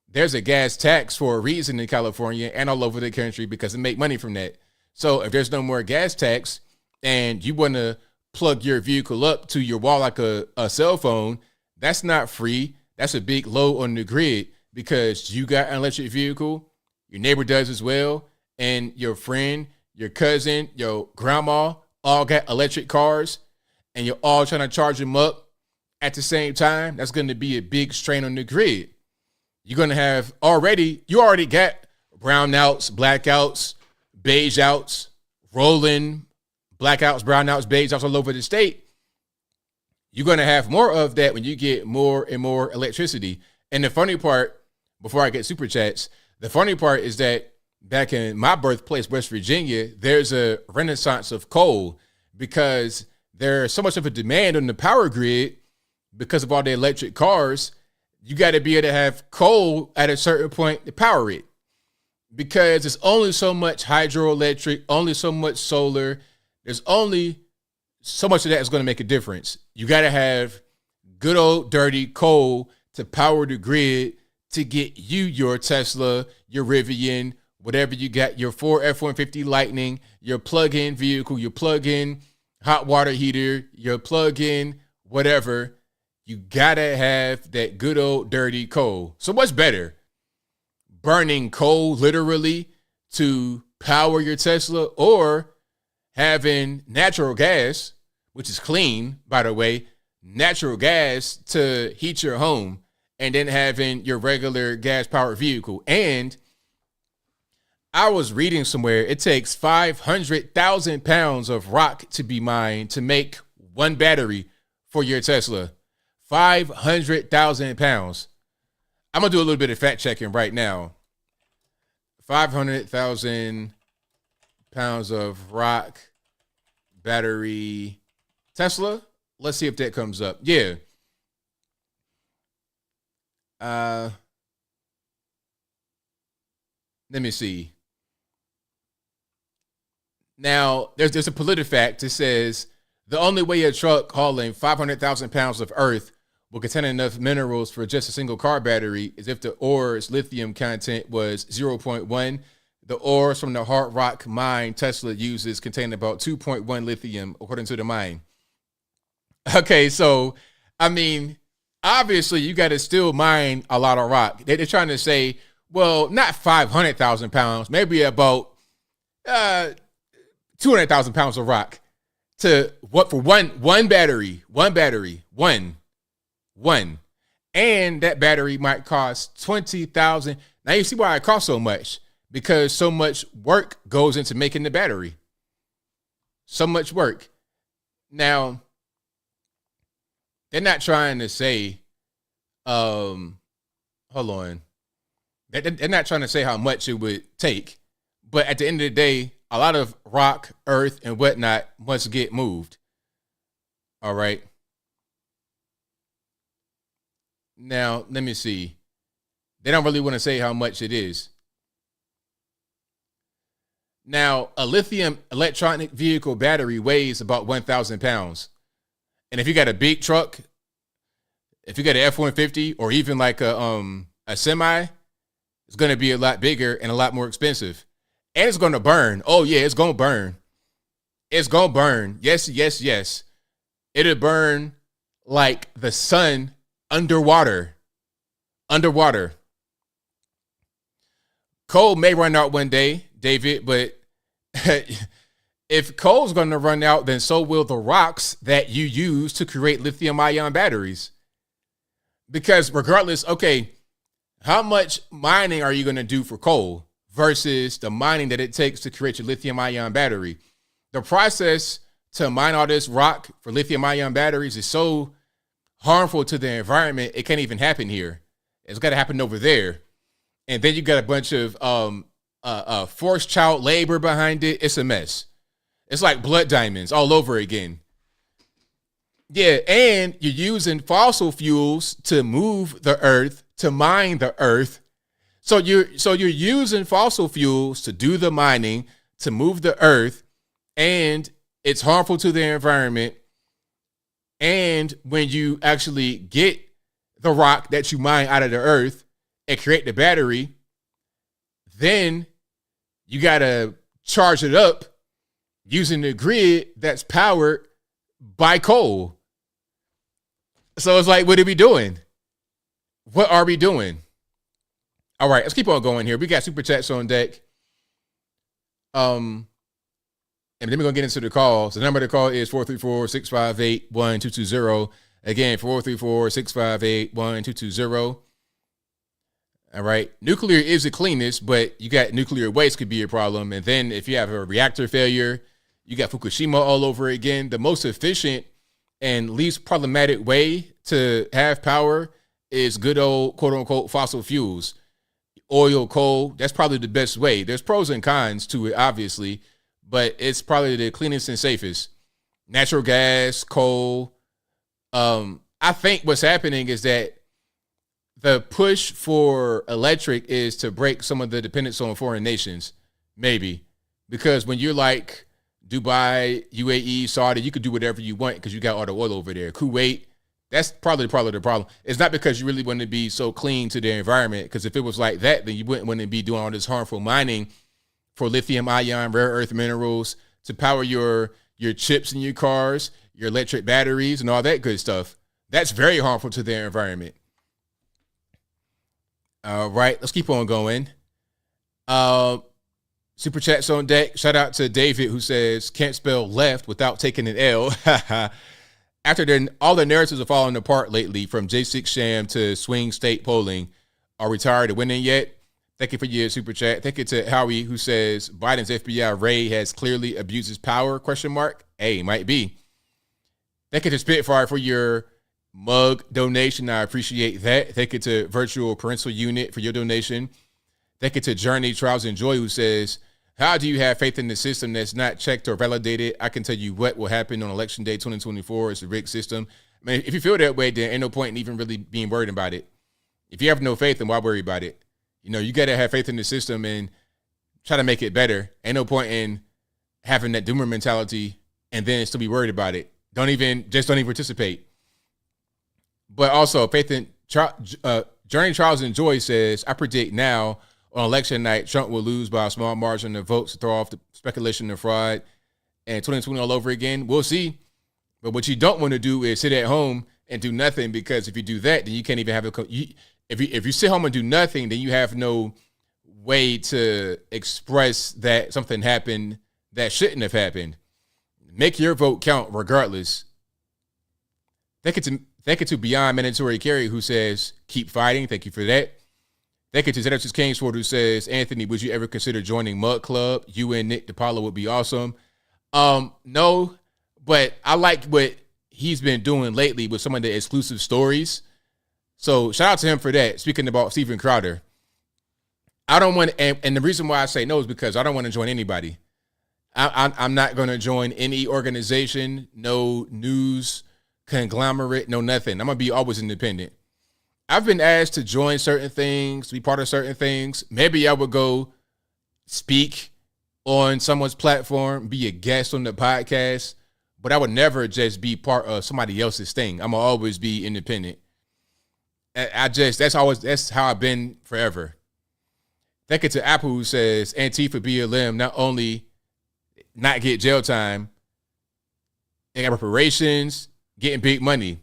There's a gas tax for a reason in California and all over the country because they make money from that. So if there's no more gas tax and you want to plug your vehicle up to your wall like a cell phone, that's not free. That's a big load on the grid because you got an electric vehicle, your neighbor does as well, and your friend, your cousin, your grandma all got electric cars, and you're all trying to charge them up at the same time. That's going to be a big strain on the grid. You're going to have you already got brownouts, blackouts, beige outs, rolling blackouts, brownouts, beige outs all over the state. You're going to have more of that when you get more and more electricity. And the funny part, before I get super chats, the funny part is that back in my birthplace, West Virginia, there's a renaissance of coal because there's so much of a demand on the power grid because of all the electric cars. You got to be able to have coal at a certain point to power it because there's only so much hydroelectric, only so much solar. There's only so much of that is going to make a difference. You got to have good old dirty coal to power the grid to get you your Tesla, your Rivian, whatever you got, your Ford F-150 Lightning, your plug-in vehicle, your plug-in hot water heater, your plug-in whatever. You got to have that good old dirty coal. So what's better? Burning coal literally to power your Tesla, or having natural gas, which is clean, by the way, natural gas to heat your home, and then having your regular gas-powered vehicle. And I was reading somewhere, it takes 500,000 pounds of rock to be mined to make one battery for your Tesla. 500,000 pounds. I'm going to do a little bit of fact checking right now. 500,000 pounds of rock battery Tesla. Let's see if that comes up. Yeah. Let me see. Now, there's a PolitiFact that says the only way a truck hauling 500,000 pounds of earth will contain enough minerals for just a single car battery is if the ore's lithium content was 0.1. The ores from the hard rock mine Tesla uses contain about 2.1 lithium, according to the mine. Okay, so, I mean, obviously you got to still mine a lot of rock. They're trying to say, well, not 500,000 pounds, maybe about 200,000 pounds of rock to what for one battery. And that battery might cost 20,000. Now you see why it costs so much, because so much work goes into making the battery. So much work. Now, they're not trying to say, hold on. They're not trying to say how much it would take, but at the end of the day, a lot of rock, earth, and whatnot must get moved. All right. Now, let me see. They don't really want to say how much it is. Now, a lithium electronic vehicle battery weighs about 1,000 pounds. And if you got a big truck, if you got an F-150 or even like a semi, it's going to be a lot bigger and a lot more expensive. And it's going to burn. Oh, yeah, it's going to burn. It's going to burn. Yes. It'll burn like the sun underwater. Coal may run out one day, David, but if coal's going to run out, then so will the rocks that you use to create lithium-ion batteries. Because regardless, okay, how much mining are you going to do for coal versus the mining that it takes to create your lithium-ion battery? The process to mine all this rock for lithium-ion batteries is so harmful to the environment, it can't even happen here. It's got to happen over there. And then you got a bunch of forced child labor behind it. It's a mess. It's like blood diamonds all over again. Yeah, and you're using fossil fuels to move the earth, to mine the earth. So you're using fossil fuels to do the mining, to move the earth, and it's harmful to the environment. And when you actually get the rock that you mine out of the earth and create the battery, then you got to charge it up using the grid that's powered by coal. So it's like, what are we doing? What are we doing? All right, let's keep on going here. We got super chats on deck. And then we're going to get into the calls. The number to call is 434-658-1220. Again, 434-658-1220. All right. Nuclear is the cleanest, but you got nuclear waste could be a problem. And then if you have a reactor failure, you got Fukushima all over again. The most efficient and least problematic way to have power is good old quote unquote fossil fuels. Oil, coal, that's probably the best way. There's pros and cons to it, obviously, but it's probably the cleanest and safest. Natural gas, coal. I think what's happening is that the push for electric is to break some of the dependence on foreign nations, maybe. Because when you're like Dubai, UAE, Saudi, you could do whatever you want because you got all the oil over there. Kuwait, that's probably the problem. It's not because you really want to be so clean to the environment, because if it was like that, then you wouldn't want to be doing all this harmful mining for lithium-ion, rare earth minerals to power your chips in your cars, your electric batteries, and all that good stuff. That's very harmful to the environment. All right, let's keep on going. Super chats on deck. Shout out to David, who says, can't spell left without taking an L. After all the narratives are falling apart lately, from J6 sham to swing state polling, are we tired of winning yet? Thank you for your super chat. Thank you to Howie, who says Biden's FBI raid has clearly abused his power, ? Hey, might be. Thank you to Spitfire for your mug donation. I appreciate that. Thank you to Virtual Parental Unit for your donation. Thank you to Journey Trials and Joy, who says, how do you have faith in the system that's not checked or validated? I can tell you what will happen on Election Day 2024. It's a rigged system. I mean, if you feel that way, then ain't no point in even really being worried about it. If you have no faith, then why worry about it? You know, you got to have faith in the system and try to make it better. Ain't no point in having that doomer mentality and then still be worried about it. Don't even participate. But also, Journey Charles and Joy says, I predict now on election night, Trump will lose by a small margin of votes to throw off the speculation and fraud and 2020 all over again. We'll see. But what you don't want to do is sit at home and do nothing, because if you do that, then you can't even have if you sit home and do nothing, then you have no way to express that something happened that shouldn't have happened. Make your vote count regardless. Thank you to Beyond Mandatory Carry, who says, keep fighting. Thank you for that. Thank you to Zedus Kingsford, who says, Anthony, would you ever consider joining Mud Club? You and Nick DiPaolo would be awesome. No, but I like what he's been doing lately with some of the exclusive stories. So shout out to him for that. Speaking about Steven Crowder, I don't want, and the reason why I say no is because I don't want to join anybody. I'm not going to join any organization, no news conglomerate, no nothing. I'm going to be always independent. I've been asked to join certain things, to be part of certain things. Maybe I would go speak on someone's platform, be a guest on the podcast, but I would never just be part of somebody else's thing. I'm going to always be independent. That's how I've been forever. Thank you to Apple, who says Antifa BLM not only not get jail time, they got reparations, getting big money.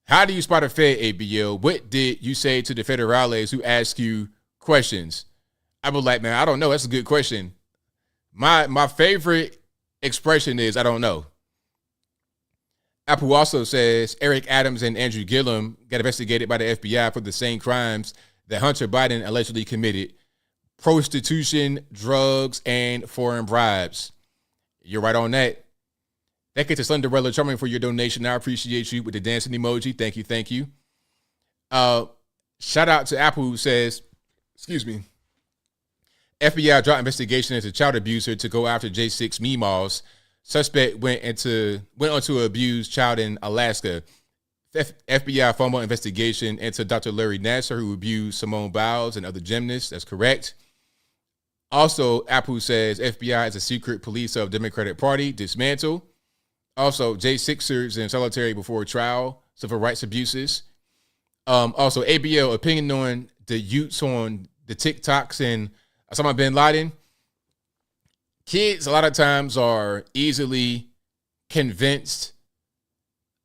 How do you spot a Fed, ABL? What did you say to the federales who ask you questions? I was like, man, I don't know. That's a good question. My favorite expression is, I don't know. Apple also says Eric Adams and Andrew Gillum got investigated by the FBI for the same crimes that Hunter Biden allegedly committed: prostitution, drugs, and foreign bribes. You're right on that. Thank you to Slenderella Charming for your donation. I appreciate you with the dancing emoji. Thank you, thank you. Shout out to Apple, who says, excuse me, FBI dropped investigation into child abuser to go after J6 Meemaws. Suspect went on to abuse child in Alaska. FBI formal investigation into Dr. Larry Nassar, who abused Simone Biles and other gymnasts. That's correct. Also, Apple says FBI is a secret police of Democratic Party. Dismantle. Also, J6ers in solitary before trial. Civil rights abuses. Also, ABL opinion on the youths on the TikToks and Osama bin Laden. Kids a lot of times are easily convinced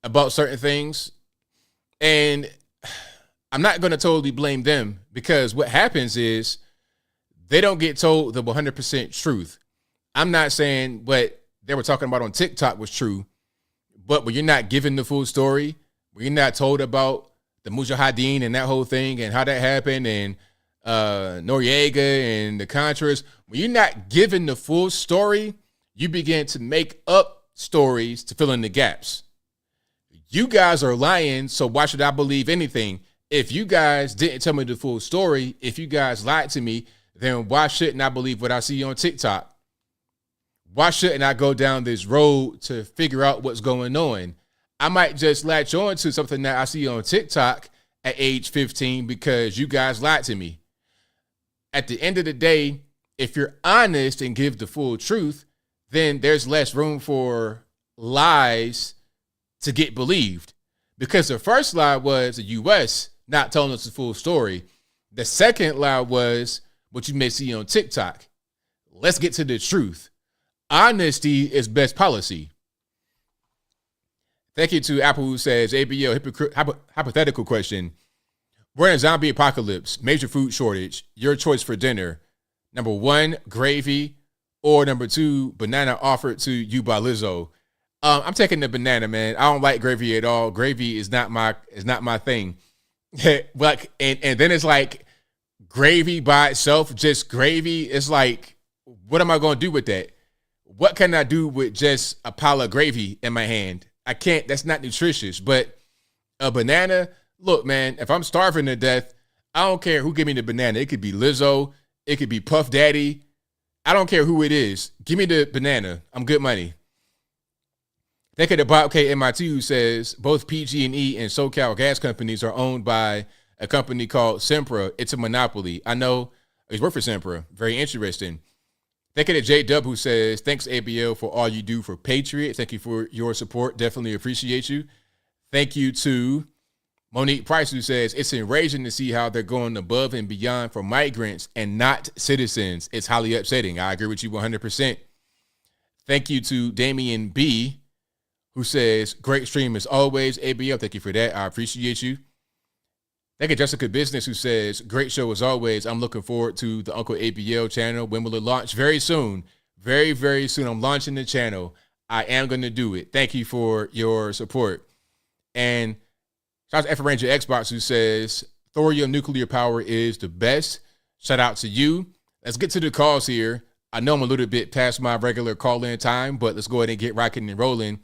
about certain things. And I'm not going to totally blame them, because what happens is they don't get told the 100% truth. I'm not saying what they were talking about on TikTok was true, but when you're not given the full story, when you're not told about the Mujahideen and that whole thing and how that happened and Noriega and the Contras, when you're not given the full story, you begin to make up stories to fill in the gaps. You guys are lying, so why should I believe anything? If you guys didn't tell me the full story, if you guys lied to me, then why shouldn't I believe what I see on TikTok? Why shouldn't I go down this road to figure out what's going on? I might just latch on to something that I see on TikTok at age 15 because you guys lied to me. At the end of the day, if you're honest and give the full truth, then there's less room for lies to get believed. Because the first lie was the U.S. not telling us the full story. The second lie was what you may see on TikTok. Let's get to the truth. Honesty is best policy. Thank you to Apple, who says, ABL, hypothetical question. We're in a zombie apocalypse, major food shortage. Your choice for dinner. Number 1, gravy, or number 2, banana offered to you by Lizzo. I'm taking the banana, man. I don't like gravy at all. Gravy is not my thing. Like, and then it's like gravy by itself, just gravy. It's like, what am I going to do with that? What can I do with just a pile of gravy in my hand? I can't. That's not nutritious. But a banana, look, man, if I'm starving to death, I don't care who give me the banana. It could be Lizzo. It could be Puff Daddy. I don't care who it is. Give me the banana. I'm good money. Think of the Bob K. MIT, who says both PG&E and SoCal gas companies are owned by a company called Sempra. It's a monopoly. I know. He's worked for Sempra. Very interesting. Thank you to J-Dub, who says, thanks, ABL, for all you do for Patriot. Thank you for your support. Definitely appreciate you. Thank you to Monique Price, who says, it's enraging to see how they're going above and beyond for migrants and not citizens. It's highly upsetting. I agree with you 100%. Thank you to Damian B, who says, great stream as always. ABL, thank you for that. I appreciate you. Thank you, Jessica Business, who says, great show as always. I'm looking forward to the Uncle ABL channel. When will it launch? Very soon. Very, very soon. I'm launching the channel. I am going to do it. Thank you for your support. And shout out to F Ranger Xbox, who says, thorium nuclear power is the best. Shout out to you. Let's get to the calls here. I know I'm a little bit past my regular call-in time, but let's go ahead and get rocking and rolling.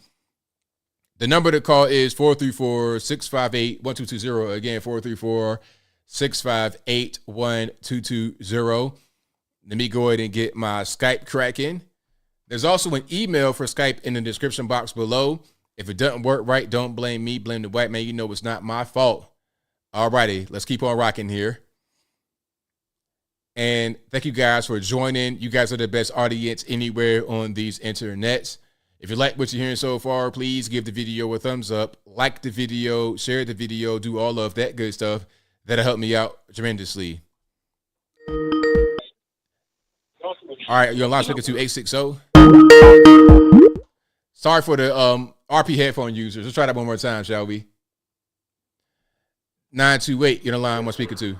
The number to call is 434-658-1220. Again, 434-658-1220. Let me go ahead and get my Skype cracking. There's also an email for Skype in the description box below. If it doesn't work right, don't blame me. Blame the white man. You know it's not my fault. All righty, let's keep on rocking here. And thank you guys for joining. You guys are the best audience anywhere on these internets. If you like what you're hearing so far, please give the video a thumbs up, like the video, share the video, do all of that good stuff. That'll help me out tremendously. All right, you're on live speaker to 860. Sorry for the RP headphone users. Let's try that one more time, shall we? 928, you're on the line, one speaker to.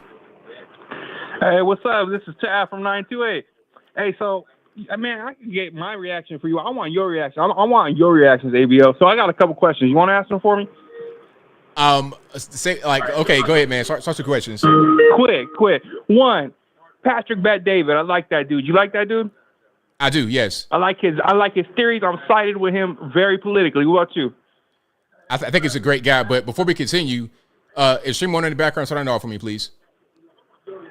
Hey, what's up? This is Chad from 928. Hey, so, man, I can get my reaction for you. I want your reaction. I want your reactions, ABL. So I got a couple questions. You want to ask them for me? Okay, go ahead, man. Start your questions. Quick. One, Patrick Bet David. I like that dude. You like that dude? I do, yes. I like his theories. I'm sided with him very politically. What about you? I think it's a great guy. But before we continue, is Stream on in the background? Start it off for me, please.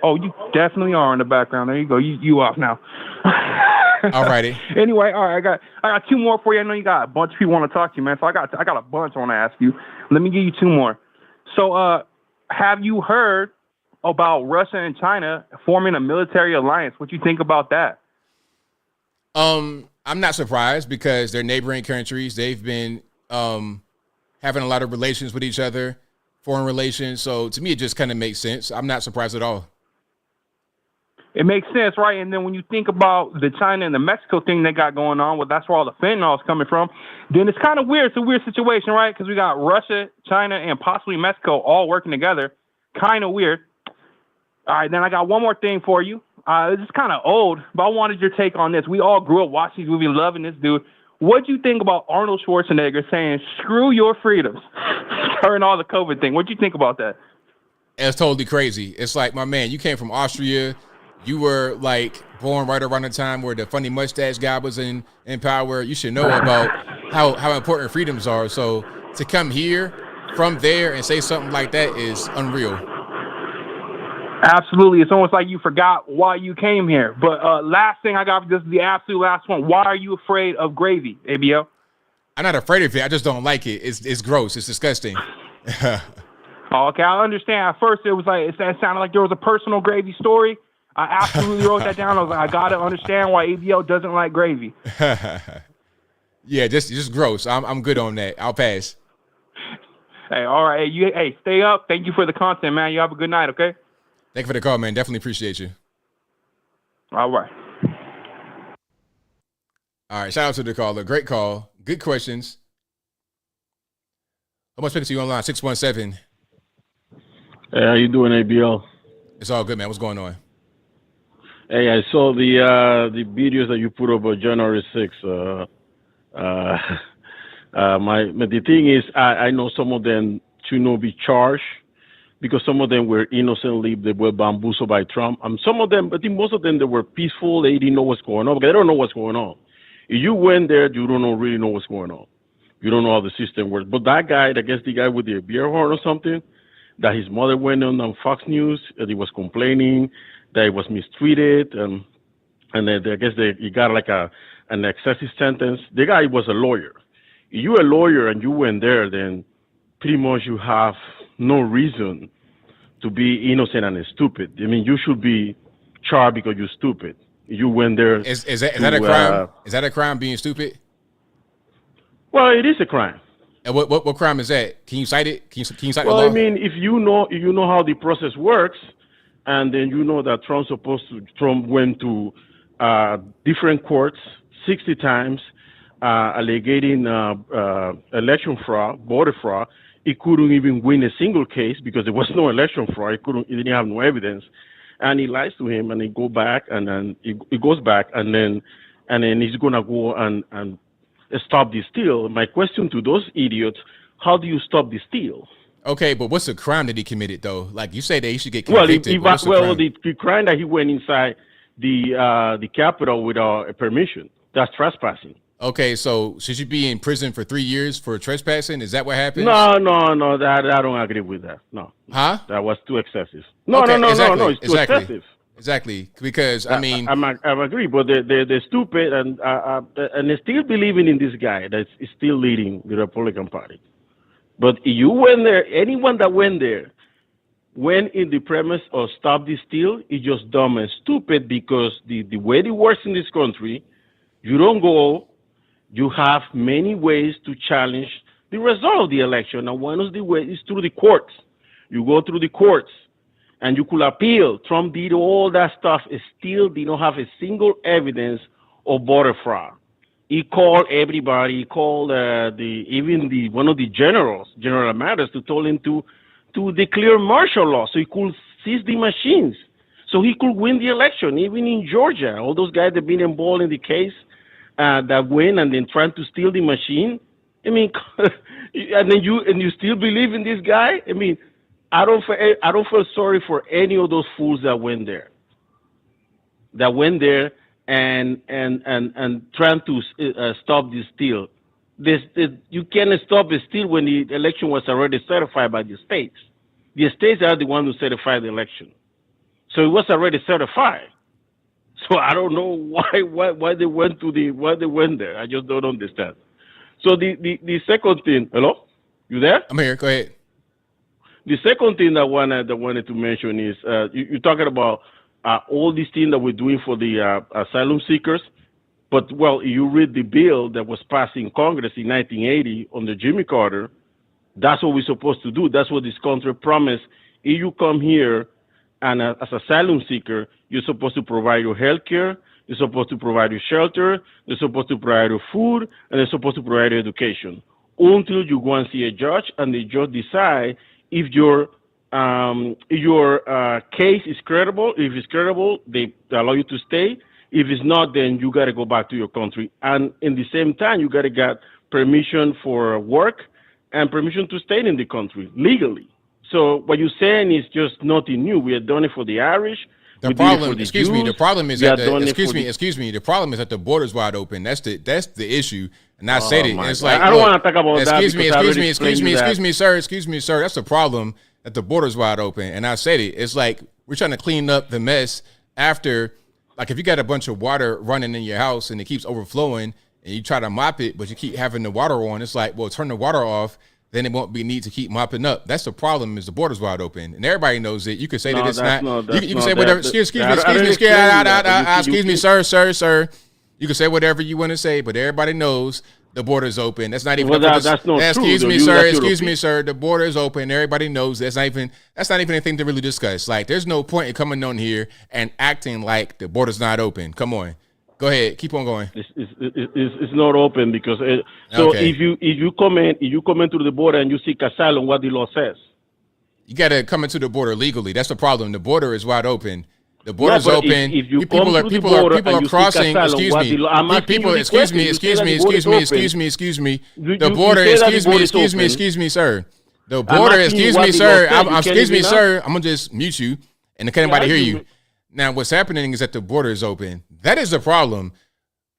Oh, you definitely are in the background. There you go. You off now. All righty. Anyway, all right. I got two more for you. I know you got a bunch of people want to talk to you, man. So I got a bunch I want to ask you. Let me give you two more. So, have you heard about Russia and China forming a military alliance? What you think about that? I'm not surprised because they're neighboring countries. They've been having a lot of relations with each other, foreign relations. So to me, it just kind of makes sense. I'm not surprised at all. It makes sense, right? And then when you think about the China and the Mexico thing they got going on, well, that's where all the fentanyl is coming from, then it's kind of weird. It's a weird situation, right? Because we got Russia, China, and possibly Mexico all working together. Kind of weird. All right, then I got one more thing for you. This is kind of old, but I wanted your take on this. We all grew up watching these movies, loving this dude. What'd you think about Arnold Schwarzenegger saying, screw your freedoms during all the COVID thing? What'd you think about that? It's totally crazy. It's like, my man, you came from Austria. You were like born right around the time where the funny mustache guy was in power. You should know about how important freedoms are. So to come here from there and say something like that is unreal. Absolutely. It's almost like you forgot why you came here. But last thing I got, this is the absolute last one. Why are you afraid of gravy, ABL? I'm not afraid of it. I just don't like it. It's gross. It's disgusting. Okay, I understand. At first, it sounded like there was a personal gravy story. I absolutely wrote that down. I was like, I got to understand why ABL doesn't like gravy. Yeah, just gross. I'm good on that. I'll pass. Hey, all right. Hey, stay up. Thank you for the content, man. You have a good night, okay? Thank you for the call, man. Definitely appreciate you. All right. All right. Shout out to the caller. Great call. Good questions. How much speaking to you online? 617. Hey, how you doing, ABL? It's all good, man. What's going on? Hey, I saw the videos that you put up on January 6th. The thing is, I know some of them should not be charged because some of them were innocently, they were bamboozled by Trump. Some of them, I think most of them, they were peaceful. They didn't know what's going on because they don't know what's going on. If you went there, you don't really know what's going on. You don't know how the system works. But that guy, I guess the guy with the beer horn or something, that his mother went on Fox News and he was complaining that he was mistreated, and then I guess he got like an excessive sentence. The guy was a lawyer. If you're a lawyer and you went there, then pretty much you have no reason to be innocent and stupid. I mean, you should be charged because you're stupid. You went there. Is that a crime? Is that a crime being stupid? Well, it is a crime. And what crime is that? Can you cite it? Can you cite the law? Well, I mean, if you know how the process works, and then you know that Trump went to different courts 60 times, alleging election fraud, voter fraud. He couldn't even win a single case because there was no election fraud. He didn't have no evidence, and he lies to him, and he goes back, and then he goes back, and then he's gonna go and stop the steal. My question to those idiots: how do you stop the steal? Okay, but what's the crime that he committed though? Like you say that he should get Well, convicted. the crime that he went inside the Capitol without permission, that's trespassing. Okay, so should you be in prison for 3 years for trespassing? Is that what happened? No, that I don't agree with that. No. Huh? That was too excessive. No, Okay, no, exactly, it's too excessive. Exactly, because I mean, I agree, but they're stupid and they're still believing in this guy that is still leading the Republican Party. But you went there, anyone that went there, went in the premise of stop this steal is just dumb and stupid because the way it works in this country, you don't go, you have many ways to challenge the result of the election. And one of the ways is through the courts. You go through the courts and you could appeal. Trump did all that stuff and still did not have a single evidence of voter fraud. He called everybody. He called one of the generals, General Matters, to tell him to declare martial law so he could seize the machines, so he could win the election. Even in Georgia, all those guys that have been involved in the case that win and then trying to steal the machine. I mean, and you still believe in this guy? I mean, I don't feel sorry for any of those fools that went there. And trying to stop this steal. You can't stop the steal when the election was already certified by the states. The states are the ones who certify the election, so it was already certified. So I don't know why they went there. I just don't understand. So the second thing, hello, you there? I'm here. Go ahead. The second thing that I wanted to mention is you're talking about all these things that we're doing for the asylum seekers. But, well, you read the bill that was passed in Congress in 1980 under Jimmy Carter. That's what we're supposed to do. That's what this country promised. If you come here and as asylum seeker, you're supposed to provide your health care, you're supposed to provide your shelter, you're supposed to provide your food, and you're supposed to provide your education until you go and see a judge, and the judge decide if your case is credible. If it's credible, they allow you to stay. If it's not, then you got to go back to your country. And in the same time, you got to get permission for work and permission to stay in the country legally. So what you're saying is just nothing new. We have done it for the Irish. The problem is that the border's wide open. That's the issue. And I said it. It's like, I don't want to talk about that. Excuse me, sir. That's the problem, that the border's wide open. And I said it. It's like we're trying to clean up the mess after. Like if you got a bunch of water running in your house and it keeps overflowing and you try to mop it, but you keep having the water on, it's like, well, turn the water off, then it won't be need to keep mopping up. That's the problem, is the border's wide open. And everybody knows it. You can say that it's not. You can say whatever. Excuse me, sir. You can say whatever you want to say, but everybody knows the border's open. That's not even. That's not true. Excuse me, sir. The border is open. Everybody knows that's not even anything to really discuss. Like, there's no point in coming on here and acting like the border's not open. Come on, go ahead, keep on going. It's not open because okay. if you come in through the border and you seek asylum, what the law says? You got to come into the border legally. That's the problem. The border is wide open. The border's open. If you people are crossing. Excuse me. The border. Excuse me, sir. The border. Excuse me, sir. Excuse me, sir. I'm gonna just mute you, and can't anybody hear you. Now, what's happening is that the border is open. That is the problem.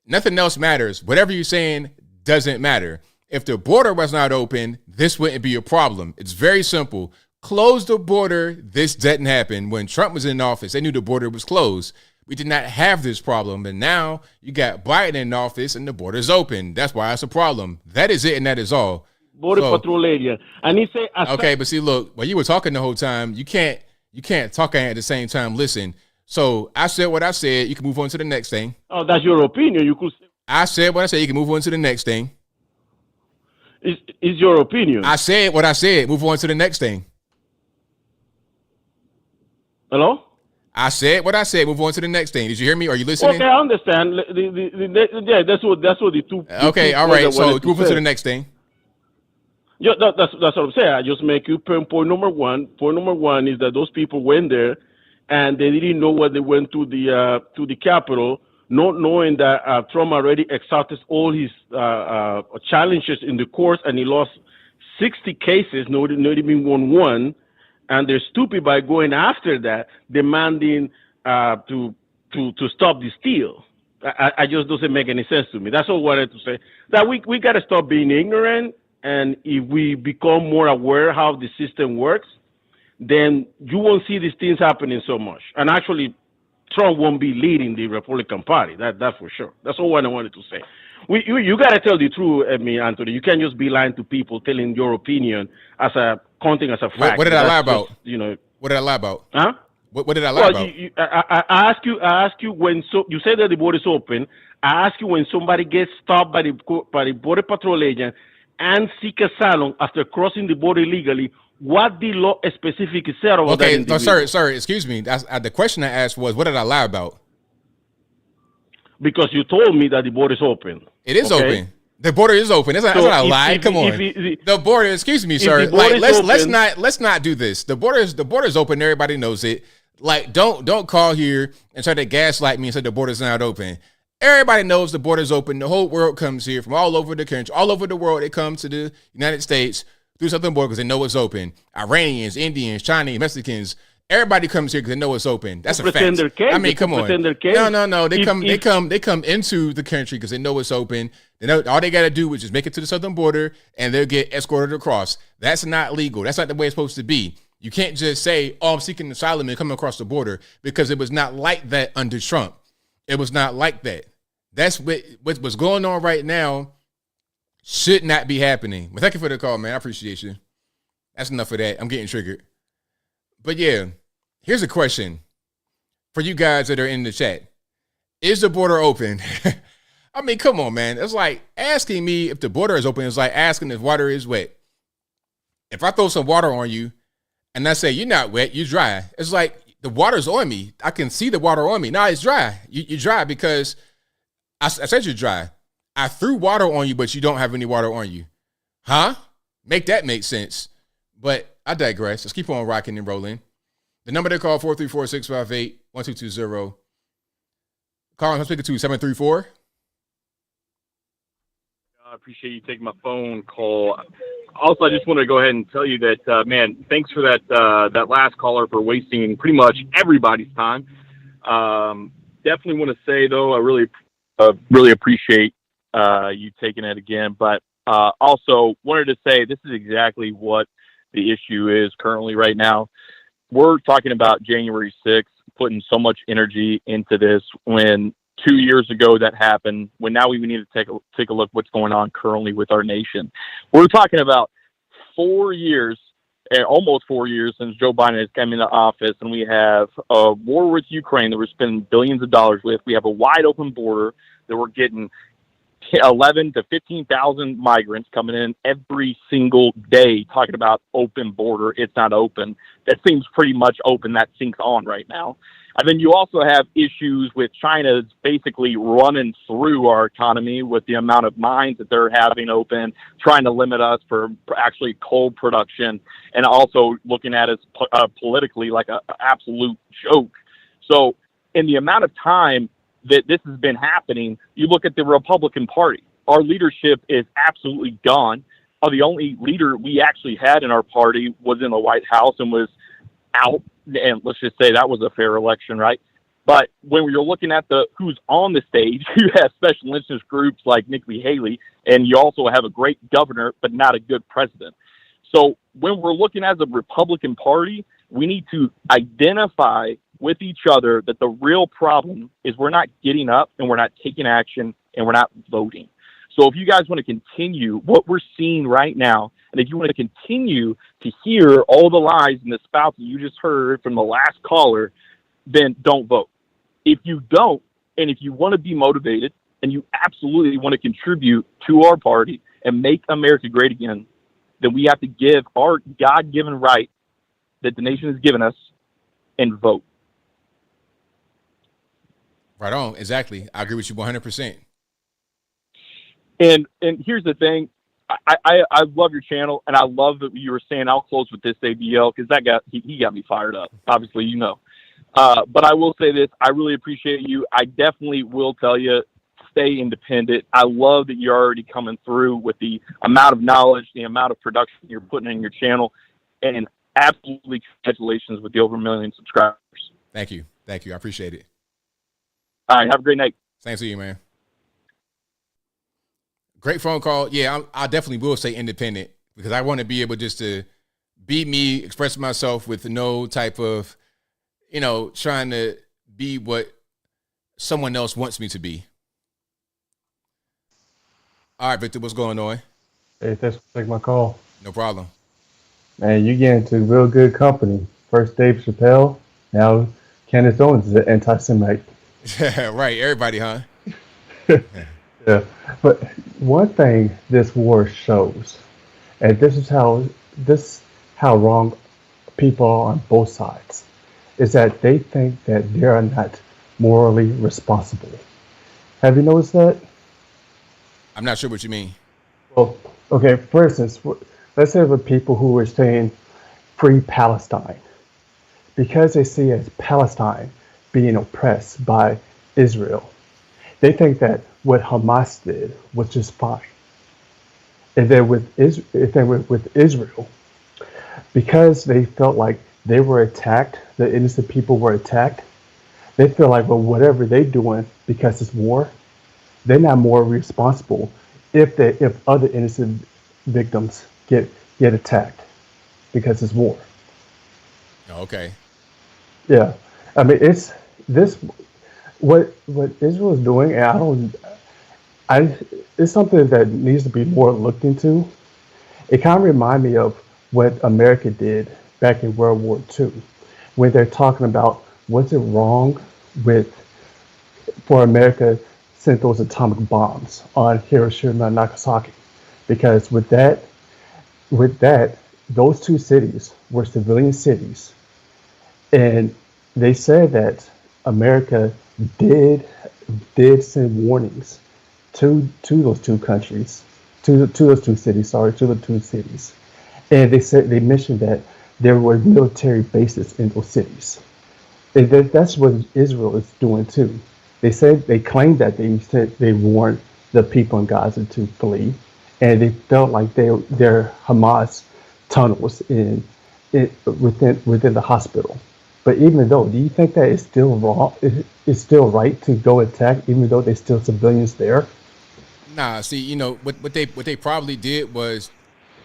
Nothing else matters. Whatever you're saying doesn't matter. If the border was not open, this wouldn't be a problem. It's very simple. Close the border. This didn't happen. When Trump was in office, they knew the border was closed. We did not have this problem. And now you got Biden in office and the border's open. That's why it's a problem. That is it, and that is all. Border patrol area. And he said, okay, but see, look, while you were talking the whole time, you can't talk at the same time. Listen. So I said what I said. You can move on to the next thing. Oh, that's your opinion. You could say. I said what I said. You can move on to the next thing. is your opinion. I said what I said. Move on to the next thing. Hello? I said what I said. Move on to the next thing. Did you hear me? Are you listening? Okay, I understand. Yeah, that's what the two. Okay, all right. So move on to the next thing. Yeah, that's what I'm saying. I just make you point number one. Point number one is that those people went there, and they didn't know what they went to the Capitol, not knowing that Trump already exhausted all his challenges in the courts, and he lost 60 cases, not even won. And they're stupid by going after that, demanding to stop this deal. I just doesn't make any sense to me. That's all I wanted to say. That we got to stop being ignorant, and if we become more aware how the system works, then you won't see these things happening so much. And actually, Trump won't be leading the Republican Party. That's for sure. That's all I wanted to say. You got to tell the truth, Anthony. You can't just be lying to people, telling your opinion as a counting as a fact. What did I lie about? Just, what did I lie about? Huh? What did I lie about? I ask you when you say that the border is open. I ask you when somebody gets stopped by the border patrol agent and seek asylum after crossing the border illegally. What the law specifically said about that individual? Okay, sir, excuse me. The question I asked was, what did I lie about? Because you told me that the border is open. It is open. The border is open. That's not a lie. Come on. The border, excuse me, sir. Like let's not do this. The border is open. Everybody knows it. Like don't call here and try to gaslight me and say the border's not open. Everybody knows the border's open. The whole world comes here from all over the country, all over the world. They come to the United States through the southern border because they know it's open. Iranians, Indians, Chinese, Mexicans. Everybody comes here because they know it's open. That's a fact. I mean, come on. No. They come into the country because they know it's open. They know all they got to do is just make it to the southern border and they'll get escorted across. That's not legal. That's not the way it's supposed to be. You can't just say, "Oh, I'm seeking asylum and coming across the border," because it was not like that under Trump. It was not like that. That's what's going on right now. Should not be happening. But thank you for the call, man. I appreciate you. That's enough of that. I'm getting triggered. But yeah, here's a question for you guys that are in the chat. Is the border open? I mean, come on, man. It's like asking me if the border is open. It's like asking if water is wet. If I throw some water on you and I say, you're not wet, you're dry. It's like the water's on me. I can see the water on me. Now it's dry. You're dry because I said you're dry. I threw water on you, but you don't have any water on you. Huh? Make that make sense. But I digress. Let's keep on rocking and rolling. The number to call, 434-658-1220. Carlson, I'm speaking to 734. I appreciate you taking my phone call. Also, I just want to go ahead and tell you that, man, thanks for that last caller for wasting pretty much everybody's time. Definitely want to say, though, I really appreciate you taking it again. But also wanted to say this is exactly what the issue is currently right now. We're talking about January 6th, putting so much energy into this when 2 years ago that happened, when now we need to take a look what's going on currently with our nation. We're talking about 4 years, almost 4 years since Joe Biden has come into office, and we have a war with Ukraine that we're spending billions of dollars with. We have a wide open border that we're getting 11 to 15,000 migrants coming in every single day, talking about open border. It's not open. That seems pretty much open. That sinks on right now. And then you also have issues with China basically running through our economy with the amount of mines that they're having open, trying to limit us for actually coal production, and also looking at us politically like an absolute joke. So in the amount of time that this has been happening, you look at the Republican Party. Our leadership is absolutely gone. The only leader we actually had in our party was in the White House and was out. And let's just say that was a fair election, right? But when you're looking at who's on the stage, you have special interest groups like Nikki Haley, and you also have a great governor, but not a good president. So when we're looking at the Republican Party, we need to identify with each other that the real problem is we're not getting up and we're not taking action and we're not voting. So if you guys want to continue what we're seeing right now, and if you want to continue to hear all the lies and the spouts that you just heard from the last caller, then don't vote. If you don't, and if you want to be motivated and you absolutely want to contribute to our party and make America great again, then we have to give our God-given right that the nation has given us and vote. Right on. Exactly. I agree with you 100%. And here's the thing. I love your channel, and I love that you were saying, I'll close with this, ABL, because he got me fired up. Obviously, you know. But I will say this. I really appreciate you. I definitely will tell you, stay independent. I love that you're already coming through with the amount of knowledge, the amount of production you're putting in your channel, and absolutely congratulations with the over 1 million subscribers. Thank you. Thank you. I appreciate it. All right. Have a great night. Same to you, man. Great phone call. Yeah, I definitely will say independent because I want to be able just to be me, express myself with no type of, trying to be what someone else wants me to be. All right, Victor, what's going on? Hey, thanks for taking my call. No problem. Man, you get into real good company. First Dave Chappelle, now Candace Owens is an anti-Semite. Right, everybody, huh? Yeah, but one thing this war shows, and this is how wrong people are on both sides, is that they think that they are not morally responsible. Have you noticed that? I'm not sure what you mean. Well, okay, for instance, let's say the people who are saying free Palestine, because they see as Palestine being oppressed by Israel, they think that what Hamas did was just fine. And then with Israel, because they felt like they were attacked, the innocent people were attacked, they feel like, well, whatever they're doing because it's war, they're not more responsible if other innocent victims get attacked because it's war. Okay. Yeah, I mean it's this what Israel is doing, and it's something that needs to be more looked into. It kind of reminds me of what America did back in World War II, when they're talking about what's it wrong for America sent those atomic bombs on Hiroshima and Nagasaki, because with that, those two cities were civilian cities, and they said that America did send warnings to those two countries, to those two cities, and they mentioned that there were military bases in those cities, and that's what Israel is doing too. They claimed that they warned the people in Gaza to flee, and they felt like they're Hamas tunnels within the hospital. But even though, do you think that it's still wrong? It's still right to go attack, even though there's still civilians there? Nah, see, what they probably did was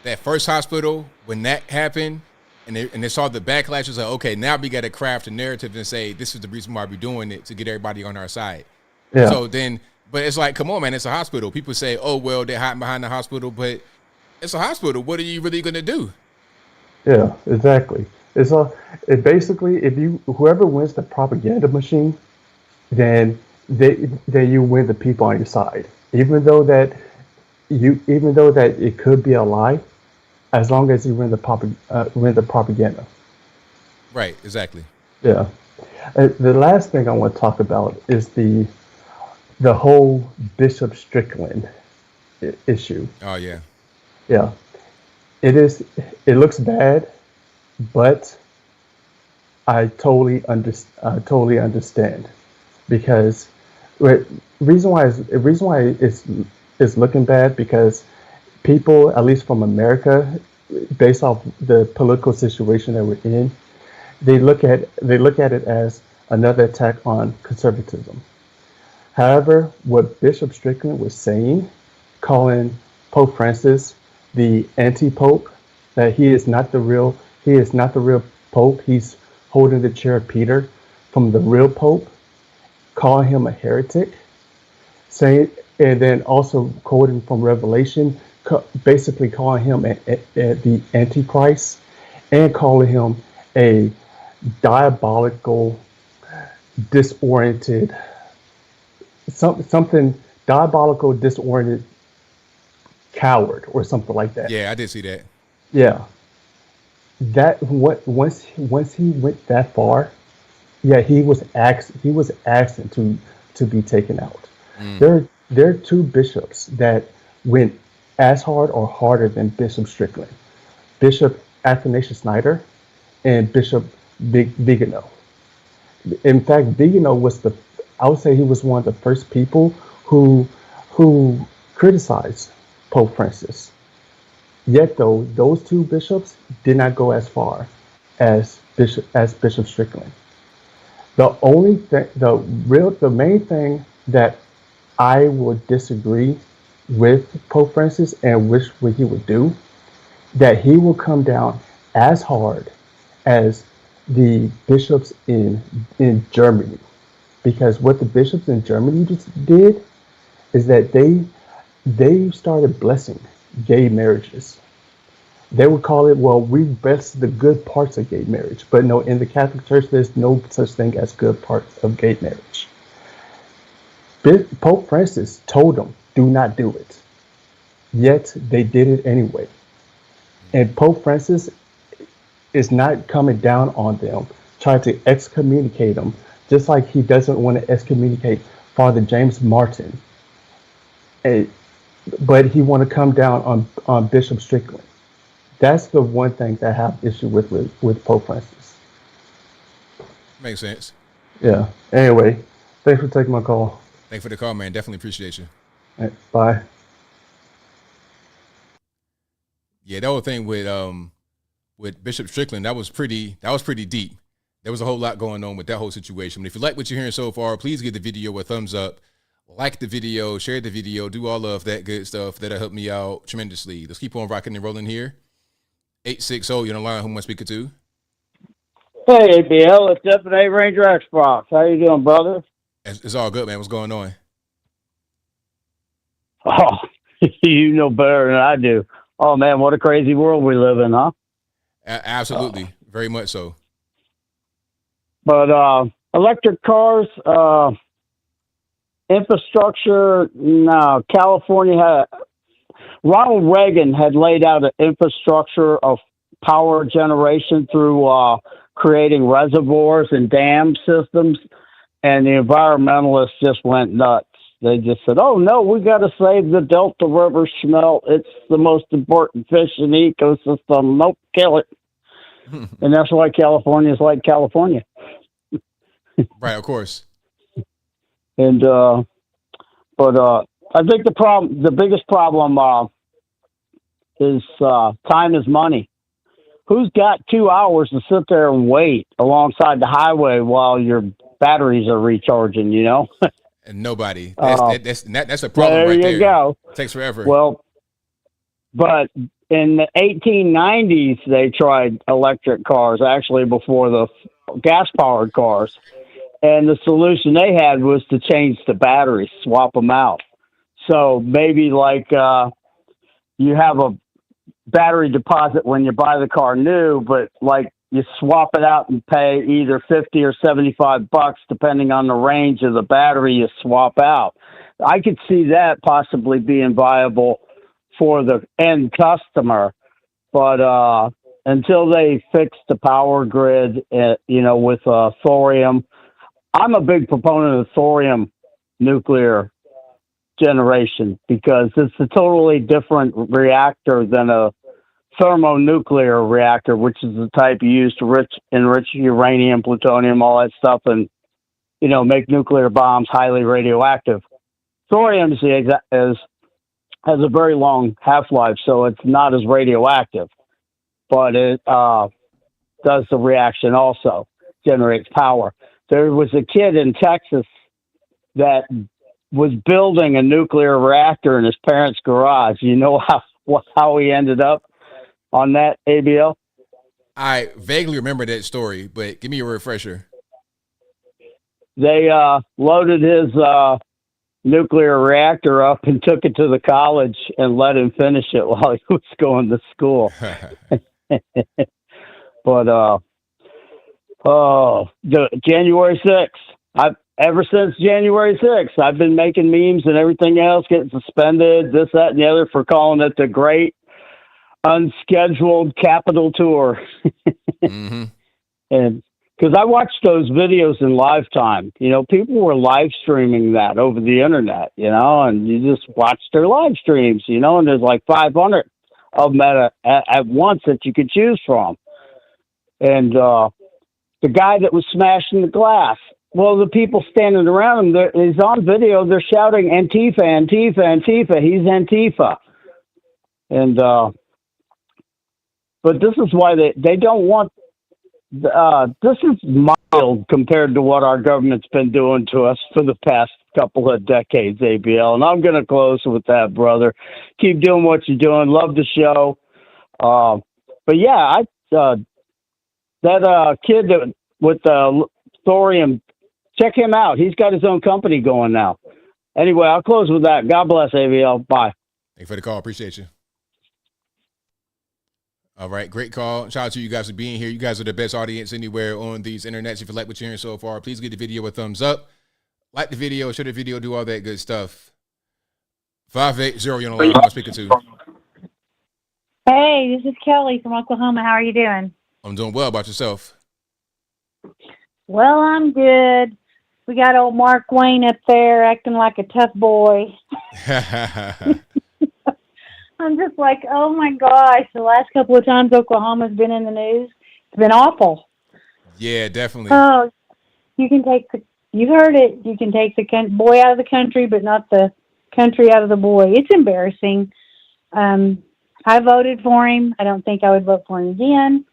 that first hospital, when that happened, and they saw the backlash, it was like, okay, now we got to craft a narrative and say this is the reason why we're doing it, to get everybody on our side. Yeah. So then, but it's like, come on, man, it's a hospital. People say, oh well, they're hiding behind the hospital, but it's a hospital. What are you really gonna do? Yeah, exactly. It basically, whoever wins the propaganda machine, then you win the people on your side. Even though that it could be a lie, as long as you win the propaganda. Right. Exactly. Yeah. The last thing I want to talk about is the whole Bishop Strickland issue. Oh yeah. Yeah. It looks bad, but I totally understand, because reason why it's looking bad, because people, at least from America, based off the political situation that we're in, they look at it as another attack on conservatism. However, what Bishop Strickland was saying, calling Pope Francis the anti-pope, that he is not the real pope, he's holding the chair of Peter from the real pope, calling him a heretic, saying, and then also quoting from Revelation, basically calling him the Antichrist, and calling him a diabolical, disoriented coward or something like that. Yeah, I did see that. Yeah. That what once he went that far, yeah, he was asking to be taken out. There are two bishops that went as hard or harder than Bishop Strickland. Bishop Athanasius Snyder and Bishop Vigano. In fact, Vigano was I would say he was one of the first people who criticized Pope Francis. Yet though, those two bishops did not go as far as Bishop Strickland. The only thing, the main thing that I would disagree with Pope Francis and wish what he would do, that he will come down as hard as the bishops in Germany. Because what the bishops in Germany just did is that they started blessing gay marriages. They would call it, well, we bless the good parts of gay marriage. But no, in the Catholic Church, there's no such thing as good parts of gay marriage. Pope Francis told them, do not do it. Yet they did it anyway. And Pope Francis is not coming down on them, trying to excommunicate them, just like he doesn't want to excommunicate Father James Martin. But he want to come down on Bishop Strickland. That's the one thing that I have issue with Pope Francis. Makes sense. Yeah. Anyway, thanks for taking my call. Thanks for the call, man. Definitely appreciate you. All right, bye. Yeah, the whole thing with Bishop Strickland, that was pretty deep. There was a whole lot going on with that whole situation. But if you like what you're hearing so far, please give the video a thumbs up, like the video, share the video, do all of that good stuff. That'll help me out tremendously. Let's keep on rocking and rolling here. 860, you're on the line. Who am I speaking to? Hey, ABL, it's Deputy Ranger Xbox. How you doing, brother? It's all good, man. What's going on? Oh, you know better than I do. Oh, man, what a crazy world we live in, huh? Absolutely. Very much so. But electric cars, infrastructure, no. Ronald Reagan had laid out an infrastructure of power generation through creating reservoirs and dam systems, and the environmentalists just went nuts. They just said, oh, no, we got to save the Delta River smelt. It's the most important fish in the ecosystem. Nope, kill it. And that's why California is like California. Right, of course. And, but I think the biggest problem is time is money. Who's got 2 hours to sit there and wait alongside the highway while your batteries are recharging, you know? And nobody. That's a problem there right there. You go. Takes forever. Well, but in the 1890s, they tried electric cars, actually before the gas-powered cars. And the solution they had was to change the batteries, swap them out. So maybe like you have a battery deposit when you buy the car new, but like you swap it out and pay either 50 or 75 bucks, depending on the range of the battery you swap out. I could see that possibly being viable for the end customer, but until they fix the power grid, with thorium. I'm a big proponent of thorium nuclear generation because it's a totally different reactor than a thermonuclear reactor, which is the type you use to enrich uranium, plutonium, all that stuff, and make nuclear bombs highly radioactive. Thorium has a very long half-life, so it's not as radioactive, but it does the reaction also, generates power. There was a kid in Texas that was building a nuclear reactor in his parents' garage. You know how he ended up on that, ABL? I vaguely remember that story, but give me a refresher. They loaded his nuclear reactor up and took it to the college and let him finish it while he was going to school. But January 6th, ever since January 6th. I've been making memes and everything else, getting suspended, this, that, and the other for calling it the Great Unscheduled Capital Tour. Mm-hmm. And because I watched those videos in live time, people were live streaming that over the internet, and you just watch their live streams, and there's like 500 of them at once that you could choose from. And the guy that was smashing the glass, well, the people standing around him, he's on video, they're shouting Antifa, Antifa, Antifa. He's Antifa. And but this is why they don't want. This is mild compared to what our government's been doing to us for the past couple of decades, ABL. And I'm going to close with that, brother. Keep doing what you're doing. Love the show. But yeah, that kid with thorium, check him out. He's got his own company going now. Anyway, I'll close with that. God bless, ABL. Bye. Thank you for the call. Appreciate you. All right, great call. Shout out to you guys for being here. You guys are the best audience anywhere on these internets. If you like what you're hearing so far, please give the video a thumbs up. Like the video, share the video, do all that good stuff. 580, you're on the line. I'm speaking to. Hey, this is Kelly from Oklahoma. How are you doing? I'm doing well. About yourself? Well, I'm good. We got old Mark Wayne up there acting like a tough boy. I'm just like, oh my gosh, the last couple of times Oklahoma's been in the news, it's been awful. Yeah, definitely. Oh, you heard it, you can take the boy out of the country, but not the country out of the boy. It's embarrassing. I voted for him. I don't think I would vote for him again.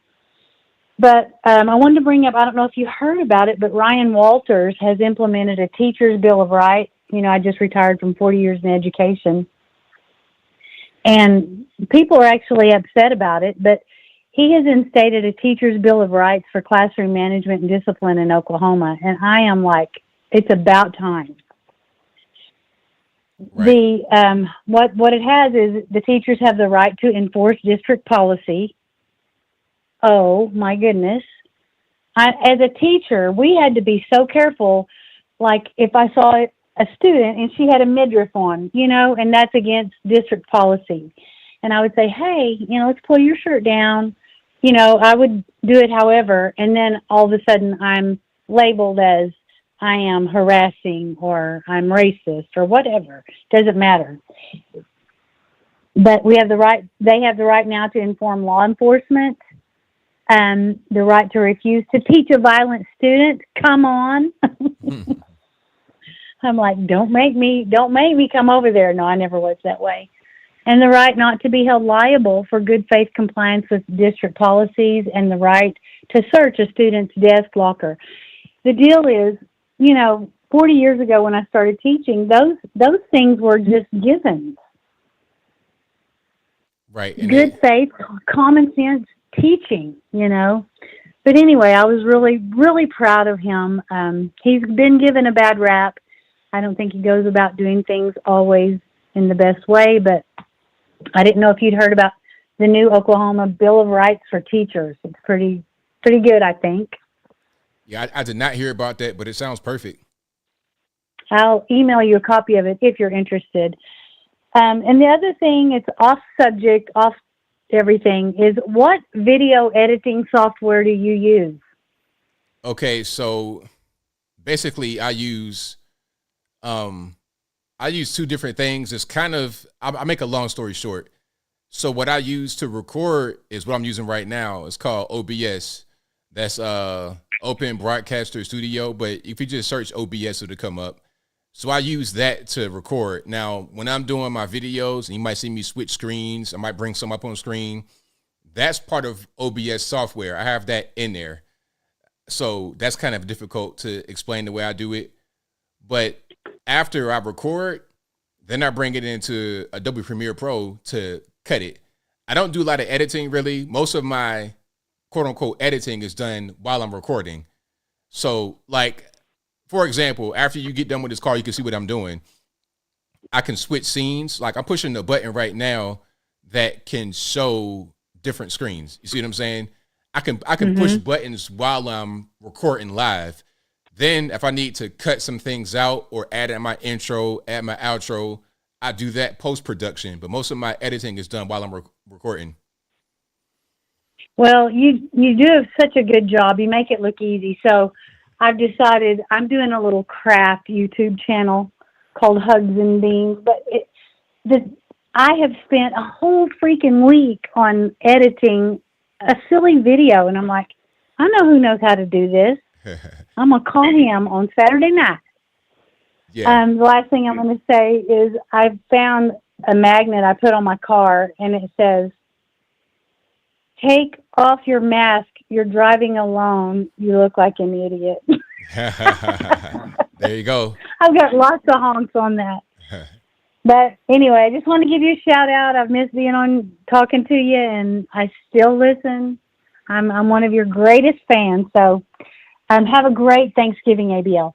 But I wanted to bring up, I don't know if you heard about it, but Ryan Walters has implemented a teacher's Bill of Rights. I just retired from 40 years in education. And people are actually upset about it, but he has instated a teacher's Bill of Rights for classroom management and discipline in Oklahoma. And I am like, it's about time. Right. What it has is the teachers have the right to enforce district policy. Oh my goodness. As a teacher, we had to be so careful. Like if I saw a student and she had a midriff on, and that's against district policy. And I would say, hey, let's pull your shirt down. I would do it however, and then all of a sudden I'm labeled as I am harassing or I'm racist or whatever. Doesn't matter. But they have the right now to inform law enforcement, the right to refuse to teach a violent student. Come on. I'm like, don't make me come over there. No, I never was that way. And the right not to be held liable for good faith compliance with district policies, and the right to search a student's desk locker. The deal is, 40 years ago when I started teaching, those things were just givens. Right. Good faith, common sense teaching, But anyway, I was really, really proud of him. He's been given a bad rap. I don't think he goes about doing things always in the best way, but I didn't know if you'd heard about the new Oklahoma Bill of Rights for teachers. It's pretty good, I think. Yeah, I did not hear about that, but it sounds perfect. I'll email you a copy of it if you're interested. And the other thing, it's off subject, off everything, is what video editing software do you use? Okay, so basically I use two different things. It's kind of, I make a long story short. So what I use to record is what I'm using right now. It's called OBS. That's Open Broadcaster Studio. But if you just search OBS, it'll come up. So I use that to record. Now, when I'm doing my videos, and you might see me switch screens, I might bring some up on screen. That's part of OBS software. I have that in there. So that's kind of difficult to explain the way I do it. But after I record, then I bring it into Adobe Premiere Pro to cut it. I don't do a lot of editing, really. Most of my quote unquote editing is done while I'm recording. So like, for example, after you get done with this call, you can see what I'm doing. I can switch scenes. Like I'm pushing the button right now that can show different screens. You see what I'm saying? I can push buttons while I'm recording live. Then if I need to cut some things out or add in my intro, add my outro, I do that post-production. But most of my editing is done while I'm recording. Well, you do such a good job. You make it look easy. So I've decided I'm doing a little craft YouTube channel called Hugs and Beans. But I have spent a whole freaking week on editing a silly video. And I'm like, I know who knows how to do this. I'm going to call him on Saturday night. Yeah. The last thing I'm going to say is I found a magnet I put on my car, and it says, "Take off your mask. You're driving alone. You look like an idiot." There you go. I've got lots of honks on that. But anyway, I just want to give you a shout out. I've missed being on talking to you, and I still listen. I'm one of your greatest fans. So have a great Thanksgiving, ABL.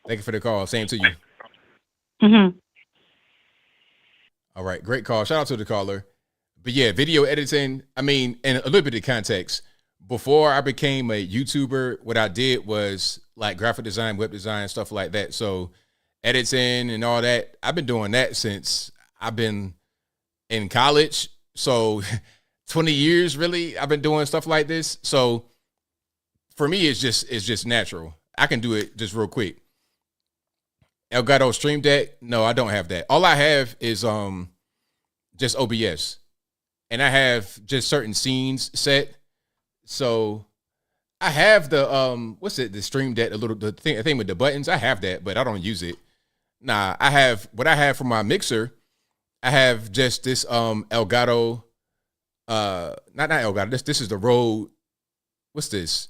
Thank you for the call. Same to you. Mm-hmm. All right. Great call. Shout out to the caller. But yeah, video editing, I mean, and a little bit of context. Before I became a YouTuber, what I did was like graphic design, web design, stuff like that. So editing and all that, I've been doing that since I've been in college. So 20 years, really, I've been doing stuff like this. So for me, it's just natural. I can do it just real quick. Elgato Stream Deck, no, I don't have that. All I have is just OBS. And I have just certain scenes set. So I have the the Stream Deck, the thing with the buttons. I have that, but I don't use it. Nah, I have what I have for my mixer. I have just this Elgato, not Elgato. This is the Rode. What's this?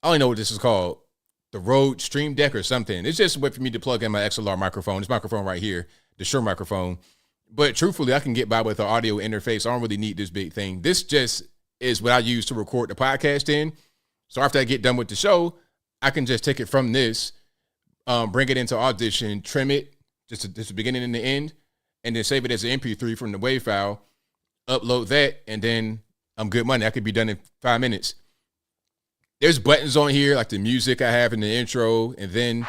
I don't know what this is called. The Rode Stream Deck or something. It's just a way for me to plug in my XLR microphone. This microphone right here, the Shure microphone. But truthfully, I can get by with the audio interface. I don't really need this big thing. This just is what I use to record the podcast in. So after I get done with the show, I can just take it from this, bring it into Audition, trim it, just the beginning and the end, and then save it as an MP3 from the WAV file, upload that, and then I'm good money. I could be done in 5 minutes. There's buttons on here, like the music I have in the intro, and then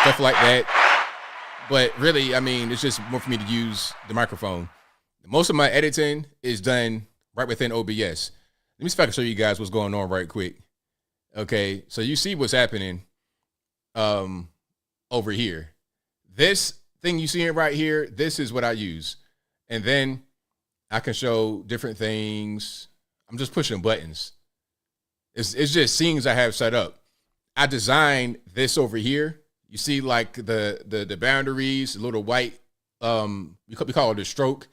stuff like that. But really, I mean, it's just more for me to use the microphone. Most of my editing is done right within OBS. Let me see if I can show you guys what's going on right quick. Okay, so you see what's happening over here. This thing you see right here, this is what I use. And then I can show different things. I'm just pushing buttons. It's just scenes I have set up. I designed this over here. You see like the boundaries, the little white, we call it a stroke,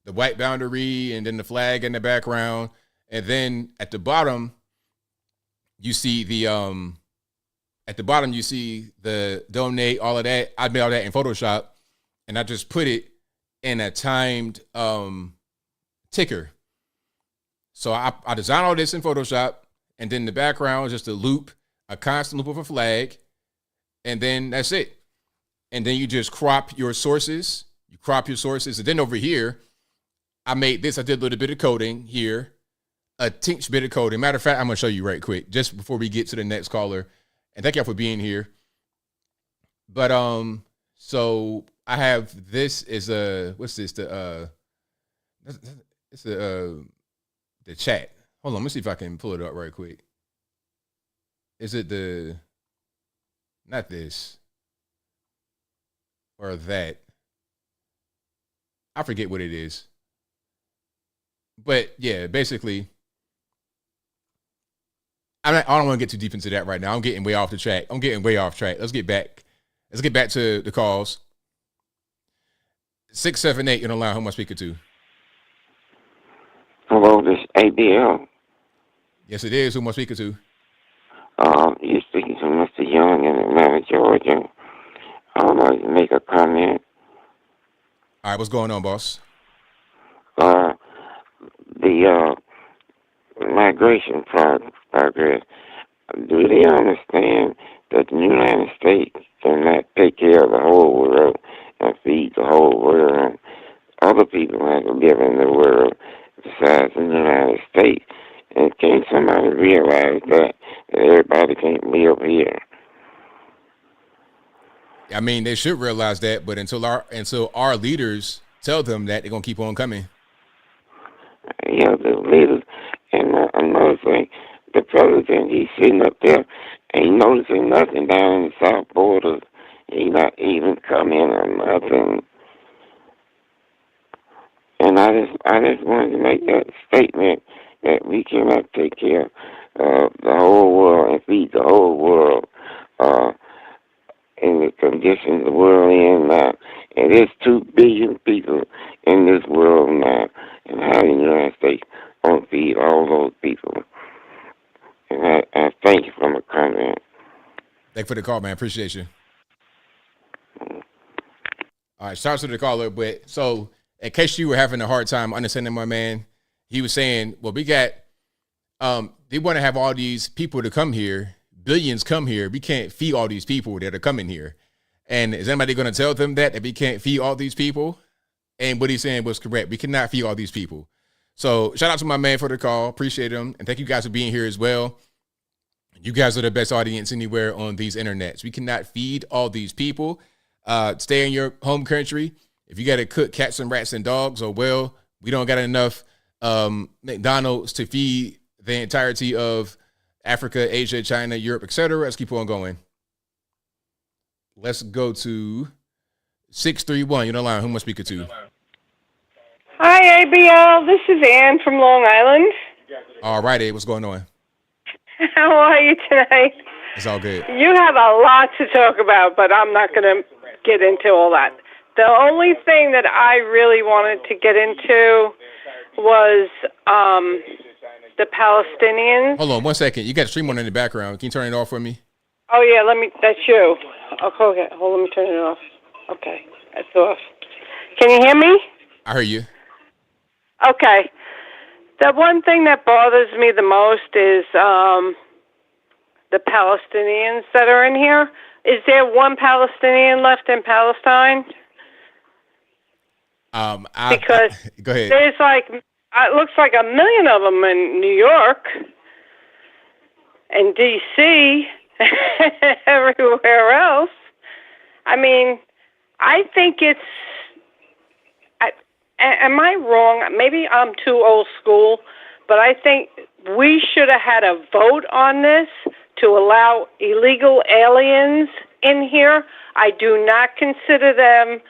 the white boundary, and then the flag in the background. And then at the bottom, you see the donate, all of that. I made all that in Photoshop, and I just put it in a timed ticker. So I designed all this in Photoshop, and then the background is just a loop, a constant loop of a flag, and then that's it. And then you just crop your sources. You crop your sources, and then over here, I made this. I did a little bit of coding here, a tinch bit of coding. Matter of fact, I'm gonna show you right quick, just before we get to the next caller. And thank y'all for being here. But so I have this is what's this? It's the chat. Hold on, let me see if I can pull it up right quick. Is it not this or that? I forget what it is. But yeah, basically, I don't want to get too deep into that right now. I'm getting way off the track. Let's get back to the calls. 678 in the line. Who am I speaking to? Hello, this is ABL. Yes, it is. Who am I speaking to? You're speaking to Mr. Young in Atlanta, Georgia. I would like to make a comment. All right, what's going on, boss? The migration progress, do they understand that the United States cannot take care of the whole world and feed the whole world? Other people have to live in the world besides the United States. And can't somebody realize that everybody can't live here. I mean, they should realize that, but until our leaders tell them that, they're gonna keep on coming. Yeah, the leaders. And another thing, the president, he's sitting up there, ain't noticing nothing down in the south border. He not even coming or nothing. And I just wanted to make that statement that we cannot take care of the whole world and feed the whole world in the conditions the world in now. And there's 2 billion people in this world now. And how the United States won't feed all those people. And I thank you for my comment. Thank you for the call, man. Appreciate you. All right, shout out to the caller. But so, in case you were having a hard time understanding my man, he was saying, well, we got, they want to have all these people to come here, billions come here. We can't feed all these people that are coming here. And is anybody going to tell them that we can't feed all these people? And what he's saying was correct. We cannot feed all these people. So shout out to my man for the call. Appreciate him. And thank you guys for being here as well. You guys are the best audience anywhere on these internets. We cannot feed all these people. Stay in your home country. If you got to cook cats and rats and dogs, or well, we don't got enough McDonald's to feed the entirety of Africa, Asia, China, Europe, etc. Let's keep on going. Let's go to 631. You're on the line. Who am I speaking to? Hi, ABL. This is Ann from Long Island. All righty. What's going on? How are you tonight? It's all good. You have a lot to talk about, but I'm not going to get into all that. The only thing that I really wanted to get into was the Palestinians. Hold on 1 second. You got a stream on in the background. Can you turn it off for me? Oh, yeah, that's you. Okay, hold on, let me turn it off. Okay, that's off. Can you hear me? I heard you. Okay. The one thing that bothers me the most is the Palestinians that are in here. Is there one Palestinian left in Palestine? Because go ahead. There's it looks like 1 million of them in New York and D.C., everywhere else. I mean, I think it's, am I wrong? Maybe I'm too old school, but I think we should have had a vote on this to allow illegal aliens in here. I do not consider them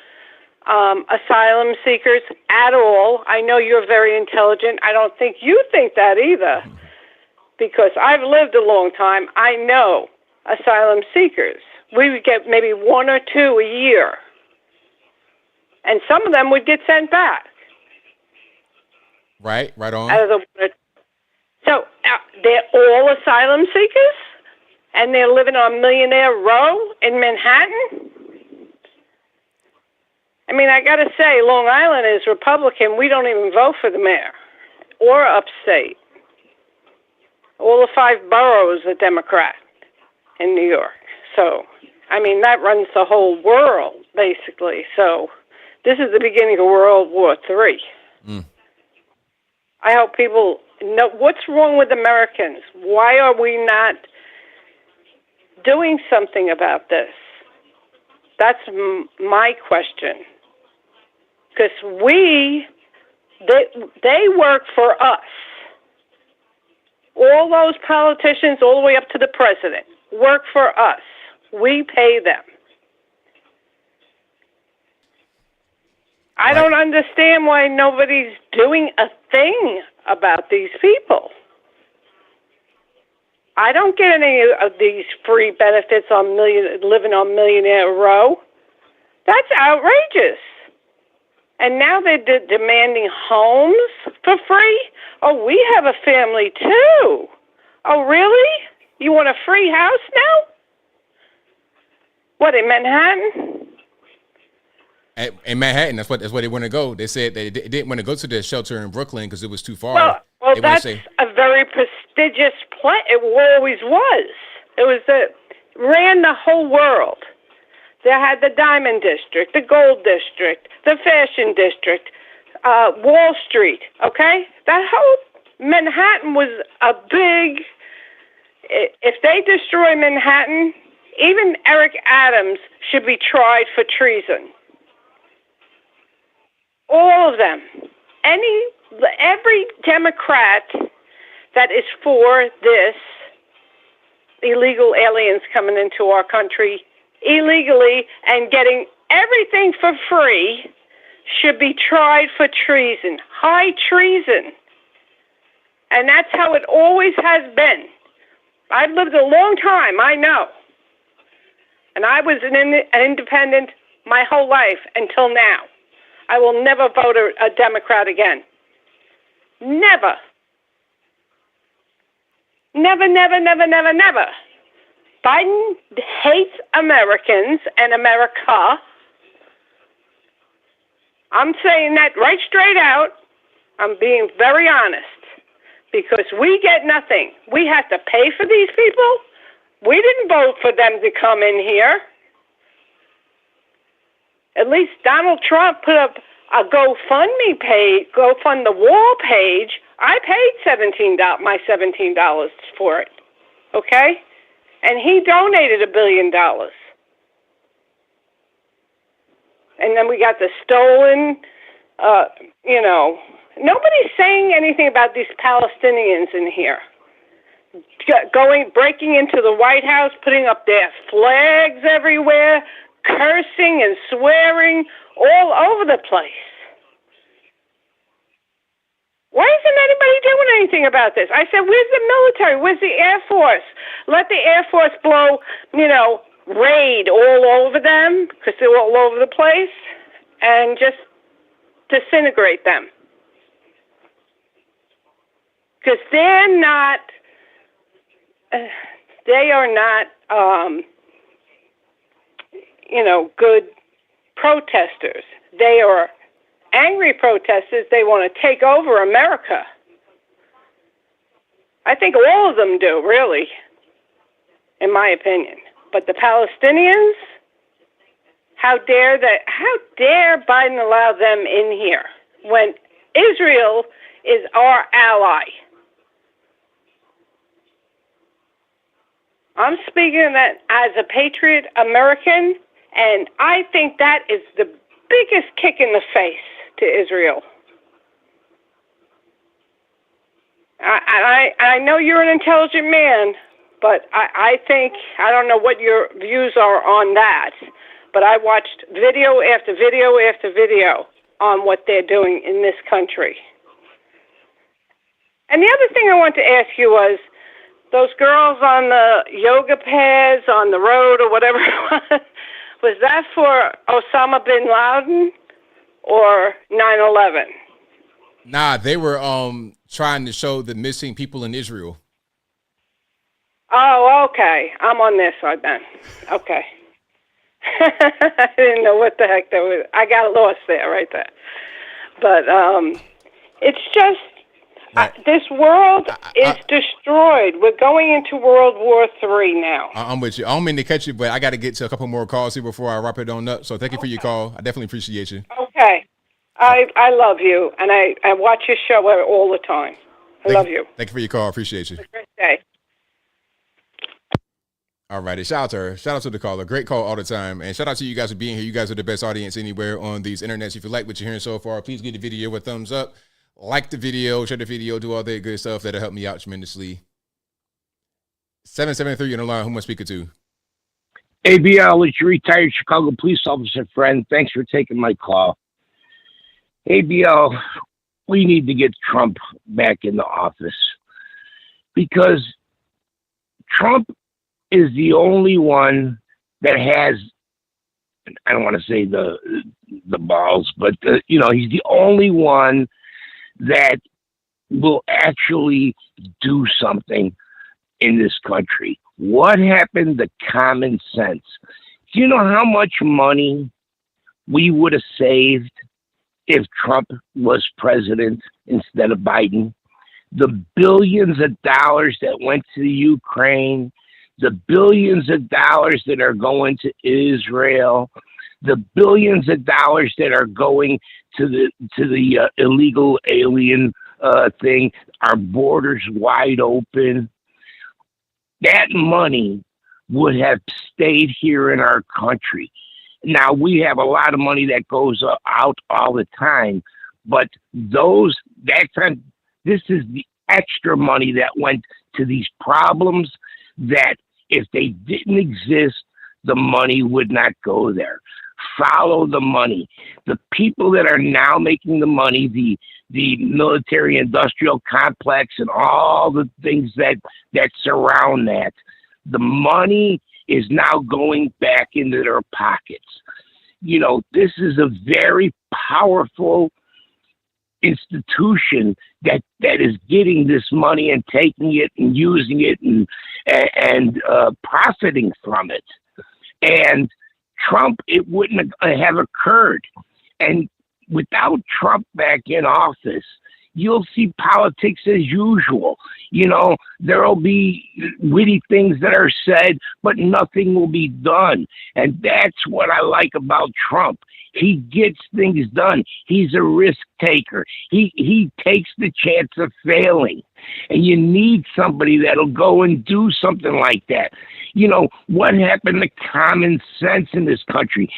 asylum seekers at all. I know you're very intelligent. I don't think you think that either, because I've lived a long time. I know asylum seekers. We would get maybe 1 or 2 a year, and some of them would get sent back. Right on. So they're all asylum seekers, and they're living on Millionaire Row in Manhattan? I mean, I got to say, Long Island is Republican. We don't even vote for the mayor or upstate. All the 5 boroughs are Democrat in New York. So, I mean, that runs the whole world, basically. So this is the beginning of World War III. I hope people know what's wrong with Americans. Why are we not doing something about this? That's my question. Because they work for us. All those politicians, all the way up to the president, work for us. We pay them. I don't understand why nobody's doing a thing about these people. I don't get any of these free benefits on living on Millionaire Row. That's outrageous. And now they're demanding homes for free? Oh, we have a family too. Oh, really? You want a free house now? What, in Manhattan? In Manhattan, that's where they want to go. They said they didn't want to go to the shelter in Brooklyn because it was too far. Well, that's a very prestigious place. It always was. It was ran the whole world. They had the Diamond District, the Gold District, the Fashion District, Wall Street, okay? That whole Manhattan was a big If they destroy Manhattan, even Eric Adams should be tried for treason. All of them. Every Democrat that is for this illegal aliens coming into our country illegally and getting everything for free should be tried for treason, high treason. And that's how it always has been. I've lived a long time, I know. And I was an independent my whole life until now. I will never vote a Democrat again. Never. Never, never, never, never, never. Biden hates Americans and America. I'm saying that right straight out. I'm being very honest. Because we get nothing. We have to pay for these people. We didn't vote for them to come in here. At least Donald Trump put up a GoFundMe page, GoFund the Wall page. I paid my $17 for it. Okay? And he donated $1 billion. And then we got the stolen, nobody's saying anything about these Palestinians in here. Breaking into the White House, putting up their flags everywhere, cursing and swearing all over the place. Why isn't anybody doing anything about this? I said, where's the military? Where's the Air Force? Let the Air Force blow, raid all over them, because they're all over the place, and just disintegrate them. Because they are not good protesters. They are angry protesters. They want to take over America. I think all of them do, really, in my opinion. But the Palestinians, how dare Biden allow them in here when Israel is our ally? I'm speaking that as a patriot American, and I think that is the biggest kick in the face to Israel. I know you're an intelligent man, but I think, I don't know what your views are on that, but I watched video after video after video on what they're doing in this country. And the other thing I want to ask you was, those girls on the yoga pads on the road or whatever was that for Osama bin Laden or 9/11? Nah, they were trying to show the missing people in Israel. Oh, okay. I'm on this side then. Okay. I didn't know what the heck that was. I got lost there, right there. But it's just, this world is destroyed. We're going into World War III now. I'm with you. I don't mean to cut you, but I got to get to a couple more calls here before I wrap it on up. So thank you for your call. I definitely appreciate you. Okay. I love you, and I watch your show all the time. I love you. Thank you for your call. Appreciate you. Have a great day. All righty. Shout out to her. Shout out to the caller. Great call all the time. And shout out to you guys for being here. You guys are the best audience anywhere on these internets. If you like what you're hearing so far, please give the video a thumbs up. Like the video, share the video, do all that good stuff. That'll help me out tremendously. 773 on the line. Who am I speaking to? ABL is your retired Chicago police officer friend. Thanks for taking my call. ABL, we need to get Trump back in the office because Trump is the only one that has, I don't want to say the balls, but he's the only one that will actually do something in this country. What happened to common sense? Do you know how much money we would have saved if Trump was president instead of Biden? The billions of dollars that went to the Ukraine, the billions of dollars that are going to Israel, the billions of dollars that are going to the illegal alien thing, our borders wide open. that money would have stayed here in our country. Now, we have a lot of money that goes out all the time, but this is the extra money that went to these problems that if they didn't exist, the money would not go there. Follow the money. The people that are now making the money, the military industrial complex and all the things that surround that, the money is now going back into their pockets. You know, this is a very powerful institution that is getting this money and taking it and using it and profiting from it. And Trump, it wouldn't have occurred. And without Trump back in office, you'll see politics as usual. You know, there'll be witty things that are said, but nothing will be done. And that's what I like about Trump. He gets things done. He's a risk taker. He takes the chance of failing. And you need somebody that'll go and do something like that. You know, what happened to common sense in this country?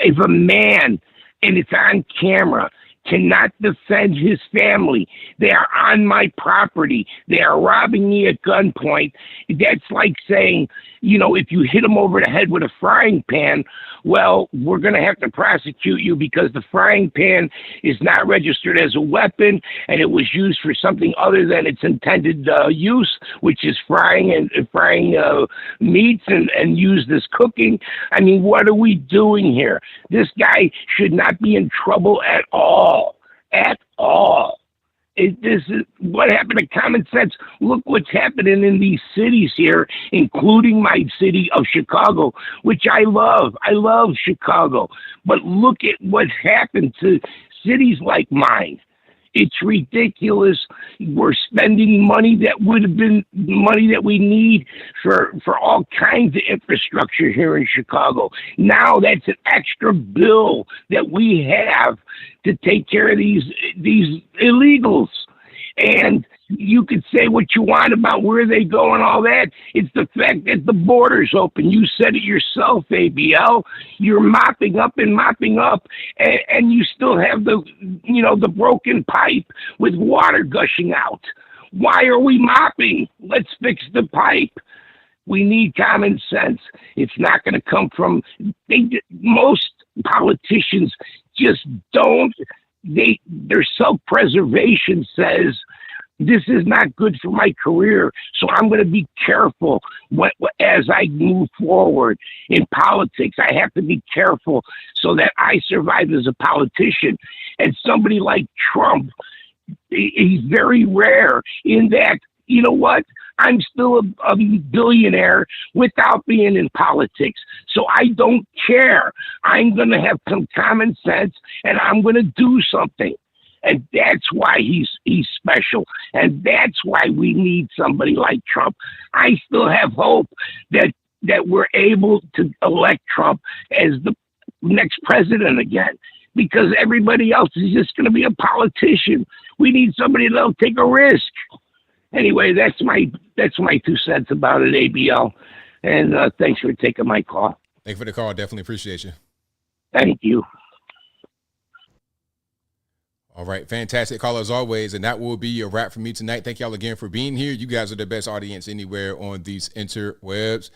If a man, and it's on camera, cannot defend his family, they are on my property, they are robbing me at gunpoint, that's like saying, you know, if you hit him over the head with a frying pan, well, we're going to have to prosecute you because the frying pan is not registered as a weapon and it was used for something other than its intended use, which is frying meats and used as cooking. I mean, what are we doing here? This guy should not be in trouble at all. At all. This is what happened to common sense. Look what's happening in these cities here, including my city of Chicago, which I love. I love Chicago. But look at what's happened to cities like mine. It's ridiculous. We're spending money that would have been money that we need for all kinds of infrastructure here in Chicago. Now that's an extra bill that we have to take care of these illegals. And you could say what you want about where they go and all that. It's the fact that the border's open. You said it yourself, ABL. You're mopping up, and you still have the broken pipe with water gushing out. Why are we mopping? Let's fix the pipe. We need common sense. It's not going to come from most politicians. Just don't. Their self-preservation says, this is not good for my career, so I'm going to be careful as I move forward in politics. I have to be careful so that I survive as a politician. And somebody like Trump, he's very rare in that, you know what? I'm still a billionaire without being in politics. So I don't care. I'm going to have some common sense and I'm going to do something. And that's why he's special. And that's why we need somebody like Trump. I still have hope that we're able to elect Trump as the next president again, because everybody else is just going to be a politician. We need somebody that'll take a risk. Anyway, that's my 2 cents about it, ABL. And thanks for taking my call. Thank you for the call. Definitely appreciate you. Thank you. All right. Fantastic call as always. And that will be a wrap for me tonight. Thank y'all again for being here. You guys are the best audience anywhere on these interwebs.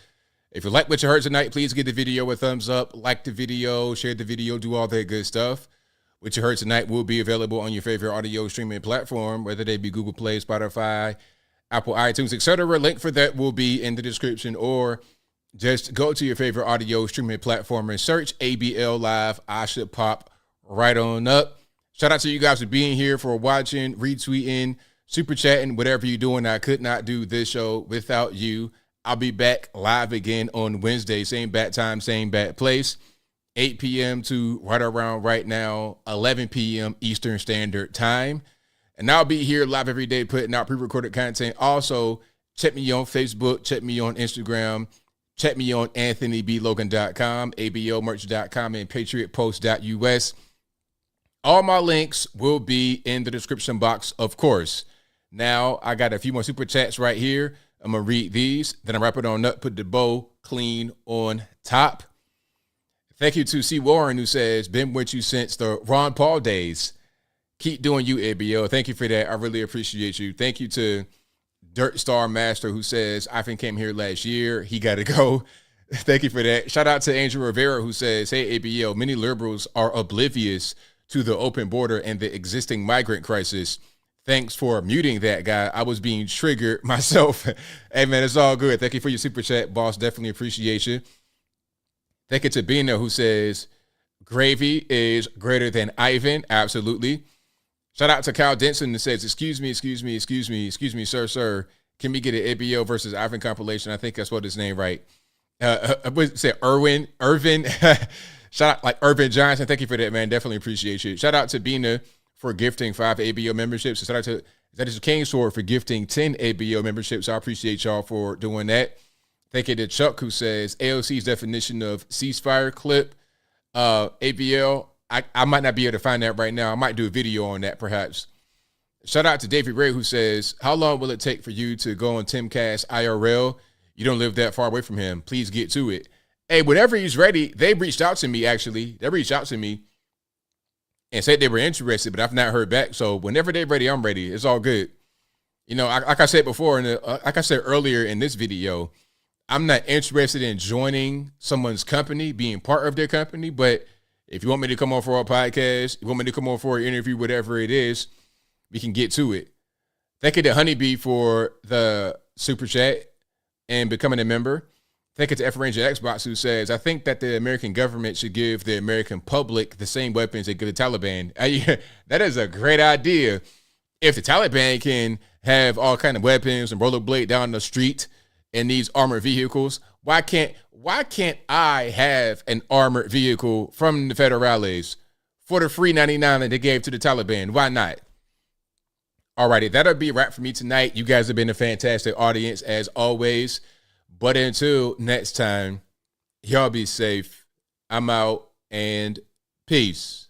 If you like what you heard tonight, please give the video a thumbs up, like the video, share the video, do all that good stuff. What you heard tonight will be available on your favorite audio streaming platform, whether they be Google Play, Spotify, Apple, iTunes, etc. Link for that will be in the description, or just go to your favorite audio streaming platform and search ABL Live. I should pop right on up. Shout out to you guys for being here, for watching, retweeting, super chatting, whatever you're doing. I could not do this show without you. I'll be back live again on Wednesday, same bat time, same bat place. 8 p.m. to right around right now, 11 p.m. Eastern Standard Time. And I'll be here live every day putting out pre-recorded content. Also, check me on Facebook, check me on Instagram, check me on AnthonyBLogan.com, ABLmerch.com, and PatriotPost.us. All my links will be in the description box, of course. Now, I got a few more super chats right here. I'm going to read these, then I wrap it on up, put the bow clean on top. Thank you to C. Warren, who says, been with you since the Ron Paul days. Keep doing you, ABL. Thank you for that. I really appreciate you. Thank you to Dirt Star Master, who says, I came here last year. He got to go. Thank you for that. Shout out to Angel Rivera, who says, hey, ABL, many liberals are oblivious to the open border and the existing migrant crisis. Thanks for muting that guy. I was being triggered myself. Hey, man, it's all good. Thank you for your super chat, boss. Definitely appreciate you. Thank you to Bina, who says, gravy is greater than Ivan. Absolutely. Shout out to Kyle Denson, who says, excuse me, sir. Can we get an ABL versus Ivan compilation? I think I spelled his name right. Say Irvin. Shout out like Irvin Johnson. Thank you for that, man. Definitely appreciate you. Shout out to Bina for gifting 5 ABO memberships. Shout out to That is King Sword for gifting 10 ABO memberships. I appreciate y'all for doing that. Thank you to Chuck, who says AOC's definition of ceasefire clip. ABL, I might not be able to find that right now. I might do a video on that perhaps. Shout out to David Ray, who says, how long will it take for you to go on Timcast IRL? You don't live that far away from him. Please get to it. Hey, whenever he's ready, they reached out to me, actually. They reached out to me and said they were interested, but I've not heard back. So whenever they're ready, I'm ready. It's all good. You know, like I said before, like I said earlier in this video, I'm not interested in joining someone's company, being part of their company. But if you want me to come on for a podcast, you want me to come on for an interview, whatever it is, we can get to it. Thank you to Honeybee for the super chat and becoming a member. Thank you to F Ranger Xbox, who says, I think that the American government should give the American public the same weapons they give the Taliban. That is a great idea. If the Taliban can have all kind of weapons and rollerblade down the street in these armored vehicles, why can't I have an armored vehicle from the federales for the free 99 that they gave to the Taliban? Why not? Alrighty, that'll be a wrap for me tonight. You guys have been a fantastic audience as always. But until next time, y'all be safe. I'm out and peace.